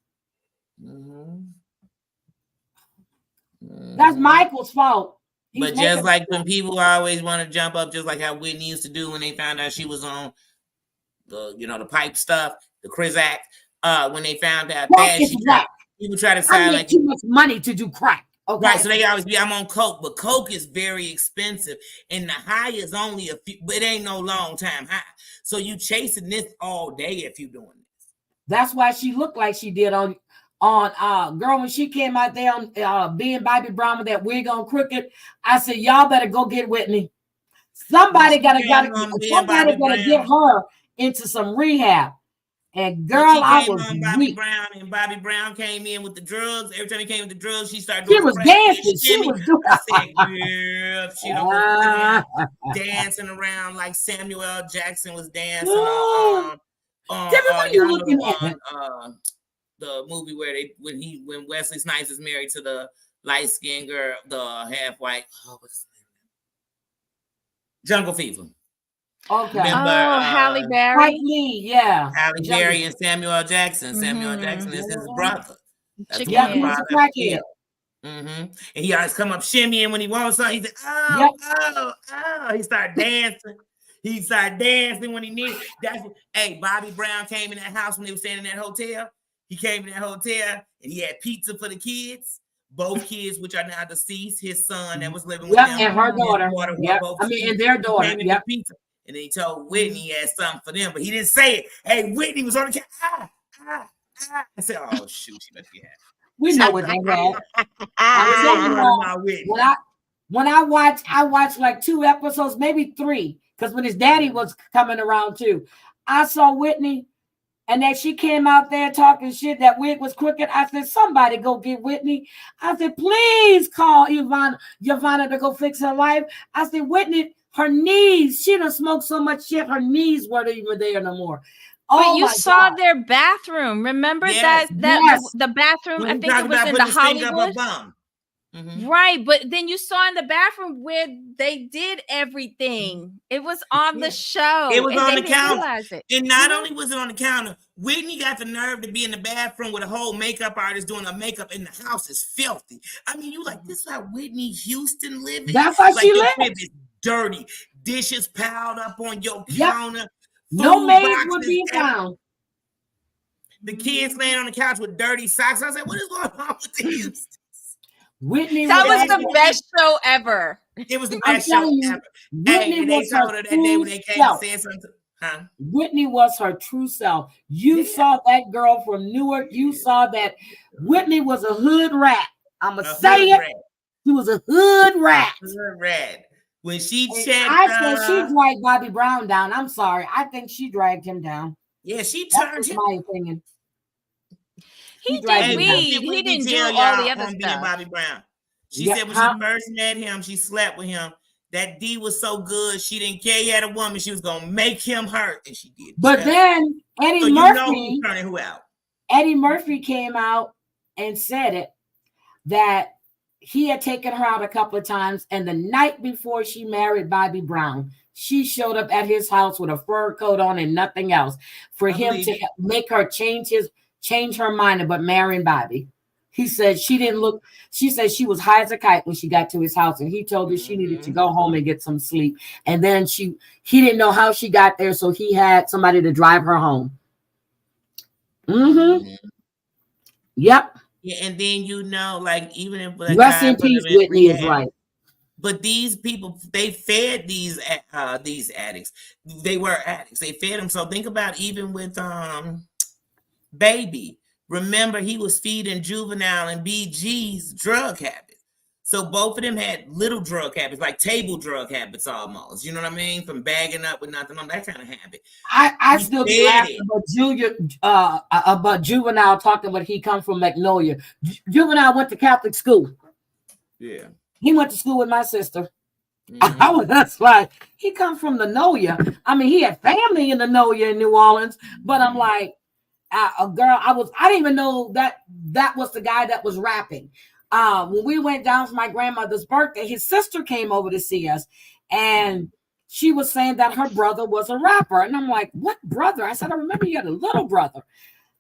That's Michael's fault. But just like when people always want to jump up, just like how Whitney used to do when they found out she was on the, the pipe stuff, the Crizac. When they found out that people try to sound like too much money to do crack. Okay. Right, so they always be, I'm on coke, but coke is very expensive, and the high is only a few, but it ain't no long time high. So you chasing this all day if you doing this. That's why she looked like she did on girl when she came out there on being Bobby Brown with that wig on crooked. I said, y'all better go get Whitney. Somebody gotta get her into some rehab. And girl, I was Bobby Brown, and Bobby Brown came in with the drugs. Every time he came with the drugs, she started doing. She was dancing. She was doing. I said, "Girl, she don't dancing around like Samuel Jackson was dancing on the movie where when Wesley Snipes is married to the light skinned girl, the half white. What's his name? Jungle Fever. Okay. Remember, Halle Berry? Yeah. Halle Berry and Samuel Jackson. Samuel Jackson is his brother. That's he's a crackhead. And he always come up shimmying when he wants something. He said, oh. He started dancing. He started dancing when he needed. Hey, Bobby Brown came in that house when they were staying in that hotel. He came in that hotel and he had pizza for the kids. Both kids, which are now deceased, his son that was living with them. And her daughter. And their daughter. Pizza. And then he told Whitney he had something for them, but he didn't say it. Hey, Whitney was on the camera. I said, oh, shoot, she must be happy. We know what they had. When I watched like 2 episodes, maybe 3, because when his daddy was coming around too. I saw Whitney, and that she came out there talking shit, that wig was crooked. I said, somebody go get Whitney. I said, please call Yvonne to go fix her life. I said, Whitney, her knees, she done smoked so much shit, her knees weren't even there no more. But you saw their bathroom. Remember that the bathroom, I think it was in the Hollywood. Right, but then you saw in the bathroom where they did everything. It was on the show. It was on the counter. And not only was it on the counter, Whitney got the nerve to be in the bathroom with a whole makeup artist doing her makeup, and the house is filthy. I mean, you like, this is how Whitney Houston living? That's how she lives. Is dirty. Dishes piled up on your counter. No maids would be found. The kids laying on the couch with dirty socks. I was like, what is going on with these? Whitney, that was the best show ever. It was the best show ever. Whitney was her that day when they came and said something. Huh? Whitney was her true self. You saw that girl from Newark. You saw that Whitney was a hood rat. I'ma say it. She was a hood rat. Hood rat. When she checked, I said she dragged Bobby Brown down. I'm sorry. I think she dragged him down. Yeah, she turned him. My opinion. He did weed. He didn't do all the other stuff. Bobby Brown. She said when she first met him, she slept with him. That D was so good, she didn't care he had a woman. She was gonna make him hurt, and she did. But then Eddie Murphy, turning who out? Eddie Murphy came out and said it that he had taken her out a couple of times, and the night before she married Bobby Brown, she showed up at his house with a fur coat on and nothing else for him to make her change her mind about marrying Bobby. He said she said she was high as a kite when she got to his house, and he told her she needed to go home and get some sleep. And then he didn't know how she got there, so he had somebody to drive her home. Yep. Yeah, and then like even if rest in peace, Whitney is right. But these people, they fed these addicts. They were addicts. They fed them. So think about even with Baby. Remember, he was feeding Juvenile and BG's drug habits. So both of them had little drug habits, like table drug habits almost. You know what I mean? From bagging up with nothing on that kind of habit. I still be laughing about Juvenile talking about he come from Magnolia. Juvenile went to Catholic school. Yeah. He went to school with my sister. That's like, he come from the Noya. I mean, he had family in the Noya in New Orleans, but I'm like, a girl, I didn't even know that was the guy that was rapping. When we went down for my grandmother's birthday, his sister came over to see us, and she was saying that her brother was a rapper. And I'm like, what brother? I said, I remember you had a little brother.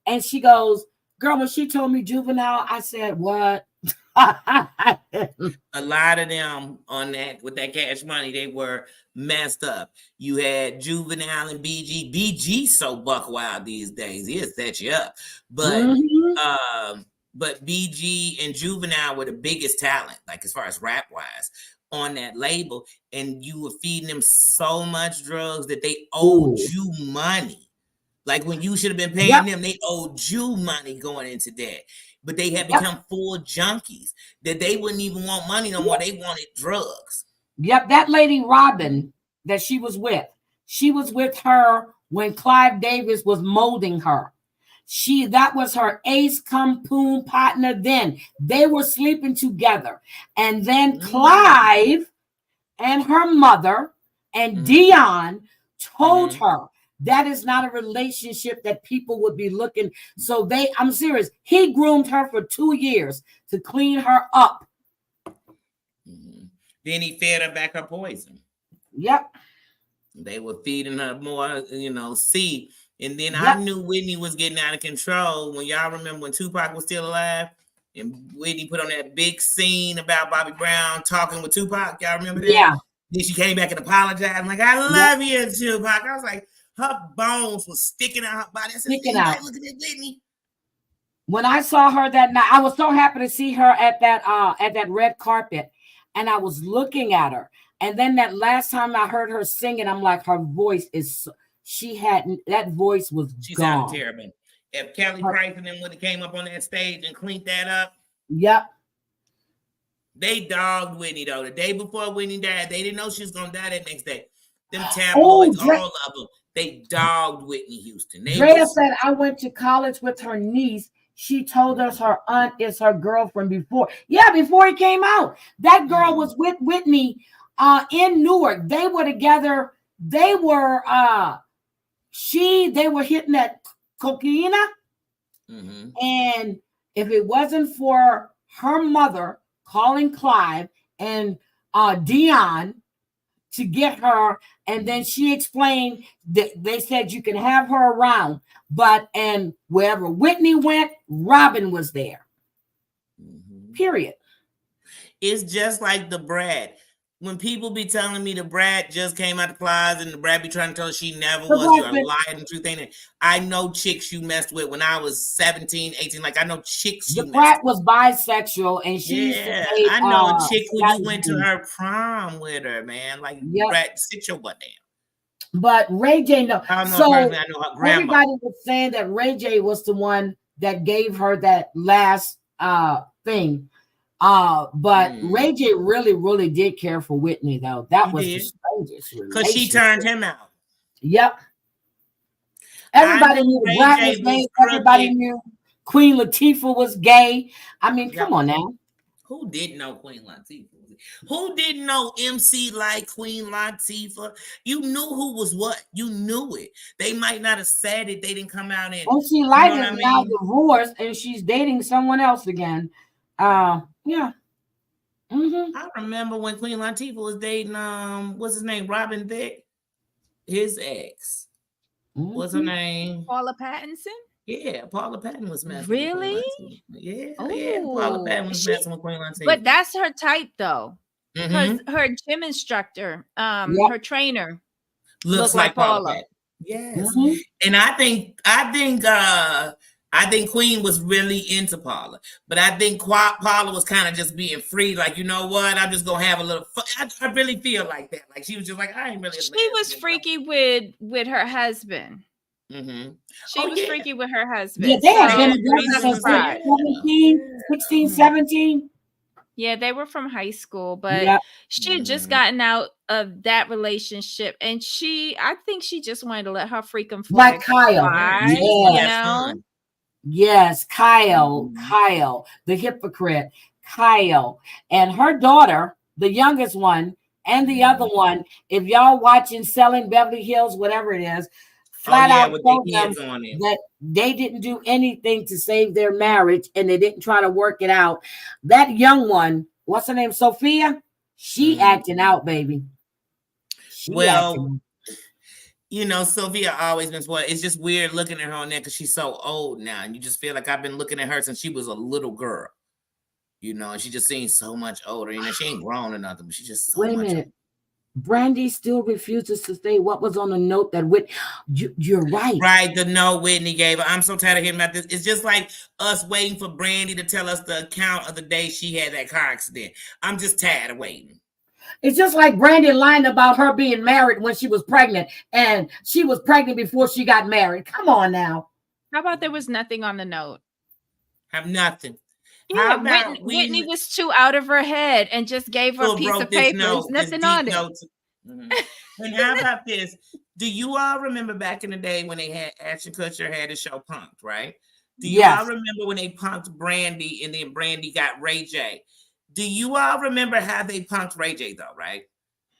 And she goes, girl, when she told me Juvenile, I said, what? A lot of them on that with that Cash Money, they were messed up. You had Juvenile and BG. BG so buck wild these days. He'll set you up. But but BG and Juvenile were the biggest talent, like as far as rap wise, on that label. And you were feeding them so much drugs that they owed you money. Like when you should have been paying them, they owed you money going into that. But they had become full junkies that they wouldn't even want money no more. They wanted drugs. Yep, that lady Robin that she was with her when Clive Davis was molding her. That was her ace compoon partner then. They were sleeping together. And then Clive and her mother and Dion told her that is not a relationship that people would be looking. So I'm serious. He groomed her for 2 years to clean her up. Then he fed her back her poison. Yep. They were feeding her more, C. And then I knew Whitney was getting out of control. When y'all remember when Tupac was still alive and Whitney put on that big scene about Bobby Brown talking with Tupac. Y'all remember that? Yeah. Then she came back and apologized. I'm like, I love you, Tupac. I was like, her bones was sticking out her body. I said, look at Whitney. When I saw her that night, I was so happy to see her at that red carpet. And I was looking at her. And then that last time I heard her singing, I'm like, her voice is... that voice was she gone. Sounded terrible. If Kelly Price and them would have came up on that stage and cleaned that up. Yep. They dogged Whitney though. The day before Whitney died, they didn't know she was gonna die that next day. Them tabloids, all of them, they dogged Whitney Houston. Drea said, I went to college with her niece. She told us her aunt is her girlfriend before. Yeah, before he came out. That girl was with Whitney in Newark. They were together. They were they were hitting that cocaina. And if it wasn't for her mother calling Clive and Dion to get her, and then she explained that they said you can have her around, and wherever Whitney went, Robin was there. Period. It's just like the Brat. When people be telling me the Brat just came out the closet and the Brat be trying to tell her she never was, you're a liar and truth ain't it. I know chicks you messed with when I was 17, 18. Like I know chicks you The Brat was bisexual and she I know a chick who you went to her prom with her, man. Like Brat, sit your butt down. But Ray J, no. I know her grandma. Everybody was saying that Ray J was the one that gave her that last thing. But Ray J really, really did care for Whitney, though. That was the strangest relationship. Because she turned him out. Yep. Everybody knew the Black was gay. Everybody knew Queen Latifah was gay. I mean, come on now. Who didn't know Queen Latifah? Who didn't know MC like Queen Latifah? You knew who was what. You knew it. They might not have said it. They didn't come out and MC Light is now divorced and she's dating someone else again. Yeah. I remember when Queen Latifah was dating what's his name? Robin Thicke. His ex. What's her name? Paula Pattinson? Yeah, Paula Patton was messing really? with Queen Latifah. Yeah, Paula Patton was messing with Queen Latifah. But that's her type though. Because her gym instructor, her trainer looks like Paula. Yes. And I think I think Queen was really into Paula, but I think Paula was kind of just being free. Like, you know what? I'm just gonna have a little fun. I really feel like that. Like she was just like, I ain't really. She was freaky with her husband. Mm-hmm. She was freaky with her husband. Yeah, they had been together since 16, 17. Yeah, they were from high school, but she had just gotten out of that relationship, and I think she just wanted to let her freaking flag Like Kyle. fly, Yes. you know? Yes, Kyle, the hypocrite, Kyle, and her daughter, the youngest one, and the other one. If y'all watching Selling Beverly Hills, whatever it is, flat out told them that they didn't do anything to save their marriage, and they didn't try to work it out. That young one, what's her name, Sophia? She acting out, baby. You know, Sophia always been spoiled. It's just weird looking at her on there because she's so old now, and you just feel like I've been looking at her since she was a little girl. You know, and she just seems so much older. You know, she ain't grown or nothing, but she just so Wait a much minute. Brandy still refuses to say what was on the note that you're right. Right, the note Whitney gave her. I'm so tired of hearing about this. It's just like us waiting for Brandy to tell us the account of the day she had that car accident. I'm just tired of waiting. It's just like Brandy lying about her being married when she was pregnant, and she was pregnant before she got married. Come on now. How about there was nothing on the note? Have nothing. Yeah, Whitney was too out of her head and just gave her a piece of paper. Nothing on it. Mm-hmm. And how about this? Do you all remember back in the day when they had Ashton Kutcher had the show Punked, right? Do you all remember when they punked Brandy and then Brandy got Ray J? Do you all remember how they punked Ray J though, right?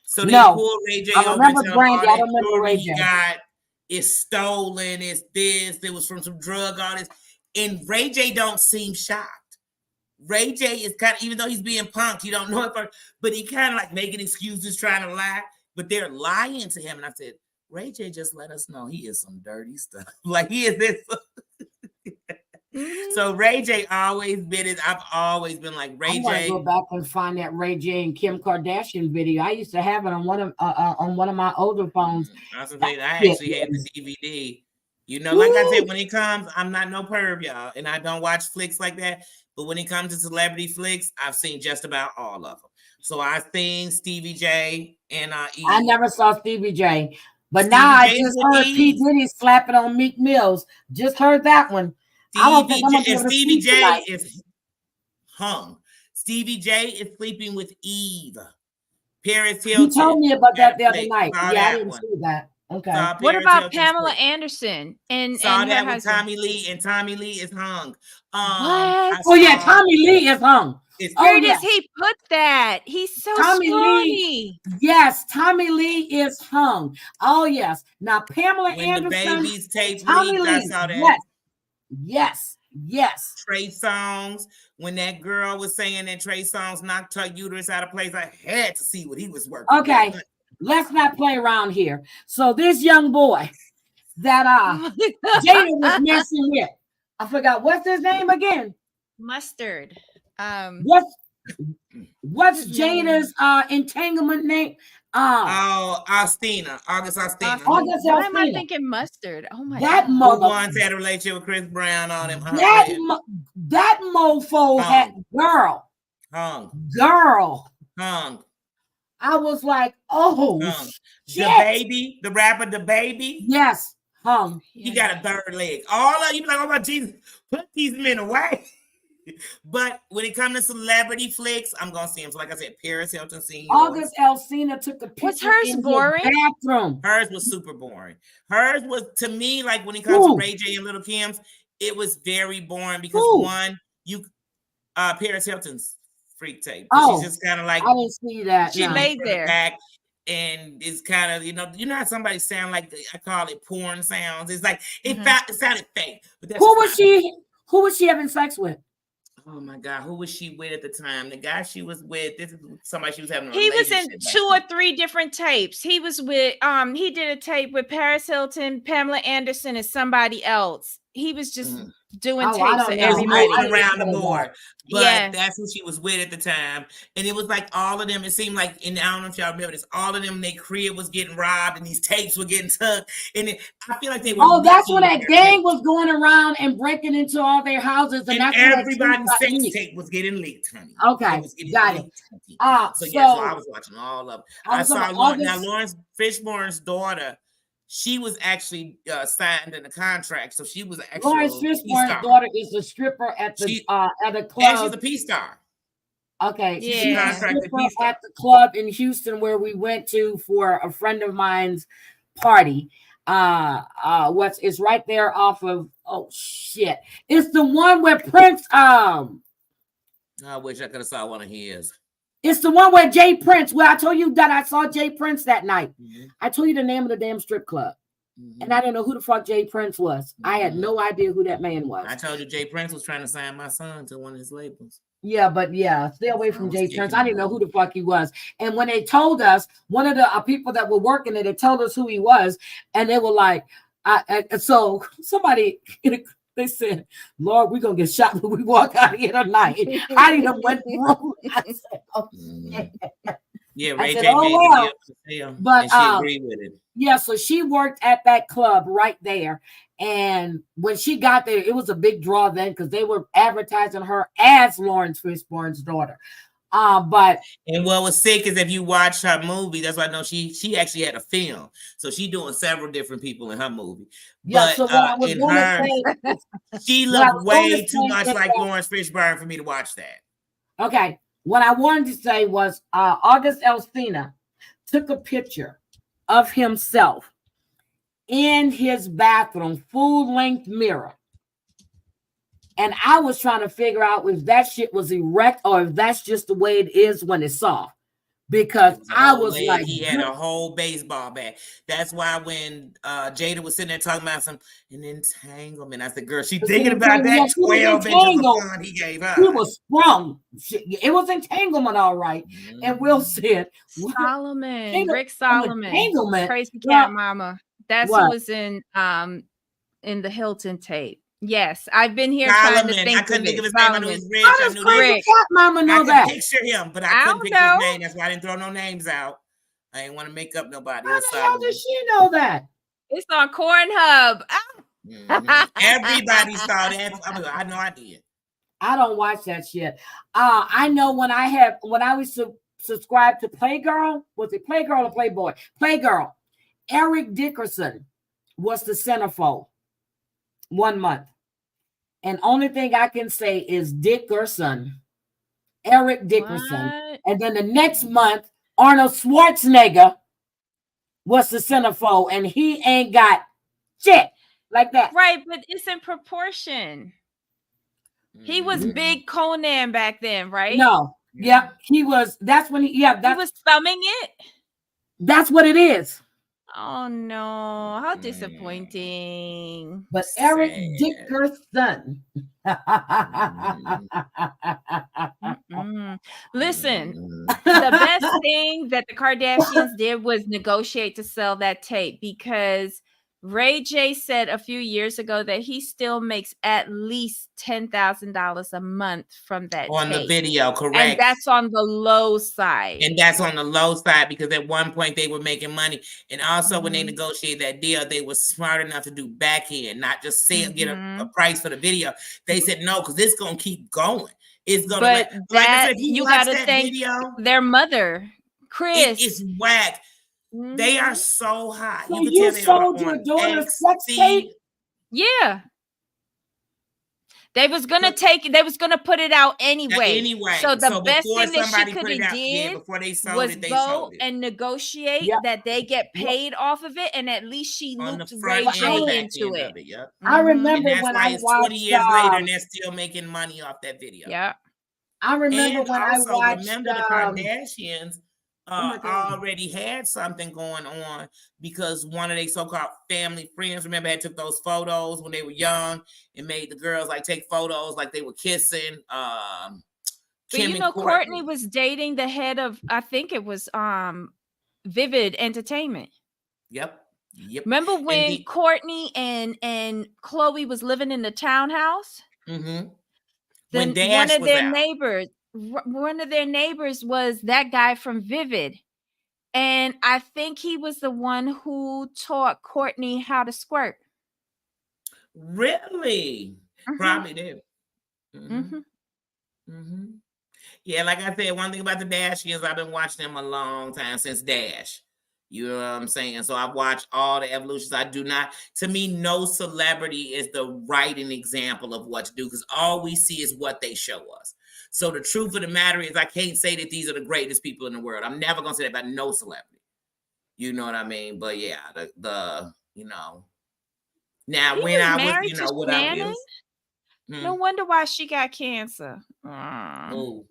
So they pulled Ray J over and told Brandy, I remember Ray J. It's stolen, it's this, it was from some drug artist. And Ray J don't seem shocked. Ray J is kind of, even though he's being punked, you don't know it, but he kind of like making excuses, trying to lie, but they're lying to him. And I said, Ray J just let us know he is some dirty stuff. Like he is this. So Ray J always been I've always been like Ray J. I go back and find that Ray J and Kim Kardashian video. I used to have it on one of my older phones. I actually had the DVD. You know, like I said, when it comes, I'm not no perv, y'all, and I don't watch flicks like that. But when it comes to celebrity flicks, I've seen just about all of them. So I've seen Stevie J and Eve. I never saw Stevie J, but Stevie now I just heard P. Diddy slapping on Meek Mills. Just heard that one. Stevie J is hung. Stevie J is sleeping with Eve. Paris Hilton. You told me about that the other night. Yeah, I didn't see that. Okay. What about Pamela Anderson and that with Tommy Lee, and Tommy Lee is hung. What? Tommy Lee is hung. Where does he put that? He's so Tommy scrawny. Lee. Yes, Tommy Lee is hung. Oh yes. Now Pamela Anderson. The baby's tape Tommy leaked, Lee. I saw that. Yes. Trey Songz. When that girl was saying that Trey Songz knocked her uterus out of place, I had to see what he was working. Okay. with. Let's not play around here. So this young boy that Jada was messing with, I forgot what's his name again. Mustard. What's Jada's entanglement name? August Alsina. Why am I thinking Mustard? Oh my God. Who once had a relationship with Chris Brown on him. That mofo had girl. Hung. I was like, oh, shit. DaBaby, the rapper DaBaby. Yes, hung. He got a third leg. All of you be like, oh my Jesus, put these men away. But when it comes to celebrity flicks, I'm gonna see him. So like I said, Paris Hilton seen August Alsina took a picture. Was hers in boring? The bathroom. Hers was super boring. Hers was, to me, like when it comes to Ray J and Little Kim's, it was very boring because Paris Hilton's freak tape. She's just kind of like, I didn't see that. She laid there. Back, and it's kind of, you know how somebody sound like, I call it porn sounds. It's like it sounded fake. But who was she having sex with? Oh my God, who was she with at the time? The guy she was with, this is somebody she was having a He was in relationship 2 or 3 different tapes. He was with he did a tape with Paris Hilton, Pamela Anderson, and somebody else. He was just doing I tapes don't for know. everybody. Moving around the know that. board. But Yeah. that's who she was with at the time. And it was like all of them, it seemed like, and I don't know if y'all remember this, all of them, their crib was getting robbed and these tapes were getting took. And I feel like they were that's when that leaking gang tapes. was going around and breaking into all their houses, and that's when that tape everybody's got sex leaked. tape was getting leaked, honey. Okay, It was getting got it. leaked, honey. So So I was watching all of them. I saw now Lawrence Fishburne's daughter. She was actually signed in the contract, so she was actually Lawrence Fishburne's daughter is a stripper at the club. And she's a P-star. Okay, she's a contracted stripper P-star at the club in Houston where we went to for a friend of mine's party. It's right there off of it's the one where Prince I wish I could have saw one of his. It's the one where Jay Prince, where I told you that I saw Jay Prince that night. I told you the name of the damn strip club. And I didn't know who the fuck Jay Prince was. I had no idea who that man was. I told you Jay Prince was trying to sign my son to one of his labels. Yeah, but stay away from Jay Prince. I didn't know who the fuck he was. And when they told us, one of the people that were working there, they told us who he was, and they were like, so somebody, they said, Lord, we're going to get shot when we walk out of here tonight. I didn't went through. I said, oh, yeah, Ray said, J oh, made well. the deal, But and she agreed with it. Yeah, so she worked at that club right there. And when she got there, it was a big draw then because they were advertising her as Lawrence Fishburne's daughter. And what was sick is if you watch her movie, that's why I know she actually had a film. So she doing several different people in her movie. Yeah, but so what I was going to say, she looked way too much like Lawrence Fishburne for me to watch that. Okay. What I wanted to say was August Alsina took a picture of himself in his bathroom, full-length mirror. And I was trying to figure out if that shit was erect or if that's just the way it is when it's soft. Because I was like, he had a whole baseball bat. That's why when Jada was sitting there talking about an entanglement, I said, girl, she thinking about that 12 inches of fun he gave her. He was sprung. It was entanglement, all right. And Will said, Rick Solomon, Crazy Cat Mama. That's who was in the Hilton tape. Yes, I've been here trying to think. I couldn't think of his name. I knew he's rich. I knew Crazy Cat Mama know that. I could picture him, but I couldn't picture his name. That's why I didn't throw no names out. I didn't want to make up nobody. How the hell does she know that? It's on Cornhub. Everybody saw that. I know I did. I don't watch that shit. I know when I was subscribed to Playgirl, was it Playgirl or Playboy? Playgirl. Eric Dickerson was the centerfold 1 month. And only thing I can say is Dickerson. Eric Dickerson. What? And then the next month, Arnold Schwarzenegger was the centerfold, and he ain't got shit like that. Right, but it's in proportion. He was big Conan back then, right? No. Yeah, he was. That's when he was thumbing it. That's what it is. Oh no, how disappointing. But Eric Dickerson. Listen, the best thing that the Kardashians did was negotiate to sell that tape, because Ray J said a few years ago that he still makes at least $10,000 a month from that on tape. The video, correct? And that's on the low side. And that's on the low side because at one point they were making money, and also when they negotiated that deal, they were smart enough to do backhand, not just say get a price for the video. They said no, because it's gonna keep going. It's gonna. But like I said, you gotta thank their mother, Chris. It's whack. They are so hot. So you sold your daughter's sex tape? Yeah. They was gonna put it out anyway. So the best thing that she could have did was go and negotiate that they get paid off of it, and at least she looped Ray J into it. I remember when I watched 20 years later, and they're still making money off that video. Yeah. I remember when I watched. Remember the Kardashians. Already had something going on because one of their so-called family friends, remember, had took those photos when they were young and made the girls like take photos like they were kissing. But you know, Courtney was dating the head of, I think it was Vivid Entertainment. Yep. Yep. Remember when Courtney and Chloe was living in the townhouse? Mm-hmm. Then When Dash was out. One of their neighbors was that guy from Vivid. And I think he was the one who taught Courtney how to squirt. Really? Mm-hmm. Probably did. Mm-hmm. Mm-hmm. Mm-hmm. Yeah, like I said, one thing about the Dashians, I've been watching them a long time, since Dash. You know what I'm saying? So I've watched all the evolutions. To me, no celebrity is the right example of what to do, because all we see is what they show us. So the truth of the matter is, I can't say that these are the greatest people in the world. I'm never going to say that about no celebrity. You know what I mean? But yeah, the you know. Now, he when was I married was, you know, to what Shannon? I was. No wonder why she got cancer. Oh.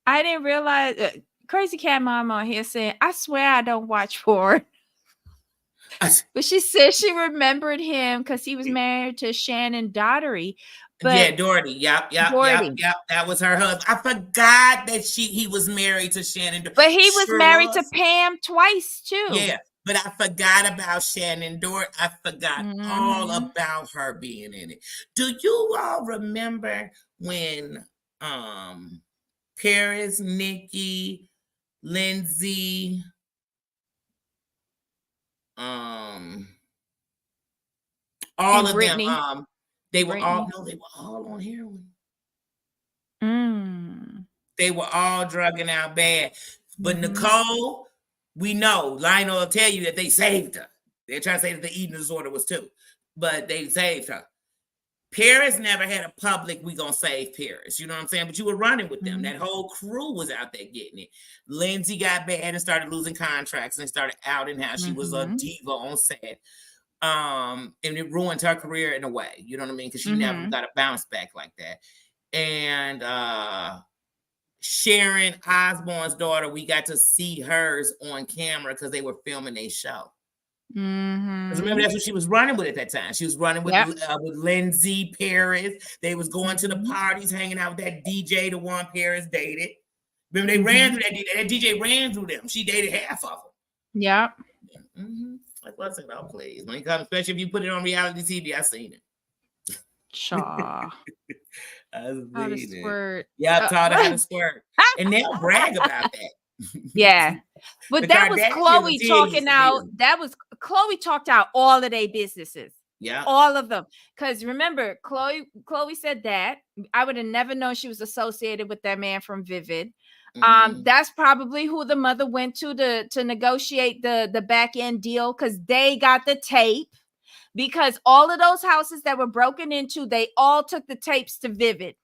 I didn't realize. Crazy Cat Mom on here saying, I swear I don't watch porn. But she said she remembered him because he was married to Shannon Daugherty. Yeah, Doherty. Yep. That was her husband. I forgot that he was married to Shannon. But he was married to Pam twice too. Yeah, but I forgot about Shannon Doherty. I forgot all about her being in it. Do you all remember when Paris, Nikki, Lindsay, all of Brittany. them, they were all on heroin. They were all drugging out bad. But Nicole, we know, Lionel will tell you that they saved her. They're trying to say that the eating disorder was too, but they saved her. Paris never had a public, we gonna save Paris. You know what I'm saying? But you were running with them. That whole crew was out there getting it. Lindsay got bad and started losing contracts and started outing how she was a diva on set. And it ruined her career in a way. You know what I mean? Because she never got a bounce back like that. And Sharon Osbourne's daughter, we got to see hers on camera because they were filming a show. Because remember, that's what she was running with at that time. She was running with Lindsay, Paris. They was going to the parties, hanging out with that DJ, the one Paris dated. Remember, they ran through that DJ. That DJ ran through them. She dated half of them. Yeah. Like, what's it about, please? When it comes, especially if you put it on reality TV, I seen it. Shaw. How to squirt. Yeah, taught her how to squirt. And they'll brag about that. Yeah. But that was Chloe talking out. That was Chloe talked out all of their businesses. Yeah. All of them. Because remember, Chloe said that. I would have never known she was associated with that man from Vivid. That's probably who the mother went to negotiate the back end deal, because they got the tape. Because all of those houses that were broken into, they all took the tapes to Vivid.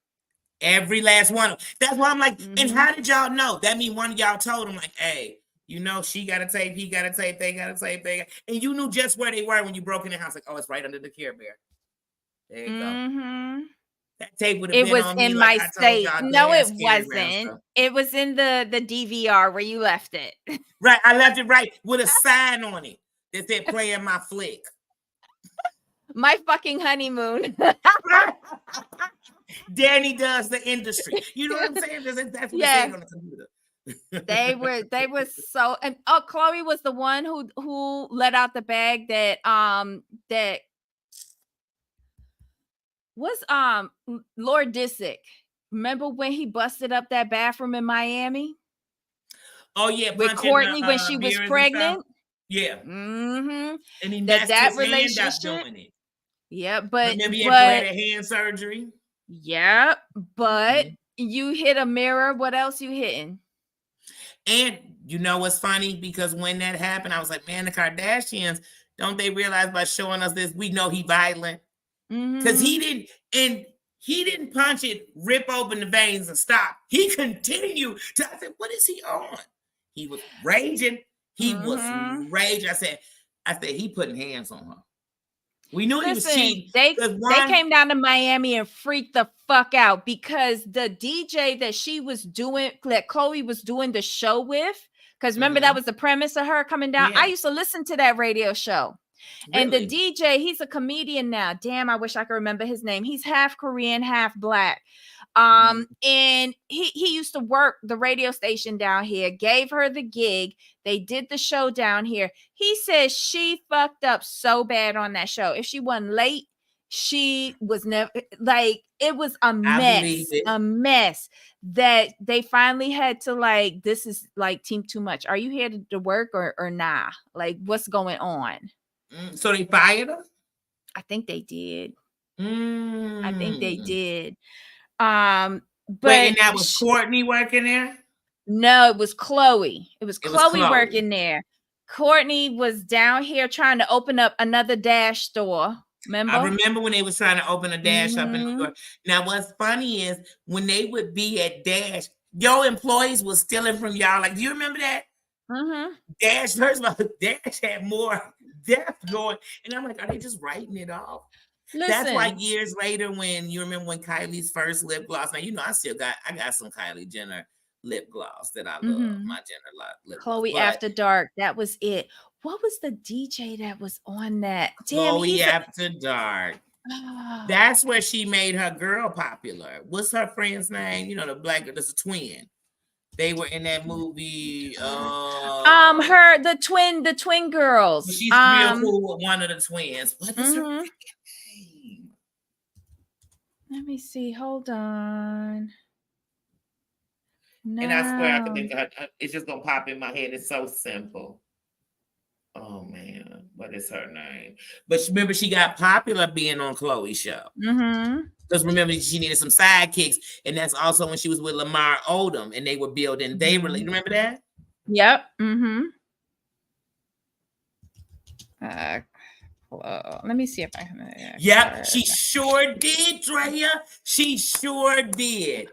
Every last one. That's why I'm like, and how did y'all know? That means one of y'all told them, like, hey, you know, she got a tape, he got a tape, they got a tape, and you knew just where they were when you broke in the house. Like, oh, it's right under the Care Bear. There you go. That tape would have been on me. It was in my state. No, it wasn't. It was in the DVR where you left it. Right, I left it right with a sign on it that said playing my flick. My fucking honeymoon. Danie does the industry. You know what I'm saying? That's what they say on the computer. they were so, and Chloe was the one who let out the bag that was Lord Disick. Remember when he busted up that bathroom in Miami? Oh yeah, with Courtney when she was pregnant. Yeah. And he messed his relationship hand up doing it. Yeah, but maybe he had hand surgery. Yeah, but you hit a mirror. What else you hitting? And you know what's funny? Because when that happened, I was like, man, the Kardashians, don't they realize by showing us this, we know he violent? Because he didn't punch it, rip open the veins and stop. He continued to, I said, what is he on? He was raging. He was raging. I said, he putting hands on her. We knew he was cheating. They came down to Miami and freaked the fuck out because the DJ that she was doing, that Chloe was doing the show with, because remember that was the premise of her coming down. I used to listen to that radio show. Really? And the DJ, he's a comedian now. Damn, I wish I could remember his name. He's half Korean, half black. And he used to work the radio station down here, gave her the gig. They did the show down here. He says she fucked up so bad on that show. If she wasn't late, she was never like, it was a mess that they finally had to like, this is like team too much. Are you here to work or nah? Like, what's going on? So they fired her? I think they did. Mm. I think they did. But wait, and that was Courtney working there? No, it was Chloe. It was Chloe working there. Courtney was down here trying to open up another Dash store. Remember? I remember when they was trying to open a Dash up in New York. Now, what's funny is when they would be at Dash, your employees was stealing from y'all. Like, do you remember that? Dash, first of all, Dash had more depth going. And I'm like, are they just writing it off? Listen, that's why years later, when you remember when Kylie's first lip gloss, now you know I got some Kylie Jenner lip gloss that I love. My Jenner lip Chloe gloss. After Dark, that was it. What was the DJ that was on that? Chloe After Dark. That's where she made her girl popular. What's her friend's name? You know, the black girl, that's a twin. They were in that movie. The twin girls. She's real cool with one of the twins. What is her name? Let me see. Hold on. No. And I swear I can think of her. It's just gonna pop in my head. It's so simple. Oh man, what is her name? But remember, she got popular being on Chloe's show. Because remember, she needed some sidekicks, and that's also when she was with Lamar Odom, and they were building. They really remember that. Yep. Let me see if I can. Yep, she sure did, Drea. She sure did.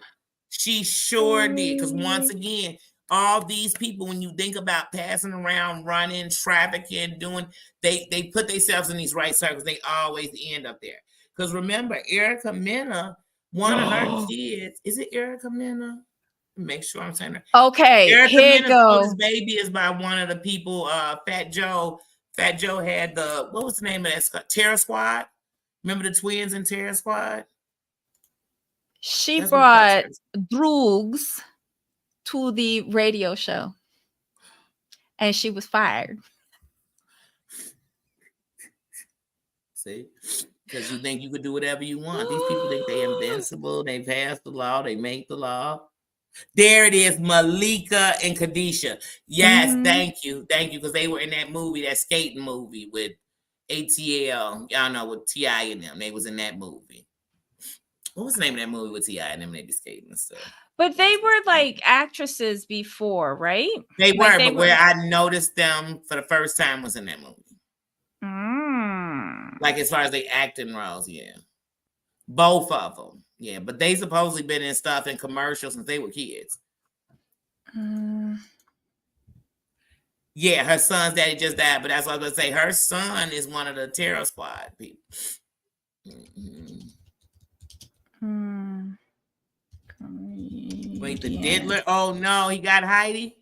She sure did. Because once again, all these people, when you think about passing around, running, trafficking, doing, they put themselves in these right circles. They always end up there. Because remember, Erica Mena, one of her kids, is it Erica Mena? Make sure I'm saying her. Okay, Erica here Mena's oldest baby is by one of the people, Fat Joe. Fat Joe had what was the name of that? Terror Squad? Remember the twins in Terror Squad? She brought Brooks to the radio show, and she was fired. See? Because you think you could do whatever you want. These people think they're invincible. They pass the law. They make the law. There it is, Malika and Kadisha. Yes, thank you. Because they were in that movie, that skating movie with ATL. Y'all know, with T.I. and them. They was in that movie. What was the name of that movie with T.I. and them? They be skating and stuff. But they were like actresses before, right? They were, but where I noticed them for the first time was in that movie. Like as far as they acting roles, yeah. Both of them. Yeah, but they supposedly been in stuff in commercials since they were kids. Yeah, her son's daddy just died, but that's what I was gonna say. Her son is one of the Terror Squad people. Wait, the diddler? Oh no, he got Heidi.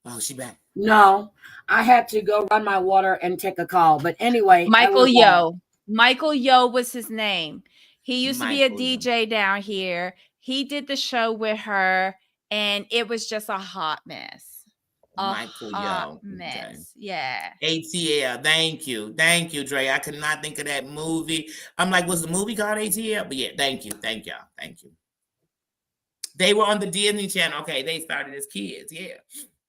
Oh, she back. No, I had to go run my water and take a call. But anyway, Michael Yo. Michael Yo was his name. He used to be a Michael DJ down here. He did the show with her, and it was just a hot mess. Michael Yo. Mess. Okay. Yeah. ATL. Thank you, Dre. I could not think of that movie. I'm like, was the movie called ATL? But yeah, thank you, thank y'all, thank you. They were on the Disney Channel. Okay, they started as kids. Yeah.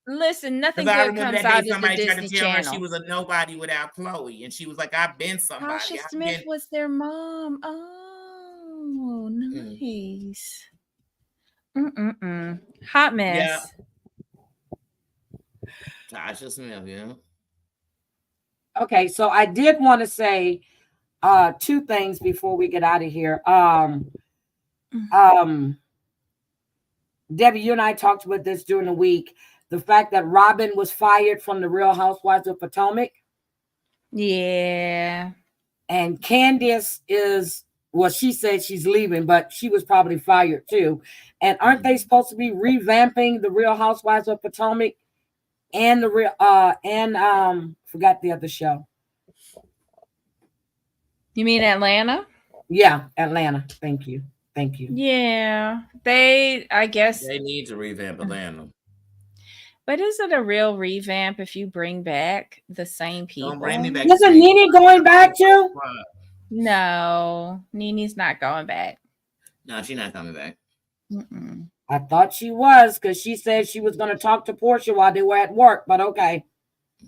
Listen, nothing good comes out of the somebody tried Disney to tell Channel. her she was a nobody without Chloe, and she was like, "I've been somebody." Tasha Smith was their mom. Oh, nice. Hot mess. Yeah. Tasha Smith, yeah. Okay, so I did want to say two things before we get out of here. Debbie, you and I talked about this during the week. The fact that Robin was fired from the Real Housewives of Potomac. Yeah. And Candace she said she's leaving, but she was probably fired too. And aren't they supposed to be revamping the Real Housewives of Potomac and the real forgot the other show. You mean Atlanta? Yeah, Atlanta. Thank you. Thank you. Yeah, I guess. They need to revamp Atlanta. But is it a real revamp if you bring back the same people? Don't bring me back. Isn't Nene going back too? No, Nene's not going back. No, she's not coming back. Mm-mm. I thought she was because she said she was going to talk to Portia while they were at work, but okay.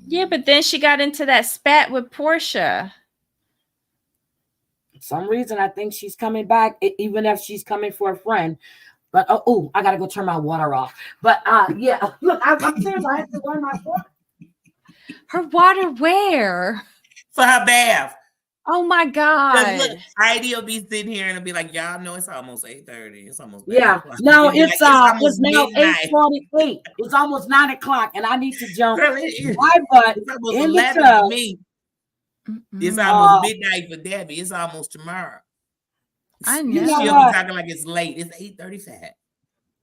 Yeah, but then she got into that spat with Portia. For some reason, I think she's coming back, even if she's coming for a friend. But oh, I gotta go turn my water off. But yeah, look, I'm serious. I have to run my water. Her water where? For her bath. Oh my God. Look, Heidi will be sitting here and it'll be like, y'all know it's almost 8:30. It's almost yeah. No, it's now 8:48. It's almost 9 o'clock, and I need to jump my butt in the tub. It's almost midnight for Debbie. It's almost tomorrow. I know. know. She'll be talking like it's late. It's 8:35.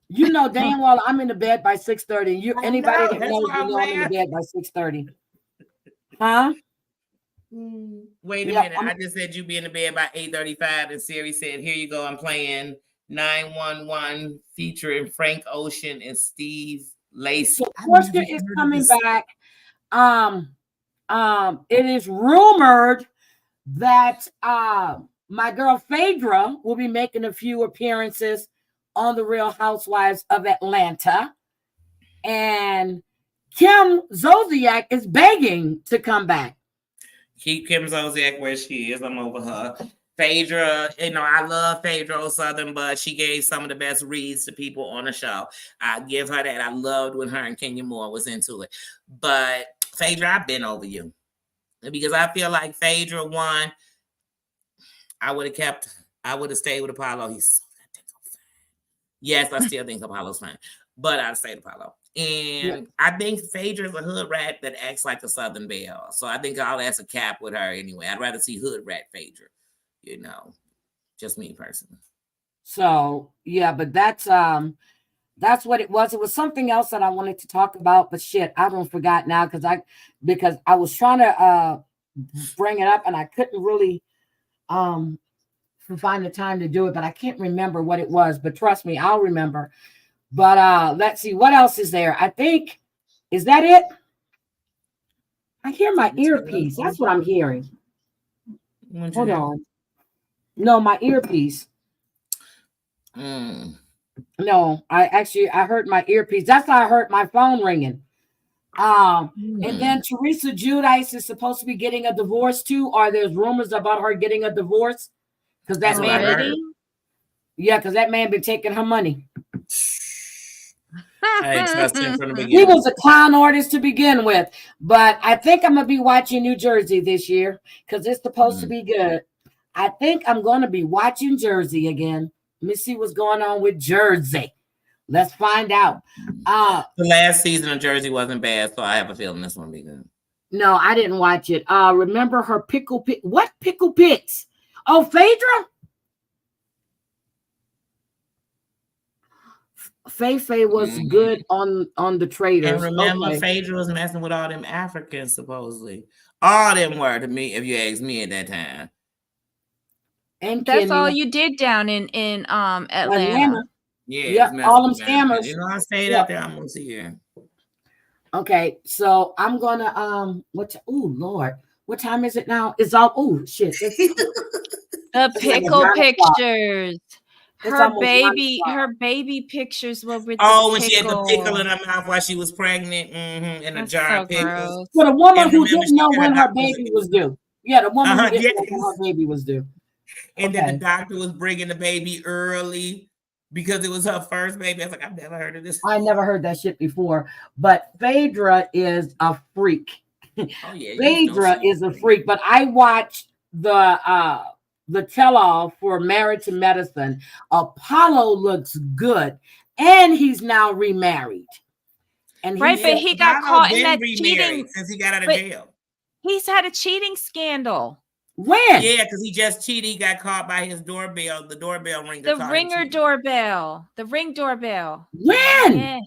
You know damn well I'm in the bed by 6:30. You anybody that knows you know I'm in the bed by 6:30. Huh? Wait a minute. I just said you'd be in the bed by 8:35, and Siri said, "Here you go. I'm playing 911 featuring Frank Ocean and Steve Lacy." So Portia is coming back. It is rumored that my girl Phaedra will be making a few appearances on the Real Housewives of Atlanta. And Kim Zolciak is begging to come back. Keep Kim Zolciak where she is. I'm over her. Phaedra, I love Phaedra Southern, but she gave some of the best reads to people on the show. I give her that. I loved when her and Kenya Moore was into it. But Phaedra, I've been over you. Because I feel like Phaedra won. I would have stayed with Apollo. He's so fine. Yes, I still think Apollo's fine, but I'd stay with Apollo. And I think Phaedra's a hood rat that acts like a Southern belle. So I think all that's a cap with her anyway. I'd rather see hood rat Phaedra, just me personally. So yeah, but that's what it was. It was something else that I wanted to talk about, but shit, I don't forgot now because I was trying to bring it up and I couldn't really find the time to do it, but I can't remember what it was. But trust me, I'll remember. But let's see what else is there. I think is that it? I hear my earpiece. That's what I'm hearing. Hold on. No, my earpiece. No, I heard my earpiece. That's how I heard my phone ringing. And then Teresa Giudice is supposed to be getting a divorce too, or there's rumors about her getting a divorce because that man, because that man been taking her money. I ain't trust him from the beginning. He was a clown artist to begin with, but I think I'm gonna be watching New Jersey this year because it's supposed to be good. I think I'm gonna be watching Jersey again. Let me see what's going on with Jersey. Let's find out. The last season of Jersey wasn't bad, so I have a feeling this one will be good. No, I didn't watch it. Remember her what pickle pits? Oh, Phaedra? Faye was good on the Traders. And remember, Phaedra was messing with all them Africans, supposedly. All them were, to me, if you ask me at that time. And that's all you did down in Atlanta. Yeah, all them scammers. I stayed out there almost a year. Okay, so I'm gonna Lord, what time is it now? It's all shit. The pickle pictures. Her baby pictures were with when she had the pickle in her mouth while she was pregnant, in a jar of pickles. For the woman who didn't know when her baby was due. Yeah, the woman who didn't know when her baby was due. And then the doctor was bringing the baby early because it was her first baby. I was like, I've never heard of this. I never heard that shit before. But Phaedra is a freak. Phaedra is a freak. But I watched the tell-all for Married to Medicine. Apollo looks good. And he's now remarried. And but he got caught in that cheating since he got out of jail. He's had a cheating scandal. When? Yeah, because he just cheated. He got caught by his doorbell. The doorbell ringer. The ringer doorbell. The ring doorbell. When? Yeah.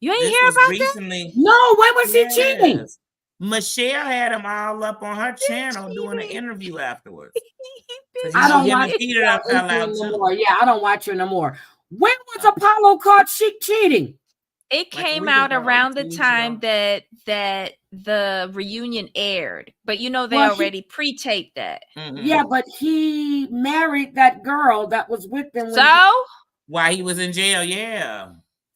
You ain't hear about recently. that? No, when was he cheating? Michelle had him all up on her channel doing an interview afterwards. I don't him watch and Peter done fell out no too. more. Yeah, I don't watch her no more. When was Apollo caught cheating? It Like a came week out ago, around 2 the weeks time ago. that the reunion aired, but you know they Well, already pre-taped that. Yeah, but he married that girl that was with him when So While he was in jail, yeah.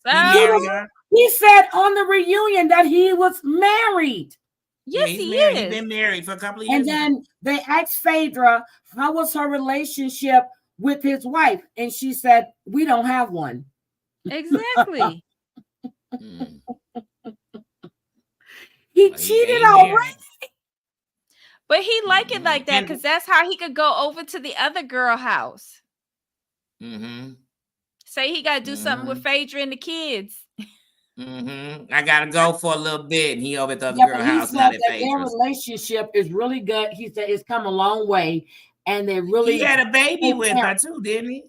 He so married her. he said on the reunion that he was married. Yeah, yes, he's he married. is. He's been married for a couple of And years now. then they asked Phaedra, how was her relationship with his wife? And she said, we don't have one. Exactly. He Well, cheated ain't already. married. But he liked it like that And- because that's how he could go over to the other girl house. Say he got to do something with Phaedra and the kids. I gotta go for a little bit. And he over at the other Yeah, girl but he house said now that that their Phaedra's. relationship is really good. He said it's come a long way, and they really He had a baby take with care. her too, didn't he?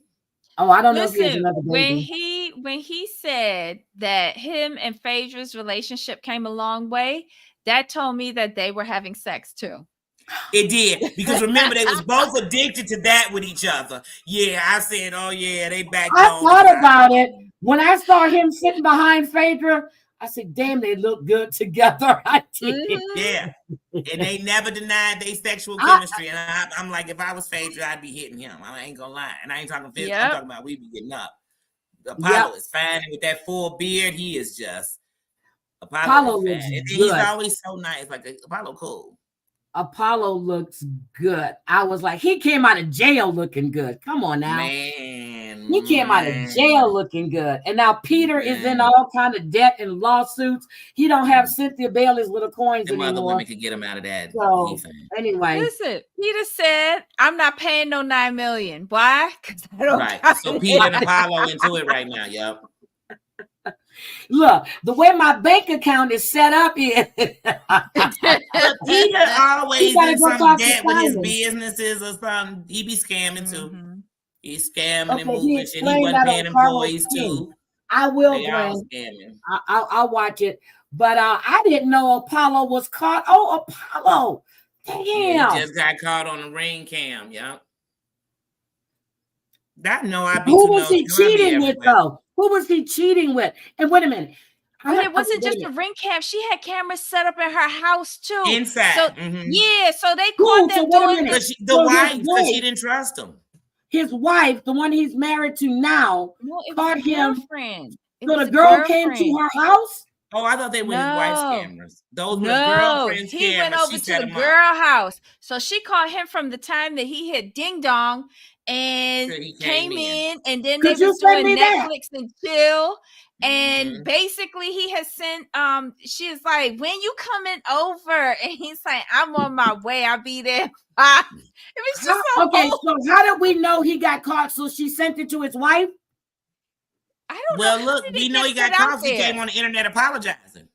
Oh, I don't know if he has Listen, another baby. when he said that him and Phaedra's relationship came a long way, that told me that they were having sex too. It did, because remember they was both addicted to that with each other. Yeah, I said, oh yeah, they backbone. I thought about it when I saw him sitting behind Phaedra. I said, "Damn, they look good together." I did. Yeah, and they never denied their sexual chemistry. And I'm like, if I was Phaedra, I'd be hitting him. I ain't gonna lie, and I ain't talking physical. I'm talking about we be getting up. Apollo is fine, and with that full beard, he is just Apollo is fine. And he's always so nice, like Apollo cool. Apollo looks good. I was like, he came out of jail looking good. Come on now. Man. He came out of jail looking good. And now Peter is in all kind of debt and lawsuits. He don't have Cynthia Bailey's little coins Them anymore. other women could get him out of that. So anyway. Listen, Peter said, I'm not paying no $9 million. Why? Because I don't Right. So Peter and Apollo into it right now, yep. Look, the way my bank account is set up is But Peter always in some debt with his Simon. businesses or something. He be scamming too. He's scamming and Okay, moving shit. He wasn't paying employees too. I will, They all Glenn. scamming. I'll watch it. But I didn't know Apollo was caught. Oh, Apollo. Damn. Yeah, he just got caught on the ring cam, yep. That no, I be Who too was he cheating with though? Who was he cheating with? And wait a minute. But it wasn't just a ring cam. She had cameras set up in her house too. Inside. So yeah, so they caught them doing the wife, because she didn't trust him. His wife, the one he's married to now, caught him. So the girl came to her house. Oh, I thought they were his wife's cameras. Those were girlfriend's he cameras. Went over to the girl house. So she caught him from the time that he hit ding dong and he came in, and then Could they you was send doing me that? Netflix and chill. And basically he has sent she was like, when you coming over? And he's like, I'm on my way, I'll be there. It was just okay, so how did we know he got caught? So she sent it to his wife? I don't know. Well, look, we know he got caught. He came on the internet apologizing.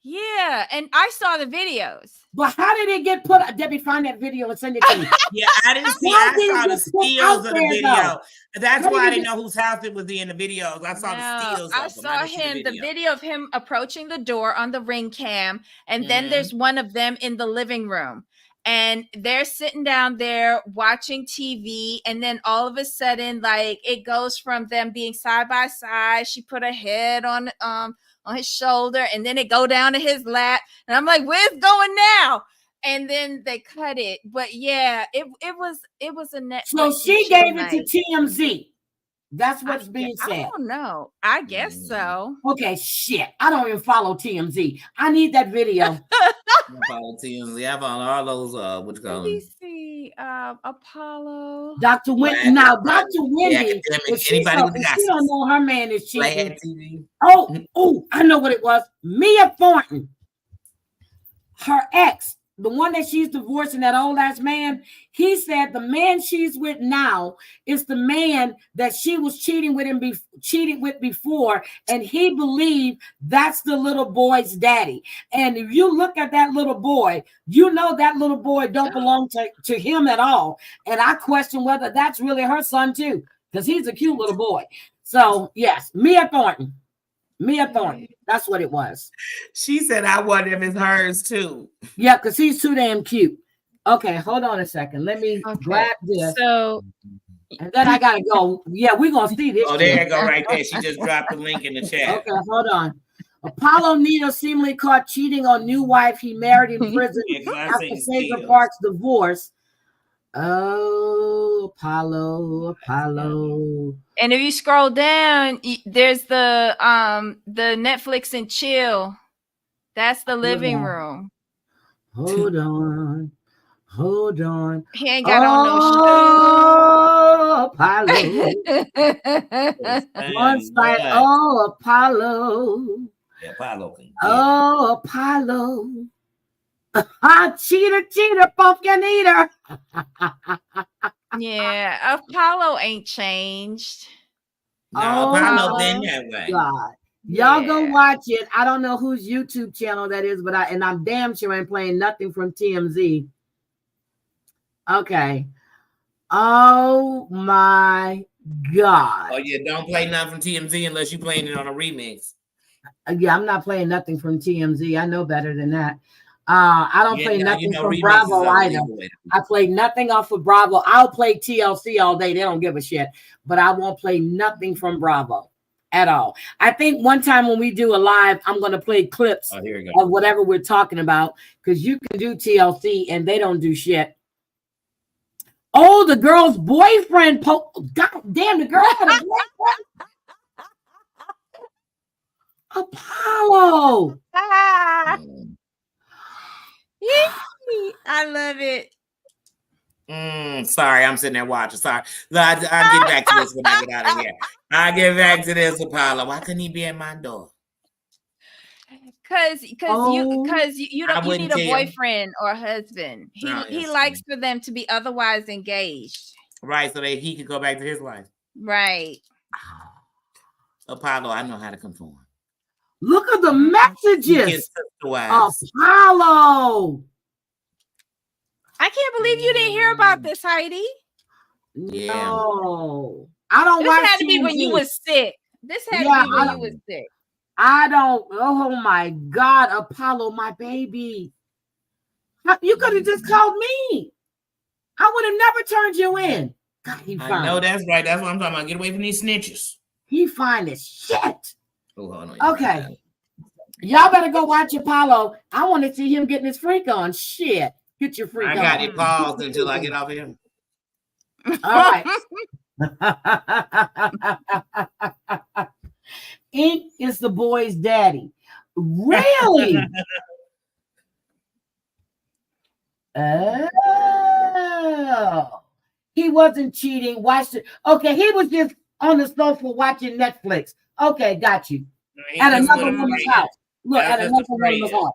Yeah, and I saw the videos. But how did it get put up? Debbie, find that video and send it to me. Yeah, I didn't see. I saw the steals of the video. That's why I didn't know whose house it was in the videos. I saw the steals. I saw the video of him approaching the door on the ring cam, and then there's one of them in the living room. And they're sitting down there watching TV, and then all of a sudden, like, it goes from them being side by side. She put her head on his shoulder, and then it go down to his lap, and I'm like, where's it going now? And then they cut it. But yeah, it was a Netflix. So she gave it to TMZ. That's what's being said. I don't know. I guess so. Okay, shit. I don't even follow TMZ. I need that video. I follow TMZ. I follow all those. What you call them? Let me see. Apollo. Dr. Wendy. Now, Dr. Wendy. If she don't know her man is cheating. Oh, I know what it was. Mia Thornton. Her ex. The one that she's divorcing, that old ass man, he said the man she's with now is the man that she was cheated with before, and he believed that's the little boy's daddy. And if you look at that little boy, you know that little boy don't belong to him at all. And I question whether that's really her son too, because he's a cute little boy. So yes, Mia Thornton. That's what it was. She said, I wonder if it's hers too. Yeah, because he's too damn cute. Okay, hold on a second. Let me grab this. So, and then I gotta go. Yeah, we're gonna see this. Oh, there you go, right there. She just dropped the link in the chat. Okay, hold on. Apollo Nito seemingly caught cheating on new wife he married in prison after Sandra Parks' divorce. Oh, Apollo. And if you scroll down, there's the Netflix and chill. That's the living room. Hold on. He ain't got on no shoes. Apollo. One side. Oh, Apollo. Yeah, Apollo. Oh, Apollo. Cheater, pumpkin eater. Yeah, Apollo ain't changed. No, Apollo been that way. God. Y'all go watch it. I don't know whose YouTube channel that is, but I'm damn sure ain't playing nothing from TMZ. Okay. Oh my God. Oh yeah, don't play nothing from TMZ unless you're playing it on a remix. Yeah, I'm not playing nothing from TMZ. I know better than that. I don't play nothing from Bravo either. I play nothing off of Bravo. I'll play TLC all day. They don't give a shit. But I won't play nothing from Bravo at all. I think one time when we do a live, I'm going to play clips of whatever we're talking about, because you can do TLC and they don't do shit. Oh, the girl's boyfriend. God damn, the girl had a boyfriend. Apollo. I love it. Sorry, I'm sitting there watching. Sorry. I'll get back to this when I get out of here. I'll get back to this, Apollo. Why couldn't he be at my door? Because you need a boyfriend or a husband. He likes for them to be otherwise engaged. Right, so that he could go back to his life. Right. Apollo, I know how to conform. Look at the messages. Apollo. I can't believe you didn't hear about this, Heidi. Yeah. No. I don't watch This had to be when you was sick. This had to be when you was sick. I don't. Oh my God, Apollo, my baby. You could have just called me. I would have never turned you in. God, he fine. I know that's right. That's what I'm talking about. Get away from these snitches. He fine as shit. Oh, hold on. Okay. Y'all better go watch Apollo. I want to see him getting his freak on. Shit. Get your freak on. I got it paused until I get off here. All right. Ink is the boy's daddy. Really? Oh. He wasn't cheating. Watched it. Okay, he was just on the sofa watching Netflix. Okay, got you. At another woman's house. Look, at another woman's house.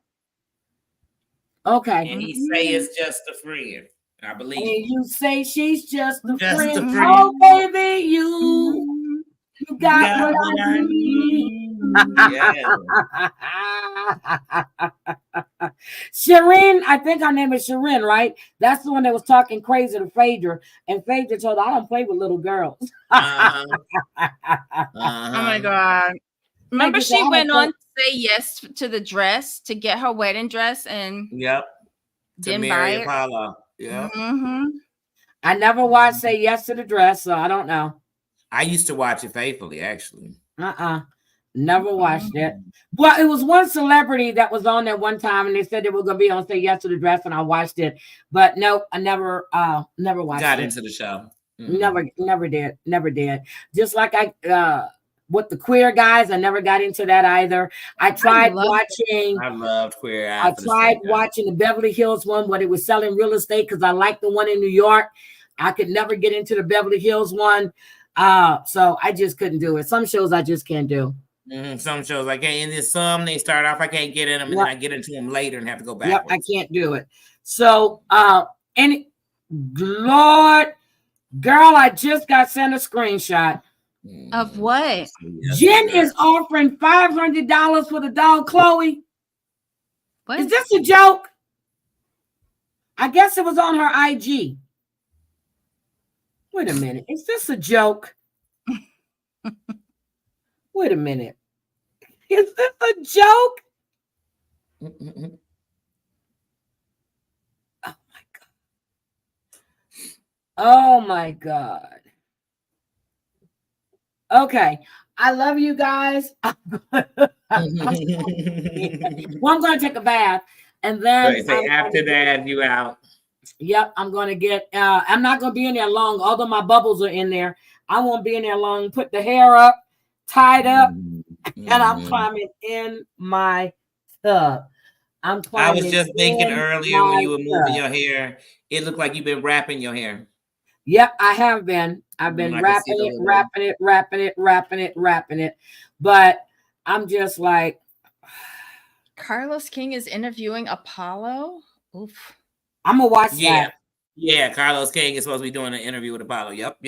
Okay. And he say it's just a friend. I believe. And you say she's just a friend. Oh, baby, you got what I need. Shireen, I think her name is Shireen, right? That's the one that was talking crazy to Phaedra. And Phaedra told her, I don't play with little girls. Oh my God. Remember she went on to say yes to the dress, to get her wedding dress, and didn't buy it. Apollo. I never watched Say Yes to the Dress, so I don't know. I used to watch it faithfully, actually. Never watched it. Well, it was one celebrity that was on there one time, and they said they were going to be on Say Yes to the Dress, and I watched it. But no, I never watched it. Got into the show. Never did. Just like with the queer guys, I never got into that either. I tried watching. I loved Queer Eye. I tried watching the Beverly Hills one when it was selling real estate, because I liked the one in New York. I could never get into the Beverly Hills one. So I just couldn't do it. Some shows I just can't do. Some shows I can't. And then some they start off, I can't get in them, and then I get into them later and have to go back. Yep, I can't do it. So, Lord, girl, I just got sent a screenshot. Of what? Jen is offering $500 for the dog Chloe. What? Is this a joke? I guess it was on her IG. Wait a minute. Is this a joke? Wait a minute. Is this a joke? Oh my God. Oh my God. Okay. I love you guys. Well, I'm going to take a bath and then Say after that, you out. Yep, I'm going to get, I'm not going to be in there long, although my bubbles are in there. I won't be in there long. Put the hair up, tied up, and I'm climbing in my tub. I'm climbing. I was just thinking earlier when you were moving your hair, it looked like you've been wrapping your hair. Yep, I have been. I've been wrapping it. But I'm just like, Carlos King is interviewing Apollo. Oof. I'm gonna watch that. Yeah, Carlos King is supposed to be doing an interview with Apollo. Yep.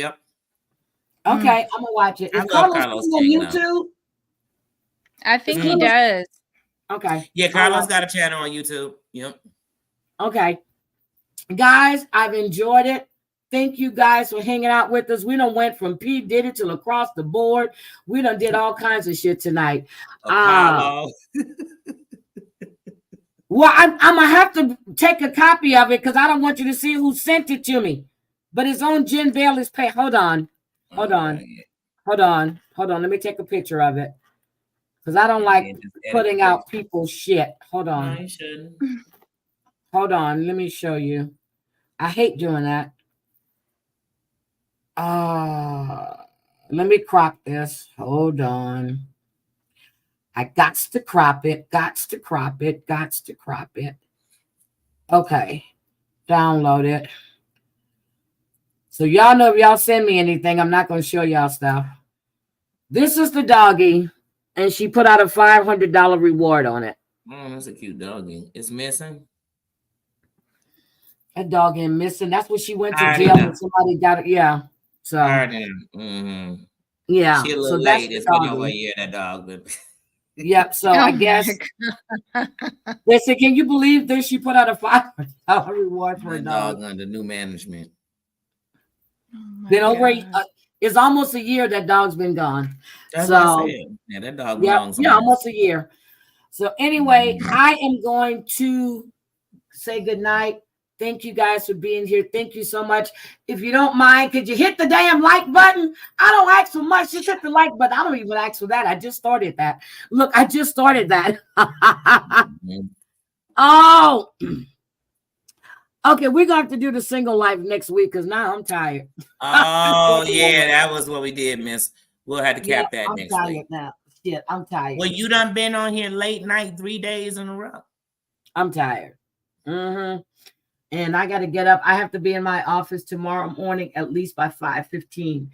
Okay, I'm gonna watch it. Is Carlos King on YouTube? I think he does. Okay. Yeah, Carlos got a channel on YouTube. Yep. Okay. Guys, I've enjoyed it. Thank you guys for hanging out with us. We done went from P. Diddy to across the board. We done did all kinds of shit tonight. Apollo. Well, I'm gonna have to take a copy of it because I don't want you to see who sent it to me. But it's on Jen Bailey's page. Hold on. Let me take a picture of it because I don't like putting out people's shit. Hold on. No, you shouldn't. Hold on. Let me show you. I hate doing that. Let me crop this. Hold on. I got to crop it. Okay. Download it. So y'all know if y'all send me anything, I'm not going to show y'all stuff. This is the doggy, and she put out a $500 reward on it. Oh, that's a cute doggy. It's missing. That dog ain't missing. That's what she went to jail when somebody got it. Yeah. So yeah. She a little late. It's been over a year, that dog. But yep. So I guess they said, can you believe this? She put out a $500 reward for a dog under new management. Been over it's almost a year that dog's been gone. That's so yeah, that dog belongs. Yeah, almost a year. So anyway, I am going to say good night. Thank you guys for being here. Thank you so much. If you don't mind, could you hit the damn like button? I don't ask for much. Just hit the like button. I don't even ask for that. I just started that. Look, I just started that. Oh. Okay, we're going to have to do the single life next week because now I'm tired. Oh, yeah, that was what we did, miss. We'll have to cap that I'm next tired week. Now. Shit, I'm tired. Well, you done been on here late night 3 days in a row. I'm tired. And I got to get up. I have to be in my office tomorrow morning at least by 5:15.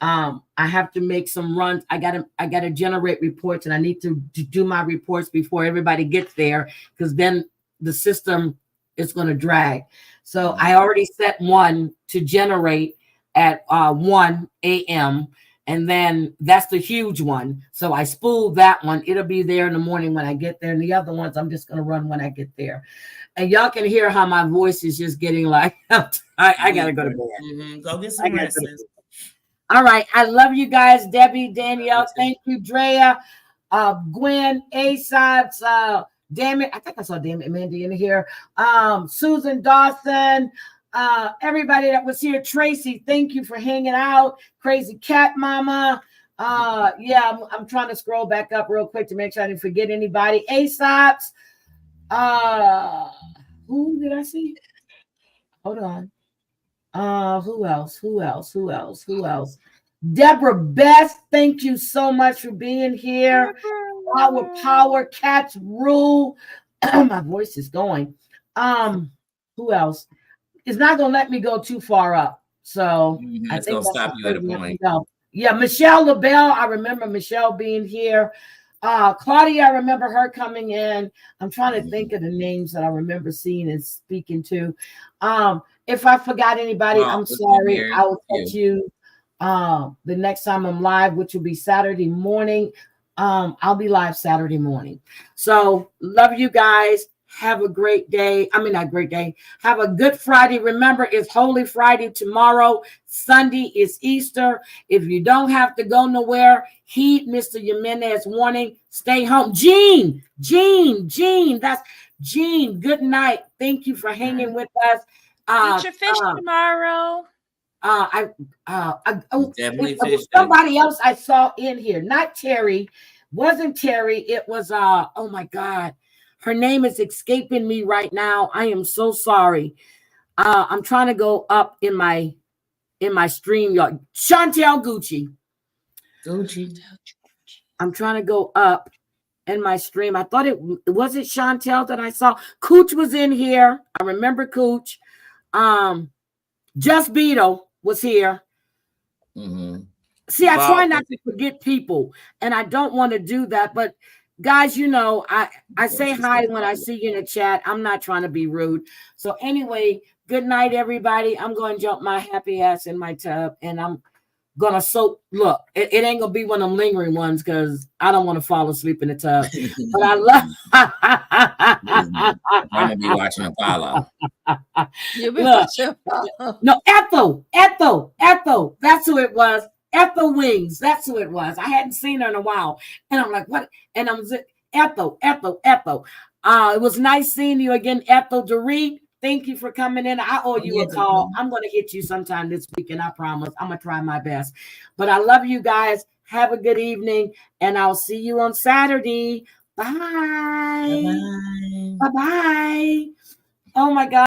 I have to make some runs. I gotta generate reports, and I need to do my reports before everybody gets there because then the system is going to drag. So I already set one to generate at 1 a.m. And then that's the huge one. So I spooled that one. It'll be there in the morning when I get there. And the other ones, I'm just going to run when I get there. And y'all can hear how my voice is just getting like, I got to go to bed. Go get some rest. All right. I love you guys. Debbie, Danielle, thank you. Drea, Gwen, A-Sides, damn it. I think I saw Damn It Mandy in here. Susan Dawson, everybody that was here. Tracy, thank you for hanging out. Crazy Cat Mama. Yeah, I'm trying to scroll back up real quick to make sure I didn't forget anybody. Aesop's. Who did I see? Hold on. Who else? Deborah Best, thank you so much for being here. Power, Cats Rule. My voice is going. Who else? It's not gonna let me go too far up. So I think gonna stop you at a point. Yeah, Michelle LaBelle. I remember Michelle being here. Claudia, I remember her coming in. I'm trying to think of the names that I remember seeing and speaking to. If I forgot anybody, I'm sorry. I will catch you the next time I'm live, which will be Saturday morning. I'll be live Saturday morning. So love you guys. Have a great day. I mean, not great day. Have a good Friday. Remember, it's Holy Friday tomorrow. Sunday is Easter. If you don't have to go nowhere, heed Mr. Jimenez's warning. Stay home. Jean. That's Jean. Good night. Thank you for hanging with us. Eat your fish tomorrow. Definitely was fish. somebody else I saw in here, not Terry. Wasn't Terry? It was oh my God, her name is escaping me right now. I am so sorry. I'm trying to go up in my stream yard. Chantel Gucci. I'm trying to go up in my stream. I thought it was it Chantel that I saw. Cooch was in here. I remember Cooch. Just Beto was here. See, I try not to forget people, and I don't want to do that. But guys, you know, I say hi when I see you in the chat. I'm not trying to be rude. So anyway, good night, everybody. I'm going to jump my happy ass in my tub, and I'm gonna soak. Look, it ain't gonna be one of them lingering ones because I don't want to fall asleep in the tub. But I love. I'm gonna be watching Apollo. You'll be Look, watching Apollo. no, Ethel. That's who it was. Ethel Wings. That's who it was. I hadn't seen her in a while, and I'm like, what? And I'm Ethel. It was nice seeing you again, Ethel. Dorit, thank you for coming in. I owe you a call. I'm going to hit you sometime this weekend. I promise. I'm going to try my best. But I love you guys. Have a good evening. And I'll see you on Saturday. Bye. Bye-bye. Oh, my God.